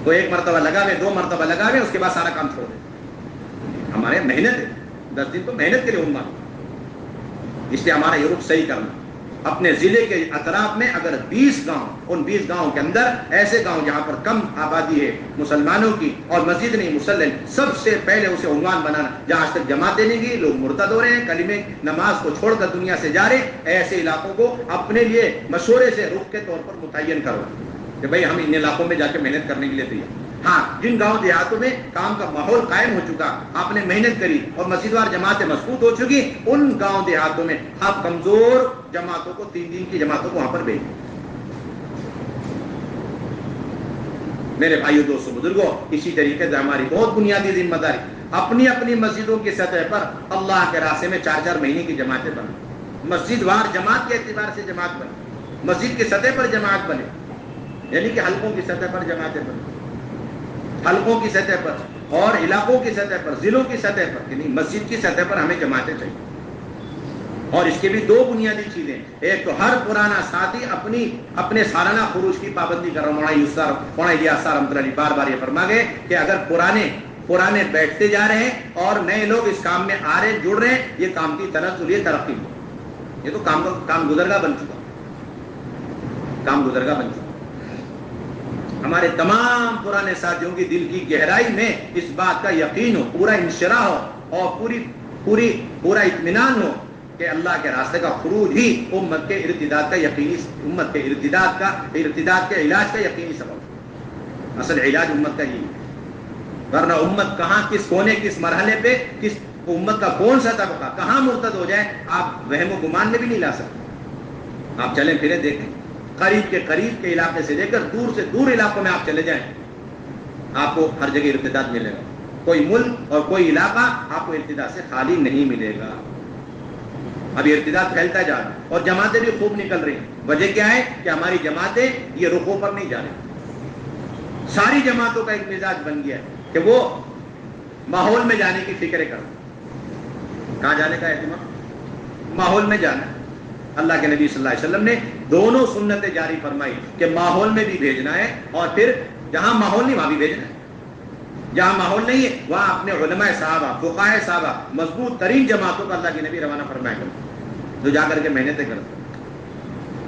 تو 1 مرتبہ لگاوے, 2 مرتبہ لگاوے, اس کے بعد سارا کام چھوڑ دیں. ہمارے محنت ہے, 10 دن تو محنت کے لیے عنوان. اس لیے ہمارا یہ رخ صحیح کرنا. اپنے ضلع کے اطراف میں اگر 20 گاؤں, ان 20 گاؤں کے اندر ایسے گاؤں جہاں پر کم آبادی ہے مسلمانوں کی اور مسجد نہیں مسلم, سب سے پہلے اسے عنوان بنانا. جہاں آج تک جماعتیں نہیں کی, لوگ مرتد ہو رہے ہیں, کلمے نماز کو چھوڑ کر دنیا سے جا رہے ہیں, ایسے علاقوں کو اپنے لیے مشورے سے رخ کے طور پر متعین کرو کہ بھئی ہم ان علاقوں میں جا کے محنت کرنے کے لیے تیار. ہاں, جن گاؤں دیہاتوں میں کام کا ماحول قائم ہو چکا, آپ نے محنت کری اور مسجد وار جماعتیں مضبوط ہو چکی, ان گاؤں دیہاتوں میں آپ کمزور جماعتوں کو 3 دن کی جماعتوں کو وہاں پر بھیجیں. میرے بھائیو دوستو بزرگوں, اسی طریقے سے ہماری بہت بنیادی ذمہ داری اپنی اپنی مسجدوں کی سطح پر اللہ کے راستے میں 4-4 مہینے کی جماعتیں بنیں. مسجد وار جماعت کے اعتبار سے جماعت بنے, مسجد کی سطح پر جماعت بنے, یعنی کہ حلقوں کی سطح پر جماعتیں بنے, حلقوں کی سطح پر اور علاقوں کی سطح پر, ضلعوں کی سطح پر, یعنی مسجد کی سطح پر ہمیں جماعتیں چاہیے. اور اس کے بھی 2 بنیادی چیزیں, ایک تو ہر پرانا ساتھی اپنے سالانہ خروج کی پابندی کر رہا ہوں. مولانا یاسر رحمۃ اللہ علیہ بار بار یہ فرما گئے کہ اگر پرانے بیٹھتے جا رہے ہیں اور نئے لوگ اس کام میں آ رہے ہیں, جڑ رہے ہیں, یہ کام کی تنزل, یہ ترقی, یہ تو کام گزرگاہ بن چکا, کام گزرگاہ بن چکا. ہمارے تمام پرانے ساتھیوں کی دل کی گہرائی میں اس بات کا یقین ہو، پورا انشراح ہو اور پورا اطمینان ہو کہ اللہ کے راستے کا خروج ہی امت کے ارتداد کے علاج کا یقینی سبب۔ اصل علاج امت کا یہی ہے، ورنہ امت کہاں، کس کونے، کس مرحلے پہ، کس امت کا کون سا طبقہ کہاں مرتد ہو جائے آپ وہم و گمان میں بھی نہیں لا سکتے۔ آپ چلیں پھریں دیکھیں، قریب کے علاقے سے لے کر دور سے دور علاقوں میں آپ چلے جائیں، آپ کو ہر جگہ ارتداد ملے گا۔ کوئی ملک اور کوئی علاقہ آپ کو ارتداد سے خالی نہیں ملے گا۔ ابھی ارتداد پھیلتا جا رہا ہے اور جماعتیں بھی خوب نکل رہی ہیں۔ وجہ کیا ہے کہ ہماری جماعتیں یہ رخوں پر نہیں جا رہی۔ ساری جماعتوں کا ایک مزاج بن گیا ہے کہ وہ ماحول میں جانے کی فکریں کریں۔ کہاں جانے کا اہتمام؟ ماحول میں جانا۔ اللہ کے نبی صلی اللہ علیہ وسلم نے دونوں سنتیں جاری فرمائی کہ ماحول میں بھی بھیجنا ہے اور پھر جہاں ماحول نہیں وہاں بھی بھیجنا ہے۔ جہاں ماحول نہیں ہے وہاں اپنے علماء صحابہ، فقہاء صحابہ، مضبوط ترین جماعتوں کو اللہ کے نبی روانہ فرمایا کرتے جو جا کر کے محنتیں کرتے۔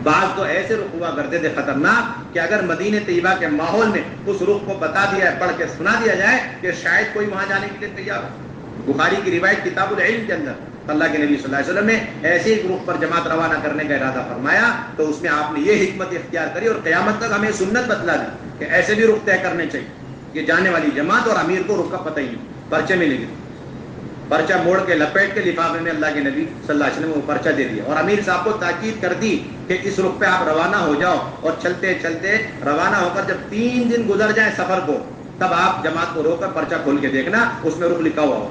بعض تو ایسے رخ ہوا کرتے تھے خطرناک کہ اگر مدینہ طیبہ کے ماحول میں اس رخ کو بتا دیا ہے، پڑھ کے سنا دیا جائے کہ شاید کوئی وہاں جانے کے لیے تیار ہو۔ بخاری کی روایت کتاب العلم کے اندر اللہ کے نبی صلی اللہ علیہ وسلم نے ایسے ایک رخ پر جماعت روانہ کرنے کا ارادہ فرمایا تو اس میں آپ نے یہ حکمت اختیار کری اور قیامت تک ہمیں سنت بتلا دی کہ ایسے بھی رخ طے کرنے چاہیے کہ جانے والی جماعت اور امیر کو رخ کا پتہ ہی نہیں، پرچے ملے گی، پرچہ موڑ کے لپیٹ کے لفافے میں اللہ کے نبی صلی اللہ علیہ وسلم نے وہ پرچہ دے دیا اور امیر صاحب کو تاکید کر دی کہ اس رخ پہ آپ روانہ ہو جاؤ اور چلتے چلتے روانہ ہو کر جب 3 دن گزر جائیں سفر کو تب آپ جماعت کو روک کر پرچہ کھول کے دیکھنا اس میں رخ لکھا ہوا ہو۔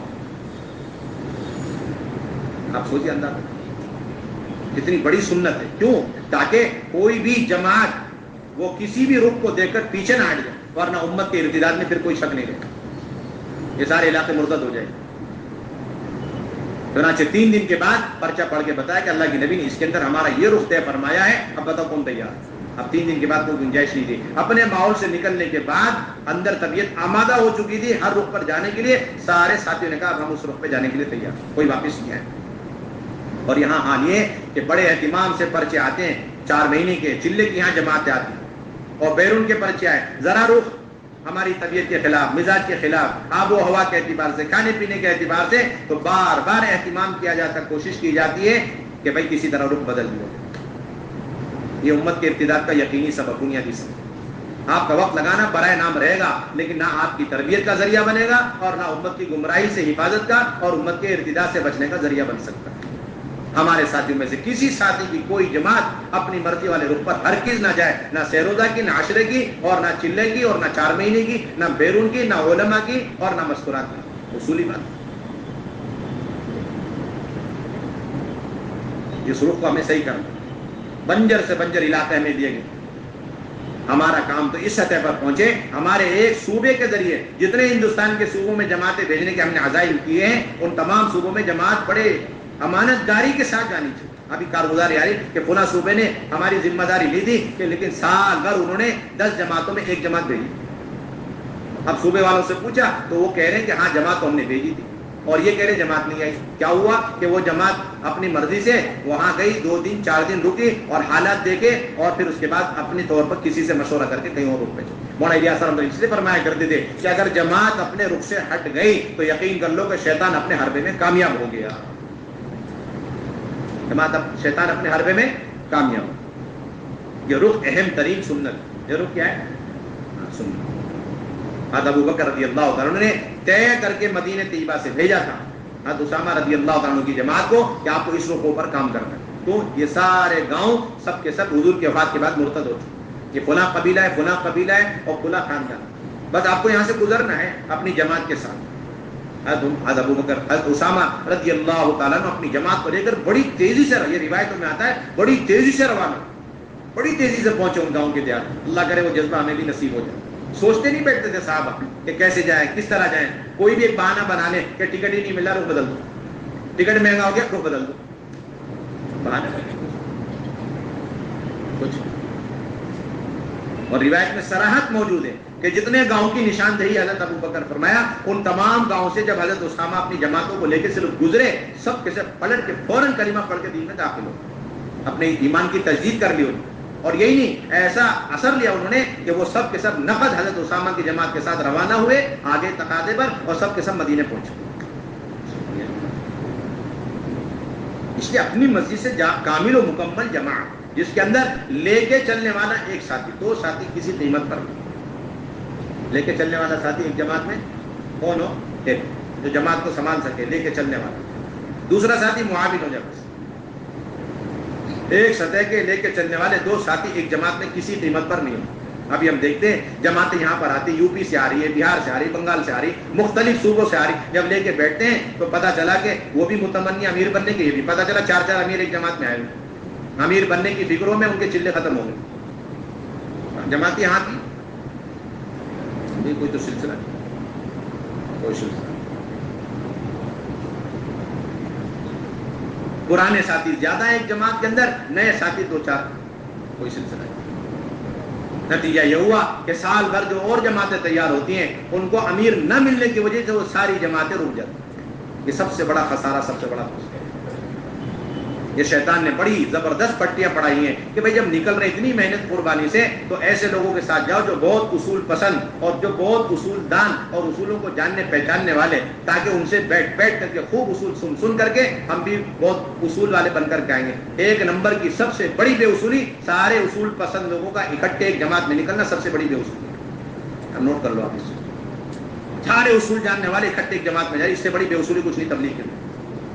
آپ سوچیے اندازہ کتنی بڑی سنت ہے، کیوں؟ تاکہ کوئی بھی جماعت وہ کسی بھی رخ کو دیکھ کر پیچھے نہ ہٹ جائے، ورنہ امت کے ارتداد میں پھر کوئی شک نہیں رہے، یہ سارے علاقے مرتد ہو جائے۔ چنانچہ 3 دن کے بعد پرچہ پڑھ کے بتایا کہ اللہ کے نبی نے اس کے اندر ہمارا یہ رخ طے فرمایا ہے، اب بتاؤ کون تیار؟ اب 3 دن کے بعد کوئی گنجائش نہیں تھی۔ اپنے ماحول سے نکلنے کے بعد اندر طبیعت آمادہ ہو چکی تھی ہر رخ پر جانے کے لیے، سارے ساتھیوں نے کہا اب ہم اس رخ پہ جانے کے لیے تیار، کوئی واپس نہیں آئے۔ اور یہاں حال یہ کہ بڑے اہتمام سے پرچے آتے ہیں، 4 مہینے کے چلے کی یہاں جماعتیں آتی ہیں اور بیرون کے پرچے آئے، ذرا رخ ہماری طبیعت کے خلاف، مزاج کے خلاف، آب و ہوا کے اعتبار سے، کھانے پینے کے اعتبار سے، تو بار بار اہتمام کیا جاتا، کوشش کی جاتی ہے کہ بھائی کسی طرح رخ بدل دیا۔ یہ امت کے ارتداد کا یقینی سبب، بنیادی سبب۔ آپ کا وقت لگانا برائے نام رہے گا لیکن نہ آپ کی تربیت کا ذریعہ بنے گا اور نہ امت کی گمراہی سے حفاظت کا اور امت کے ارتداد سے بچنے کا ذریعہ بن سکتا ہے۔ ہمارے ساتھیوں میں سے کسی ساتھی کی کوئی جماعت اپنی مرضی والے رخ پر ہرگز نہ جائے، نہ سیروزہ کی، نہ عشرے کی، اور نہ چلے کی، اور نہ 4 مہینے کی، نہ بیرون کی، نہ علماء کی، اور نہ مذکورات کی۔ اصولی بات، اس رخ کو ہمیں صحیح کرنا۔ بنجر سے بنجر علاقے ہمیں دیے گئے، ہمارا کام تو اس سطح پر پہنچے ہمارے ایک صوبے کے ذریعے جتنے ہندوستان کے صوبوں میں جماعتیں بھیجنے کے ہم نے عزائم کیے ہیں ان تمام صوبوں میں جماعت بڑے امانت داری کے ساتھ جانی چاہیے۔ ابھی کارگزاری آ رہی کہ فلاں صوبے نے ہماری ذمہ داری لی تھی کہ لیکن سال بھر انہوں نے 10 جماعتوں میں 1 جماعت بھیجی۔ اب صوبے والوں سے پوچھا تو وہ کہہ رہے ہیں کہ ہاں جماعت تو ہم نے بھیجی تھی، اور یہ کہہ رہے جماعت نہیں آئی۔ کیا ہوا کہ وہ جماعت اپنی مرضی سے وہاں گئی، 2 دن 4 دن رکی اور حالات دیکھے اور پھر اس کے بعد اپنے طور پر کسی سے مشورہ کر کے کہیں اور رک پہ چلے۔ مولانا الیاس رحمۃ اللہ اس لیے فرمایا کرتے تھے کہ اگر جماعت اپنے رخ سے ہٹ گئی تو یقین کر لو کہ شیطان اپنے حربے میں کامیاب ہو گیا۔ شیطان اپنے حربے میں کامیاب ہو۔ یہ رخ اہم ترین سنت، یہ رخ کیا ہے؟ سنت۔ حضرت ابو بکر رضی اللہ تعالیٰ عنہ نے طے کر کے مدینہ طیبہ سے بھیجا تھا حضرت اسامہ رضی اللہ تعالیٰ عنہ کی جماعت کو کہ آپ کو اس رخوں پر کام کرنا ہے۔ تو یہ سارے گاؤں سب کے سب حضور کے وفات کے بعد مرتد ہو چکے، یہ فلاں قبیلہ ہے، فلاں قبیلہ ہے اور فلاں خاندان، بس آپ کو یہاں سے گزرنا ہے اپنی جماعت کے ساتھ۔ حضرت ابو بکر، حضرت اسامہ رضی اللہ تعالیٰ عنہ اپنی جماعت کو لے کر بڑی تیزی سے، یہ روایتوں میں آتا ہے بڑی تیزی سے روانہ، بڑی تیزی سے پہنچے ان گاؤں کے دیہات۔ اللہ کرے وہ جذبہ ہمیں بھی نصیب ہو جائے۔ سوچتے نہیں بیٹھتے تھے صحابہ کہ کیسے جائیں، کس طرح جائیں، کوئی بھی ایک بہانہ بنا لیں کہ ٹکٹ ہی نہیں ملا، رخ بدل دو، ٹکٹ مہنگا ہو گیا رخ بدل دو، بہانے کچھ۔ اور روایت میں صراحت موجود ہے کہ جتنے گاؤں کی نشاندہی حضرت ابو بکر فرمایا ان تمام گاؤں سے جب حضرت اسامہ اپنی جماعتوں کو لے کے صرف گزرے، سب کے سب پلٹ کے فوراً کلمہ پڑھ کے دین میں داخل ہو، اپنے ایمان کی تجدید کر لی انہوں نے۔ اور یہی نہیں، ایسا اثر لیا انہوں نے کہ وہ سب کے سب نقد حضرت اسامہ کی جماعت کے ساتھ روانہ ہوئے آگے تقاضے پر، اور سب کے سب مدینے پہنچے. اس لیے اپنی مسجد سے کامل و مکمل جماعت، جس کے اندر لے کے چلنے والا ایک ساتھی، دو ساتھی کسی قیمت پر نہیں. لے کے چلنے والا ساتھی ایک جماعت میں کون ہو؟ ایک جو جماعت کو سنبھال سکے، لے کے چلنے والا. دوسرا ساتھی معاون ہو جائے. بس ایک سطح کے لے کے چلنے والے دو ساتھی ایک جماعت میں کسی قیمت پر نہیں ہو. ابھی ہم دیکھتے ہیں جماعتیں یہاں پر آتی، یو پی سے آ رہی ہے، بہار سے آ رہی، بنگال سے آ رہی، مختلف صوبوں سے آ رہی. جب لے کے بیٹھتے ہیں تو پتہ چلا کہ وہ بھی متمنی امیر بننے کے، یہ بھی پتہ چلا چار چار امیر ایک جماعت میں آئے ہوئے، امیر بننے کی فکروں میں ان کے چلے ختم ہو گئے. جماعت یہاں تھی، کوئی تو سلسلہ نہیں، کوئی سلسلہ. پرانے ساتھی زیادہ ہیں ایک جماعت کے اندر، نئے ساتھی دو چار، کوئی سلسلہ نہیں. نتیجہ یہ ہوا کہ سال بھر جو اور جماعتیں تیار ہوتی ہیں ان کو امیر نہ ملنے کی وجہ سے وہ ساری جماعتیں رک جاتی ہیں. یہ سب سے بڑا خسارہ، سب سے بڑا خسارہ. یہ شیطان نے بڑی زبردست پٹیاں پڑھائی ہیں کہ بھئی جب نکل رہے اتنی محنت قربانی سے تو ایسے لوگوں کے ساتھ جاؤ جو بہت اصول پسند اور جو بہت اصول دان اور اصولوں کو جاننے پہچاننے والے، تاکہ ان سے بیٹھ کر کے خوب اصول سن کر کے ہم بھی بہت اصول والے بن کر کے آئیں گے. ایک نمبر کی سب سے بڑی بے اصولی سارے اصول پسند لوگوں کا اکٹھے ایک جماعت میں نکلنا سب سے بڑی بے اصولی ہے. اب نوٹ کر لو آپ اس سے، سارے اصول جاننے والے اکٹھے ایک جماعت میں جائے، اس سے بڑی بے اصولی کچھ نہیں تبلیغ کے.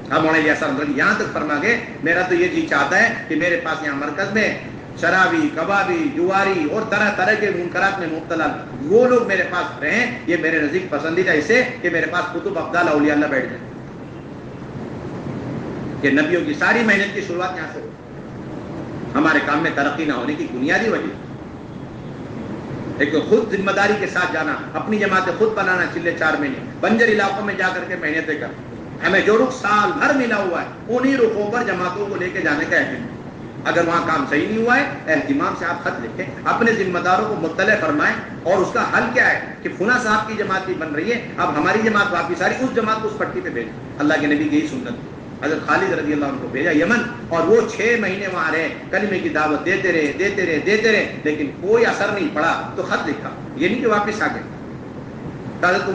اب مولانا الیاس یہاں تک فرما گئے میرا تو یہ جی چاہتا ہے کہ میرے پاس یہاں مرکز میں شرابی، کبابی، جواری اور طرح طرح کے منکرات میں مبتلا وہ لوگ میرے پاس رہیں. یہ میرے نزدیک پسندیدہ اسے کہ میرے پاس کتب افضال اولیاء اللہ بیٹھ جائیں، کہ نبیوں کی ساری محنت کی شروعات یہاں سے ہو. ہمارے کام میں ترقی نہ ہونے کی بنیادی وجہ ایک تو خود ذمہ داری کے ساتھ جانا، اپنی جماعتیں خود بنانا، چلے 4 مہینے بنجر علاقوں میں جا کر کے محنتیں کر. ہمیں جو رخ سال بھر ملا ہوا ہے انہی رخوں پر جماعتوں کو لے کے جانے کا اہتمام. اگر وہاں کام صحیح نہیں ہوا ہے اہتمام سے آپ خط لکھیں، اپنے ذمہ داروں کو مطلع فرمائیں، اور اس کا حل کیا ہے کہ فلاں صاحب کی جماعت بھی بن رہی ہے، اب ہماری جماعت واپس آ رہی، اس جماعت کو اس پٹی پہ بھیجیں. اللہ کے نبی کی یہی سنت تھی. حضرت خالد رضی اللہ عنہ کو بھیجا یمن، اور وہ 6 مہینے وہاں رہے، کلمے کی دعوت دیتے رہے، لیکن کوئی اثر نہیں پڑا. تو خط لکھا، یہ نہیں کہ واپس آ گئے. حضرت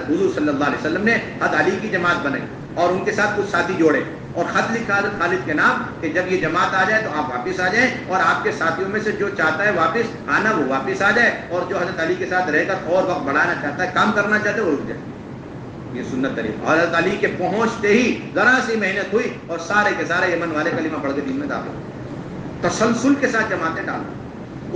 حضور صلی اللہ علیہ وسلم نے حضرت علی کی جماعت بنائی اور ان کے ساتھ کچھ ساتھی جوڑے اور خط لکھا حضرت خالد کے نام کہ جب یہ جماعت آ جائے تو آپ واپس آ جائیں، اور آپ کے ساتھیوں میں سے جو چاہتا ہے واپس آنا وہ واپس آ جائے، اور جو حضرت علی کے ساتھ رہ کر اور وقت بڑھانا چاہتا ہے، کام کرنا چاہتا ہے، وہ رک جائے. یہ سنت طریقہ. حضرت علی کے پہنچتے ہی ذرا سی محنت ہوئی اور سارے کے سارے یمن والے کلمہ پڑھ کے دین میں داخل. تسلسل کے ساتھ جماعتیں ڈالیں.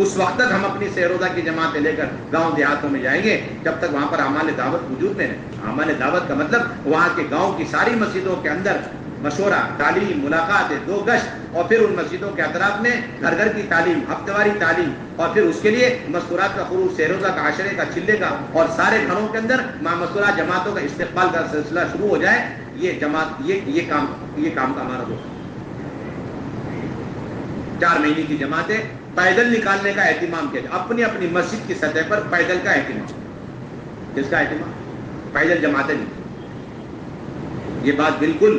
اس وقت تک ہم اپنی سیروزہ کی جماعتیں لے کر گاؤں دیہاتوں میں جائیں گے جب تک وہاں پر اعمال دعوت وجود میں رہے. اعمال دعوت کا مطلب وہاں کے گاؤں کی ساری مسجدوں کے اندر مشورہ، تعلیم، ملاقات، 2 گشت، اور پھر ان مسجدوں کے اطراف میں گھر گھر کی تعلیم، ہفتہ واری تعلیم، اور پھر اس کے لیے مستورات کا خروج، سیروزہ کا، عشرے کا، چلے کا، اور سارے گھروں کے اندر مستورات جماعتوں کا استقبال کا سلسلہ شروع ہو جائے. یہ جماعت یہ کام کا ہمارا ہوگا. 4 مہینے کی جماعتیں پیدل نکالنے کا اہتمام کیا جائے. اپنی اپنی مسجد کی سطح پر پیدل کا اہتمام. کس کا اہتمام؟ پیدل جماعتیں نہیں. یہ بات بالکل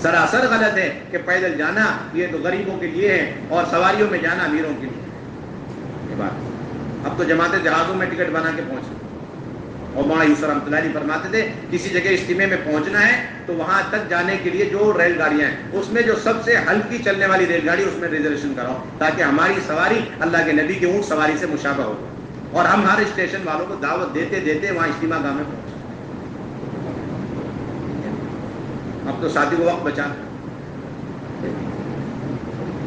سراسر غلط ہے کہ پیدل جانا یہ تو غریبوں کے لیے ہے اور سواریوں میں جانا امیروں کے لیے. یہ بات اب تو جماعتیں جہازوں میں ٹکٹ بنا کے پہنچ. اور مولانا یوسف رحمۃ اللہ علیہ فرماتے تھے کسی جگہ اجتماع میں پہنچنا ہے تو وہاں تک جانے کے لیے جو ریل گاڑیاں ہیں اس میں جو سب سے ہلکی چلنے والی ریل گاڑی اس میں ریزرویشن کراؤ تاکہ ہماری سواری اللہ کے نبی کے اونٹ سواری سے مشابہ ہو اور ہم ہر اسٹیشن والوں کو دعوت دیتے دیتے وہاں اجتماع گاہ میں پہنچے. اب تو ساتھی کو وقت بچا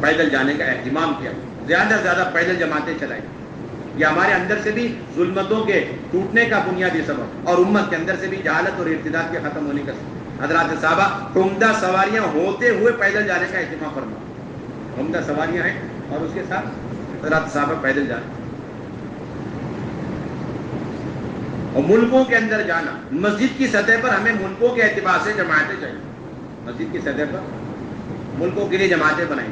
پیدل جانے کا اہتمام کیا, زیادہ سے زیادہ پیدل جماعتیں چلائی. یہ ہمارے اندر سے بھی ظلمتوں کے ٹوٹنے کا بنیادی سبب اور امت کے اندر سے بھی جہالت اور ارتداد کے ختم ہونے کا سبب. حضرات صحابہ عمدہ سواریاں ہوتے ہوئے پیدل جانے کا اہتمام فرما. عمدہ سواریاں ہیں اور اس کے ساتھ حضرات صحابہ پیدل جانے. اور ملکوں کے اندر جانا, مسجد کی سطح پر ہمیں ملکوں کے اعتبار سے جماعتیں چاہیے. مسجد کی سطح پر ملکوں کے لیے جماعتیں بنائیں.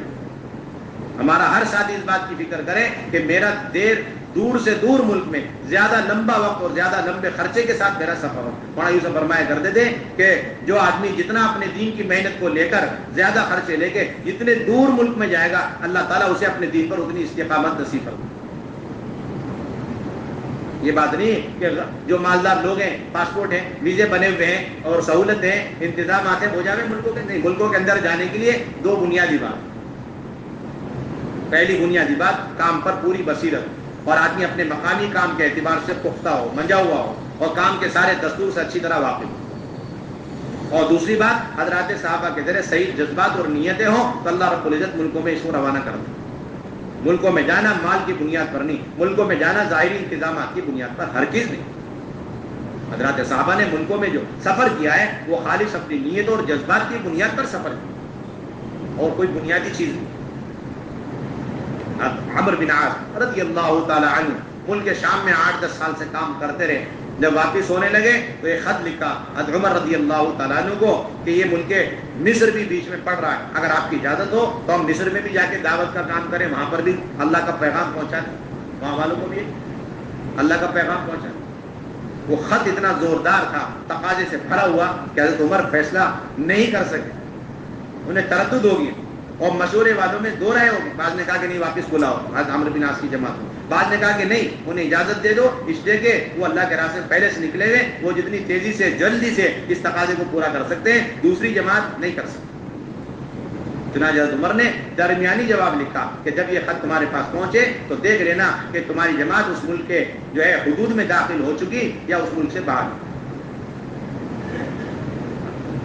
ہمارا ہر ساتھی اس بات کی فکر کرے کہ میرا دیر دور سے دور ملک میں زیادہ لمبا وقت اور زیادہ لمبے خرچے کے ساتھ میرا سفر ہو. مولانا یوسف فرمایا کرتے تھے کہ جو آدمی جتنا اپنے دین کی محنت کو لے کر زیادہ خرچے لے کے جتنے دور ملک میں جائے گا اللہ تعالیٰ اسے اپنے دین پر اتنی استقامت نصیب فرمائے. یہ بات نہیں کہ جو مالدار لوگ ہیں، پاسپورٹ ہیں، ویزے بنے ہوئے ہیں اور سہولت ہیں، انتظامات ہیں، ہو جائے ملکوں کے. نہیں، ملکوں کے اندر جانے کے لیے دو بنیادی بات. پہلی بنیادی بات کام پر پوری بصیرت اور آدمی اپنے مقامی کام کے اعتبار سے پختہ ہو، منجا ہوا ہو اور کام کے سارے دستور سے اچھی طرح واقف ہو. اور دوسری بات حضرات صحابہ کے ذریعے صحیح جذبات اور نیتیں ہوں تو اللہ رب العزت ملکوں میں اس کو روانہ کر دے. ملکوں میں جانا مال کی بنیاد پر نہیں، ملکوں میں جانا ظاہری انتظامات کی بنیاد پر ہرگز نہیں. حضرات صحابہ نے ملکوں میں جو سفر کیا ہے وہ خالص اپنی نیت اور جذبات کی بنیاد پر سفر کیا اور کوئی بنیادی چیز نہیں. عمرو بن عاص رضی اللہ تعالی عنہ ملک شام میں 8-10 سال سے کام کرتے رہے. جب واپس ہونے لگے تو ایک خط لکھا حضرت عمر رضی اللہ تعالیٰ عنہ کو کہ یہ ملک مصر بھی بیچ میں پڑ رہا ہے، اگر آپ کی اجازت ہو تو ہم مصر میں بھی جا کے دعوت کا کام کریں، وہاں پر بھی اللہ کا پیغام پہنچائیں، وہاں والوں کو بھی اللہ کا پیغام پہنچائیں. وہ خط اتنا زوردار تھا، تقاضے سے بھرا ہوا کہ حضرت عمر فیصلہ نہیں کر سکے. انہیں تردد ہوگی اور مشورے والوں میں دو رائے ہوگی. بعض نے کہا کہ نہیں واپس بلاؤ حضرت عمرو بن عاص کی جماعت کو، بعض نے کہا کہ نہیں انہیں اجازت دے دو، اس لیے کہ وہ اللہ کے راستے پہلے سے نکلے ہوئے، وہ جتنی تیزی سے جلدی سے اس تقاضے کو پورا کر سکتے ہیں دوسری جماعت نہیں کر سکتی. چنانچہ حضرت عمر نے درمیانی جواب لکھا کہ جب یہ خط تمہارے پاس پہنچے تو دیکھ لینا کہ تمہاری جماعت اس ملک کے جو ہے حدود میں داخل ہو چکی یا اس ملک سے باہر.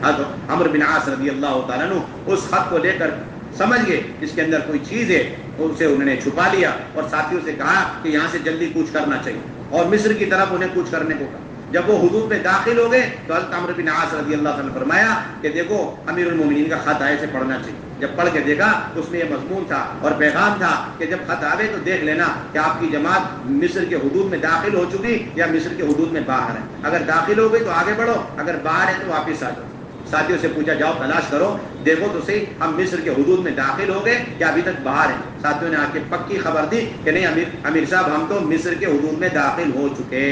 حضرت عمرو بن عاص رضی اللہ تعالیٰ عنہ اس خط کو لے کر سمجھ گئے اس کے اندر کوئی چیز ہے، اسے انہوں نے چھپا لیا اور ساتھیوں سے کہا کہ یہاں سے جلدی کوچ کرنا چاہیے اور مصر کی طرف انہیں کوچ کرنے کو کہا. جب وہ حدود میں داخل ہو گئے تو حضرت عمرو بن عاص رضی اللہ عنہ نے فرمایا کہ دیکھو امیر المومنین کا خط آئے سے پڑھنا چاہیے. جب پڑھ کے دیکھا اس میں یہ مضمون تھا اور پیغام تھا کہ جب خط آوے تو دیکھ لینا کہ آپ کی جماعت مصر کے حدود میں داخل ہو چکی یا مصر کے حدود میں باہر ہے. اگر داخل ہو گئی تو آگے بڑھو، اگر باہر ہے تو واپس آ جاؤ. ساتھیوں سے پوچھا جاؤ تلاش کرو، دیکھو تو صحیح ہم مصر کے حدود میں داخل ہو گئے یا ابھی تک باہر ہیں. ساتھیوں نے آ کے پکی خبر دی کہ نہیں امیر صاحب ہم تو مصر کے حدود میں داخل ہو چکے.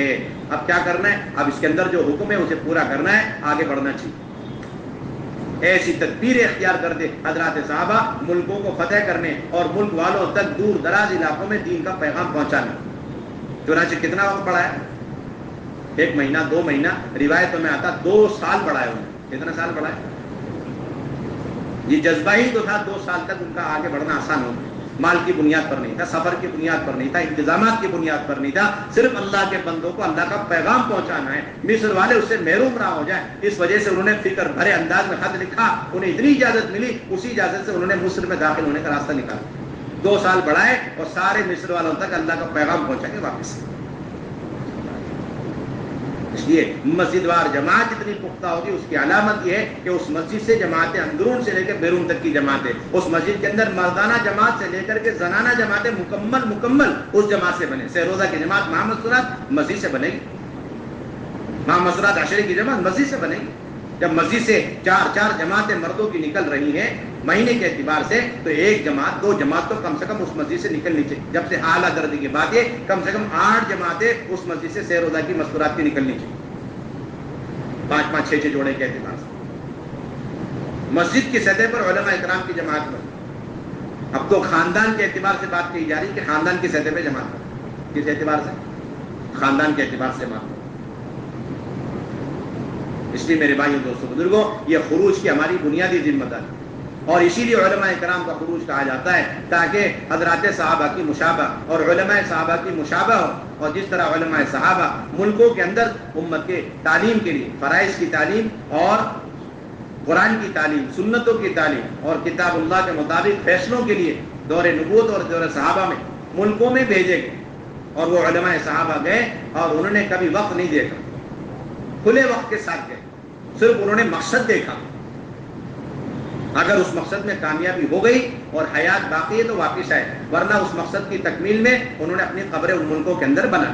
اب کیا کرنا ہے؟ اب اس کے اندر جو حکم ہے اسے پورا کرنا ہے، آگے بڑھنا چاہیے. ایسی تدبیریں اختیار کر دے حضرات صحابہ ملکوں کو فتح کرنے اور ملک والوں تک دور دراز علاقوں میں دین کا پیغام پہنچانا. چنانچہ کتنا وقت پڑا ہے؟ 1 مہینہ 2 مہینہ، روایتوں میں آتا 2 سال پڑھائے انہوں نے. کتنا سال پڑھا ہے؟ یہ جذبہ ہی تو تھا 2 سال تک ان کا آگے بڑھنا آسان ہو. مال کی بنیاد پر نہیں تھا، سفر کی بنیاد پر نہیں تھا، انتظامات کی بنیاد پر نہیں تھا، صرف اللہ کے بندوں کو اللہ کا پیغام پہنچانا ہے. مصر والے اس سے محروم نہ ہو جائیں، اس وجہ سے انہوں نے فکر بھرے انداز میں خط لکھا. انہیں اتنی اجازت ملی، اسی اجازت سے انہوں نے مصر میں داخل ہونے کا راستہ نکالا. 2 سال بڑھائے اور سارے مصر والوں تک اللہ کا پیغام پہنچا کے واپس. اس لیے مسجد وار جماعت جتنی پختہ ہوگی اس کی علامت یہ ہے کہ اس مسجد سے جماعتیں اندرون سے لے کے بیرون تک کی جماعتیں، اس مسجد کے اندر مردانہ جماعت سے لے کر کے زنانہ جماعتیں مکمل اس جماعت سے بنے. سہروزہ کی جماعت محمد سرات مسجد سے بنے گی، محمد سرات عشری کی جماعت مسجد سے بنے گی. جب مسجد سے 4 جماعتیں مردوں کی نکل رہی ہیں مہینے کے اعتبار سے تو 1 جماعت 2 جماعت تو کم سے کم اس مسجد سے نکلنی چاہیے. جب سے اعلیٰ درجے کی بات ہے کم سے کم 8 جماعتیں اس مسجد سے سیر روزہ کی مستورات کی نکلنی چاہیے، 5 6 جوڑے کے اعتبار سے. مسجد کی سطح پر علماء اکرام کی جماعت میں اب تو خاندان کے اعتبار سے بات کی جا رہی ہے کہ خاندان کی سطح پہ جماعت کرو. کس اعتبار سے؟ خاندان کے اعتبار سے بات کرو. اس لیے میرے بھائیوں دوستوں بزرگوں یہ خروج کی ہماری بنیادی ذمہ داری اور اسی لیے علماء کرام کا خروج کہا جاتا ہے تاکہ حضرات صحابہ کی مشابہ اور علماء صحابہ کی مشابہ ہو. اور جس طرح علماء صحابہ ملکوں کے اندر امت کے تعلیم کے لیے فرائض کی تعلیم اور قرآن کی تعلیم، سنتوں کی تعلیم اور کتاب اللہ کے مطابق فیصلوں کے لیے دور نبوت اور دور صحابہ میں ملکوں میں بھیجے گئے اور وہ علماء صحابہ گئے اور انہوں نے کبھی وقت نہیں دیکھا، کھلے وقت کے ساتھ گئے، صرف انہوں نے مقصد دیکھا. اگر اس مقصد میں کامیابی ہو گئی اور حیات باقی ہے تو واپس آئے، ورنہ اس مقصد کی تکمیل میں انہوں نے اپنی قبریں ان ملکوں کے اندر بنا.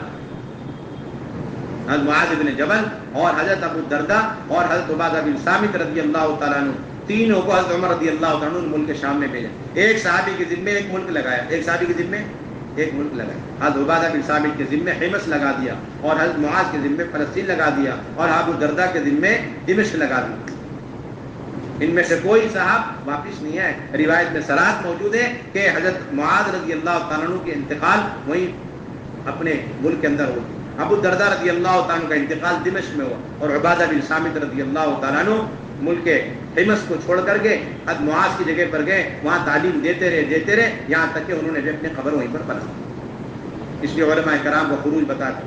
حضرت معاذ بن جبل اور حضرت ابو الدرداء اور حضرت عبادہ بن صامت رضی اللہ تعالیٰ عنہ تینوں کو حضرت عمر رضی اللہ تعالیٰ عنہ ملک شام میں بھیجا. ایک صحابی کے ذمے ایک ملک لگایا، ایک صحابی کے ذمے ایک ملک لگا. حضرت عبادہ بن ثابت کے ذمے حمص لگا دیا اور حضرت معاذ کے ذمے فلسطین لگا دیا اور ابو الدرداء کے ذمے دمشق لگا دیا. ان میں سے کوئی صاحب واپس نہیں ہے. روایت میں صراحت موجود ہے کہ حضرت معاذ رضی اللہ تعالیٰ عنہ کے انتقال وہیں اپنے ملک کے اندر ہو. ابو الدرداء رضی اللہ تعالیٰ عنہ کا انتقال دمشق میں ہوا اور عبادہ بن صامت رضی اللہ تعالیٰ عنہ ملک حمص کو چھوڑ کر کے حضرت معاذ کی جگہ پر گئے. وہاں تعلیم دیتے رہے یہاں تک کہ انہوں نے بھی اپنی قبر وہیں پر بنا. اس لیے علماء کرام کو خروج بتا کر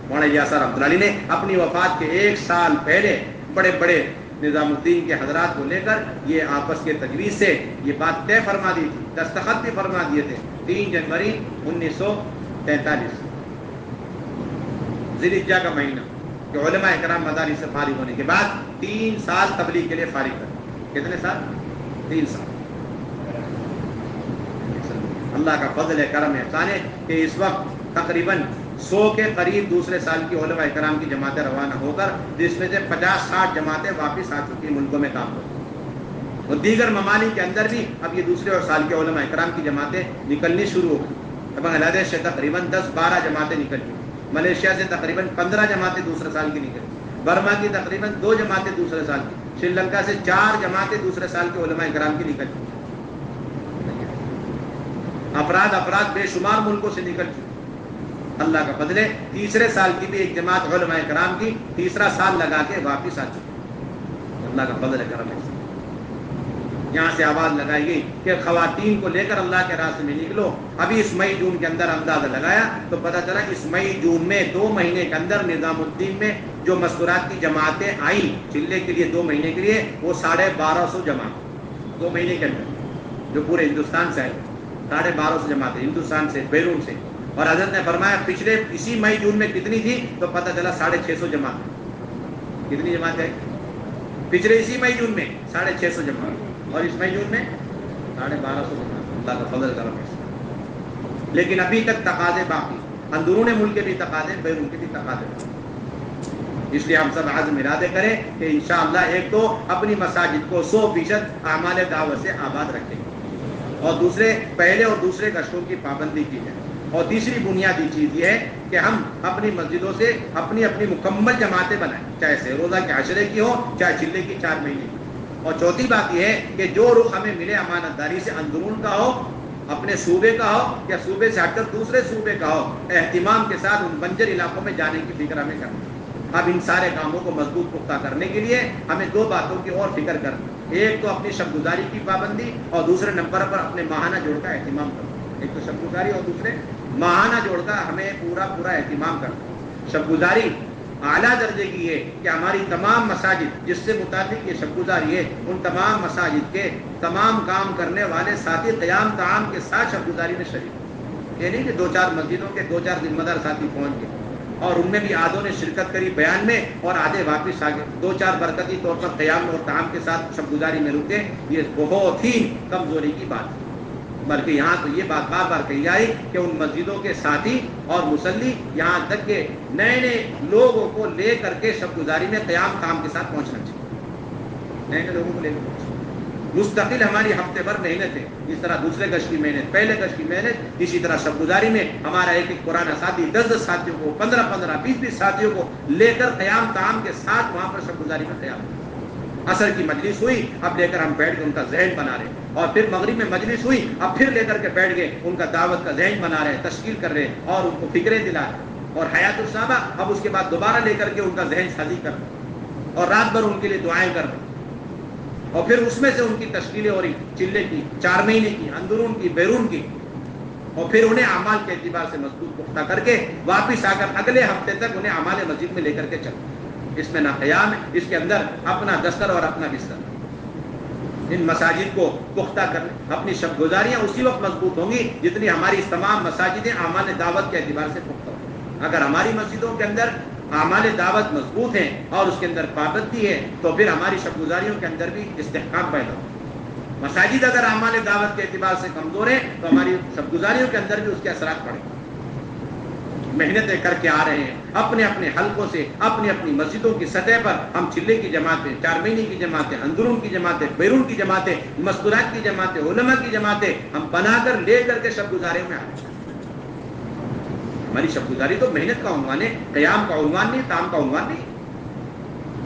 مولانا الیاس رحمۃ اللہ علیہ نے اپنی وفات کے 1 سال پہلے بڑے بڑے نظام الدین کے حضرات کو لے کر یہ آپس کے تجویز سے یہ بات طے فرما دی تھی, دستخط بھی فرما دیے تھے. 3 جنوری 1943 ذی الحجہ کا مہینہ کہ علماء کرام مدارس سے فارغ ہونے کے بعد 3 سال تبلیغ کے لیے فارغ کر. کتنے سال؟ 3 سال. اللہ کا فضل ہے, کرم ہے, احسان ہے کہ اس وقت تقریباً 100 کے قریب دوسرے سال کی علماء کرام کی جماعتیں روانہ ہو کر, جس میں سے 50-60 جماعتیں واپس آ چکی ہیں ملکوں میں کام کرتی. اور دیگر ممالک کے اندر بھی اب یہ دوسرے اور سال کے علماء کرام کی جماعتیں نکلنی شروع ہو گئی. بنگلہ دیش سے تقریباً 10-12 جماعتیں نکل چکی, ملیشیا سے تقریباً 15 جماعتیں دوسرے سال کی نکلی, برما کی تقریباً 2 جماعتیں دوسرے سال کی, سری لنکا سے 4 جماعتیں دوسرے سال کے علماء کرام کی نکل چکی. افراد بے شمار ملکوں سے نکل چکے. اللہ کا فضل ہے, تیسرے سال کی بھی ایک جماعت علماء کرام کی تیسرا سال لگا کے واپس آ چکی. اللہ کا فضل ہے, کرم ہے. یہاں سے آواز لگائی گئی کہ خواتین کو لے کر اللہ کے راستے میں نکلو. ابھی اس مئی جون کے اندر اندازہ لگایا تو پتہ چلا اس مئی جون میں 2 مہینے کے اندر نظام الدین میں جو مستورات کی جماعتیں آئیں چلے کے لیے 2 مہینے کے لیے, وہ 1250 جماعت 2 مہینے کے اندر جو پورے ہندوستان سے آئی. 1250 جماعتیں ہندوستان سے, بیرون سے. اور حضرت نے فرمایا پچھلے اسی مئی جون میں کتنی تھی تو پتہ چلا 650 جماعتیں. کتنی جماعتیں آئی پچھلے اسی مئی جون میں؟ 650 جماعت. اور اس مئی جون میں 1250 جماعت. اللہ کا فضل کرم ہے. لیکن ابھی تک تقاضے باقی, اندرون ملک کے بھی تقاضے, بیرون کے بھی تقاضے. اس لیے ہم سب عزم ارادے کریں کہ انشاءاللہ ایک تو اپنی مساجد کو 100% اعمال دعوت سے آباد رکھیں, اور دوسرے پہلے اور دوسرے گشتوں کی پابندی کی جائے. اور تیسری بنیادی چیز یہ ہے کہ ہم اپنی مسجدوں سے اپنی مکمل جماعتیں بنائیں, چاہے سہ روزہ کے عشرے کی ہو, چاہے چلے کی 4 مہینے کی. اور چوتھی بات یہ ہے کہ جو رخ ہمیں ملے امانت داری سے, اندرون کا ہو, اپنے صوبے کا ہو, یا صوبے سے ہٹ کر دوسرے صوبے کا ہو, اہتمام کے ساتھ ان بنجر علاقوں میں جانے کی فکر ہمیں کرنا. اب ان سارے کاموں کو مضبوط پختہ کرنے کے لیے ہمیں 2 باتوں کی اور فکر کرنا. ایک تو اپنی شب گزاری کی پابندی, اور دوسرے نمبر پر اپنے ماہانہ جوڑ کا اہتمام کرنا. ایک تو شب گزاری اور دوسرے ماہانہ جوڑ کا ہمیں پورا اہتمام کرنا. شب گزاری اعلیٰ درجے کی ہے کہ ہماری تمام مساجد جس سے متعلق یہ شب گزاری ہے, ان تمام مساجد کے تمام کام کرنے والے ساتھی قیام طعام کے ساتھ شب گزاری میں شریک. یہ نہیں کہ 2-4 مسجدوں کے 2-4 ذمہ دار ساتھی پہنچ گئے اور ان میں بھی آدھوں نے شرکت کری بیان میں اور آدھے واپس آ گئے, 2-4 برکتی طور پر قیام اور طعام کے ساتھ شب گزاری میں رکے. یہ بہت ہی کمزوری کی بات ہے. بلکہ یہاں تو یہ بات بار بار کہی جائے کہ ان مسجدوں کے ساتھی اور مصلی یہاں تک کہ نئے لوگوں کو لے کر کے شب گزاری میں قیام طعام کے ساتھ پہنچنا چاہیے. نئے لوگوں کو لے کر مستقل ہماری ہفتے بھر محنت ہے. اس طرح دوسرے گشت کی محنت, پہلے گشت کی محنت, اسی طرح شب گزاری میں ہمارا ایک پرانا ساتھی 10 ساتھیوں کو, 15 20 ساتھیوں کو لے کر قیام طعام کے ساتھ وہاں پر شب گزاری میں قیام. عصر کی مجلس ہوئی, اب لے کر ہم بیٹھ کے ان کا ذہن بنا رہے ہیں, اور پھر مغرب میں مجلس ہوئی, اب پھر لے کر کے بیٹھ گئے ان کا دعوت کا ذہن بنا رہے ہیں, تشکیل کر رہے ہیں اور ان کو فکریں دلا رہے ہیں. اور حیات الصحابہ اب اس کے بعد دوبارہ لے کر کے ان کا ذہن سازی کر رہے ہیں اور رات بھر ان کے لیے دعائیں کر رہے ہیں. اور پھر اس میں سے ان کی تشکیلیں ہو رہی, چلے کی, 4 مہینے کی, اندرون کی, بیرون کی, اور پھر انہیں اعمال کے اعتبار سے مضبوط پختہ کر کے واپس آ کر اگلے ہفتے تک انہیں اعمال مسجد میں لے کر کے چلیں. اس میں نہ قیام ہے, اس کے اندر اپنا دستر اور اپنا بستر. ان مساجد کو پختہ کرنے, اپنی شب گزاریاں اسی وقت مضبوط ہوں گی جتنی ہماری تمام مساجدیں اعمال دعوت کے اعتبار سے پختہ ہوں. اگر ہماری مسجدوں کے اندر اعمال دعوت مضبوط ہیں اور اس کے اندر پابندی ہے تو پھر ہماری شب گزاریوں کے اندر بھی استحکام پیدا ہو. مساجد اگر اعمال دعوت کے اعتبار سے کمزور ہیں تو ہماری شب گزاریوں کے اندر بھی اس کے اثرات پڑیں. محنتیں کر کے آ رہے ہیں اپنے اپنے حلقوں سے, اپنی اپنی مسجدوں کی سطح پر. ہم چلے کی جماعتیں, 4 مہینے کی جماعتیں, اندرون کی جماعتیں, بیرون کی جماعتیں, مستورات کی جماعتیں, علماء کی جماعتیں ہم بنا کر لے کر کے شب گزارے میں آ رہے ہیں. 2 ہماری شب گزاری تو محنت کا عنوان ہے، قیام کا عنوان نہیں، کام کا عنوان نہیں۔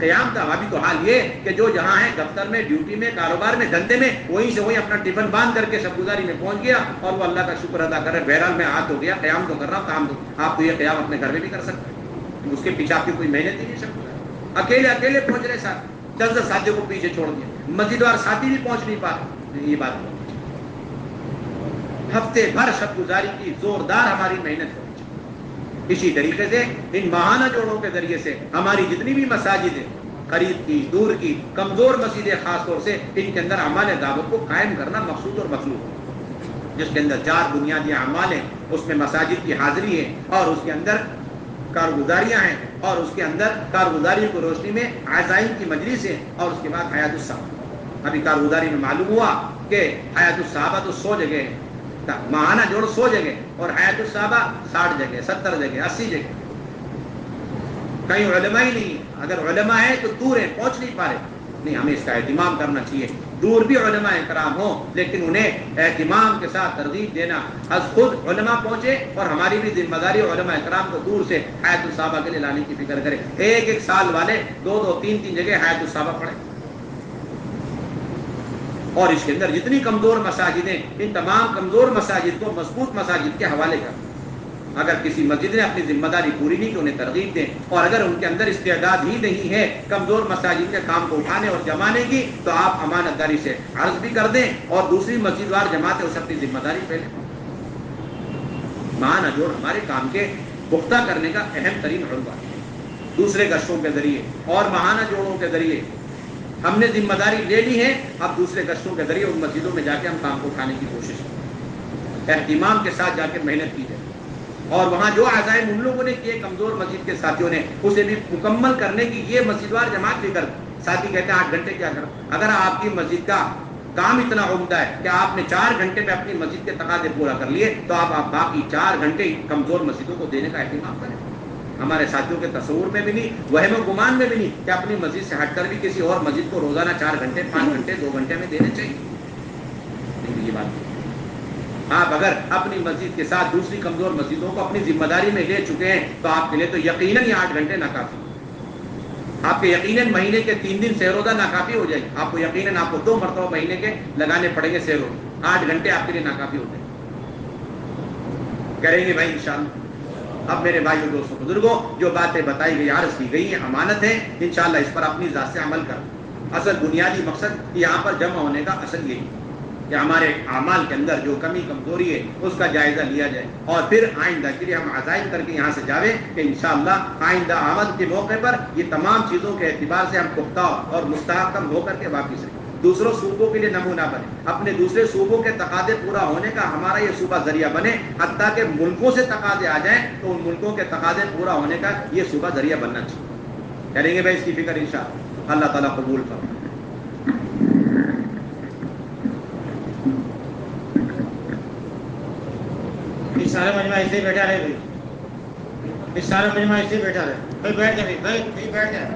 قیام کا ابھی تو حال یہ کہ جو جہاں ہے دفتر میں، ڈیوٹی میں، کاروبار میں، دھندے میں، وہیں سے وہی اپنا ٹفن باندھ کر کے شب گزاری میں پہنچ گیا اور وہ اللہ کا شکر ادا کر رہے، بہرحال میں ہاتھ ہو گیا، قیام تو کر رہا ہوں، کام تو آپ تو یہ قیام اپنے گھر میں بھی کر سکتے ہیں، اس کے پیچھے آپ کی کوئی محنت ہی نہیں شب گزاری، اکیلے پہنچ رہے ساتھ، 10 ساتھیوں کو پیچھے چھوڑ دیا، مسجد وار ساتھی بھی پہنچ نہیں پا رہے، یہ بات ہفتے بھر شب گزاری کی زوردار ہماری محنت ہو۔ اسی طریقے سے ان ماہانہ جوڑوں کے ذریعے سے ہماری جتنی بھی مساجد ہیں، قریب کی، دور کی، کمزور مسجدیں خاص طور سے، ان کے اندر اعمال دعوت کو قائم کرنا مقصود اور مطلوب ہے، جس کے اندر 4 بنیادی اعمال ہیں، اس میں مساجد کی حاضری ہے اور اس کے اندر کارگزاریاں ہیں، اور اس کے اندر کارگزاری کو روشنی میں عزائم کی مجلس ہے، اور اس کے بعد حیات الصحابہ۔ ابھی کارگزاری میں معلوم ہوا کہ حیات الصحابہ تو 100 جگہ ہے، ماہانہ جوڑ 100 جگہ اور حیات الصحابہ 60 جگہ، 70 جگہ، 80 جگہ، کہیں علماء ہی نہیں، اگر علماء ہے تو دور ہے، پہنچ نہیں پا رہے، نہیں، ہمیں اس کا اہتمام کرنا چاہیے، دور بھی علماء کرام ہوں لیکن انہیں اہتمام کے ساتھ ترغیب دینا، از خود علماء پہنچے، اور ہماری بھی ذمہ داری علماء کرام کو دور سے حیات الصحابہ کے لیے لانے کی فکر کرے، ایک سال والے 2 3 جگہ حیات الصحابہ پڑھیں، اور اس کے اندر جتنی کمزور مساجدیں، ان تمام کمزور مساجد کو مضبوط مساجد کے حوالے کر، اگر کسی مسجد نے اپنی ذمہ داری پوری نہیں کی انہیں ترغیب دیں، اور اگر ان کے اندر استعداد ہی نہیں ہے کمزور مساجد کے کام کو اٹھانے اور جمانے کی، تو آپ امانت داری سے عرض بھی کر دیں اور دوسری مسجد وار جماعت ہے اسے اپنی ذمہ داری پہ لیں۔ ماہانہ جوڑ ہمارے کام کے پختہ کرنے کا اہم ترین عنوان ہے۔ دوسرے گشتوں کے ذریعے اور ماہانہ جوڑوں کے ذریعے ہم نے ذمہ داری لے لی ہے، اب دوسرے گشتوں کے ذریعے ان مسجدوں میں جا کے ہم کام کو اٹھانے کی کوشش کریں، اہتمام کے ساتھ جا کے محنت کی جائے، اور وہاں جو عزائم ان لوگوں نے کیے کمزور مسجد کے ساتھیوں نے اسے بھی مکمل کرنے کی یہ مسجد وار جماعت بھی کر، ساتھی کہتے ہیں 8 گھنٹے کیا کریں، اگر آپ کی مسجد کا کام اتنا عمدہ ہے کہ آپ نے 4 گھنٹے میں اپنی مسجد کے تقاضے پورا کر لیے، تو آپ باقی 4 گھنٹے کمزور مسجدوں کو دینے کا اہتمام کریں۔ ہمارے ساتھیوں کے تصور میں بھی نہیں، وہم و گمان میں بھی نہیں کہ اپنی مسجد سے ہٹ کر بھی کسی اور مسجد کو روزانہ 4 گھنٹے، 5 گھنٹے، 2 گھنٹے میں دینے چاہیے، لیکن یہ بات نہیں۔ آپ اگر اپنی مسجد کے ساتھ دوسری کمزور مسجدوں کو اپنی ذمہ داری میں لے چکے ہیں تو آپ کے لیے تو یقیناً یہ 8 گھنٹے ناکافی، آپ کے یقیناً مہینے کے 3 دن سیر روزہ ناکافی ہو جائے گی، آپ کو یقیناً آپ کو 2 مرتبہ مہینے کے لگانے پڑیں گے سیر روزہ، 8 گھنٹے آپ کے لیے ناکافی ہو جائے گی، کریں گے بھائی انشاءاللہ۔ اب میرے بھائیوں، دوستوں، بزرگوں، جو باتیں بتائی گئی، عرض کی گئی ہیں، امانت ہے، انشاءاللہ اس پر اپنی ذات سے عمل کر۔ اصل بنیادی مقصد یہاں پر جمع ہونے کا اصل یہی کہ ہمارے اعمال کے اندر جو کمی کمزوری ہے اس کا جائزہ لیا جائے، اور پھر آئندہ کے لیے ہم عزائم کر کے یہاں سے جاویں کہ انشاءاللہ آئندہ آمد کے موقع پر یہ تمام چیزوں کے اعتبار سے ہم پختہ اور مستحکم ہو کر کے واپس رہیں، دوسروں صوبوں کے لیے نمونہ بنے، اپنے دوسرے صوبوں کے تقاضے پورا ہونے کا ہمارا یہ صوبہ ذریعہ بنے، حتیٰ کہ ملکوں سے تقاضے آ جائیں تو ان ملکوں کے تقاضے پورا ہونے کا یہ صوبہ ذریعہ بننا چاہیے۔ کریں گے بھائی اس کی فکر انشاءاللہ، اللہ تعالیٰ قبول فرمائے۔ اس سارے مجمع ایسے ہی بیٹھا رہے بھائی، اس سارے مجمع ایسے ہی بیٹھا رہے بھائی، بیٹھ جائے بھائی، بیٹھ جائے۔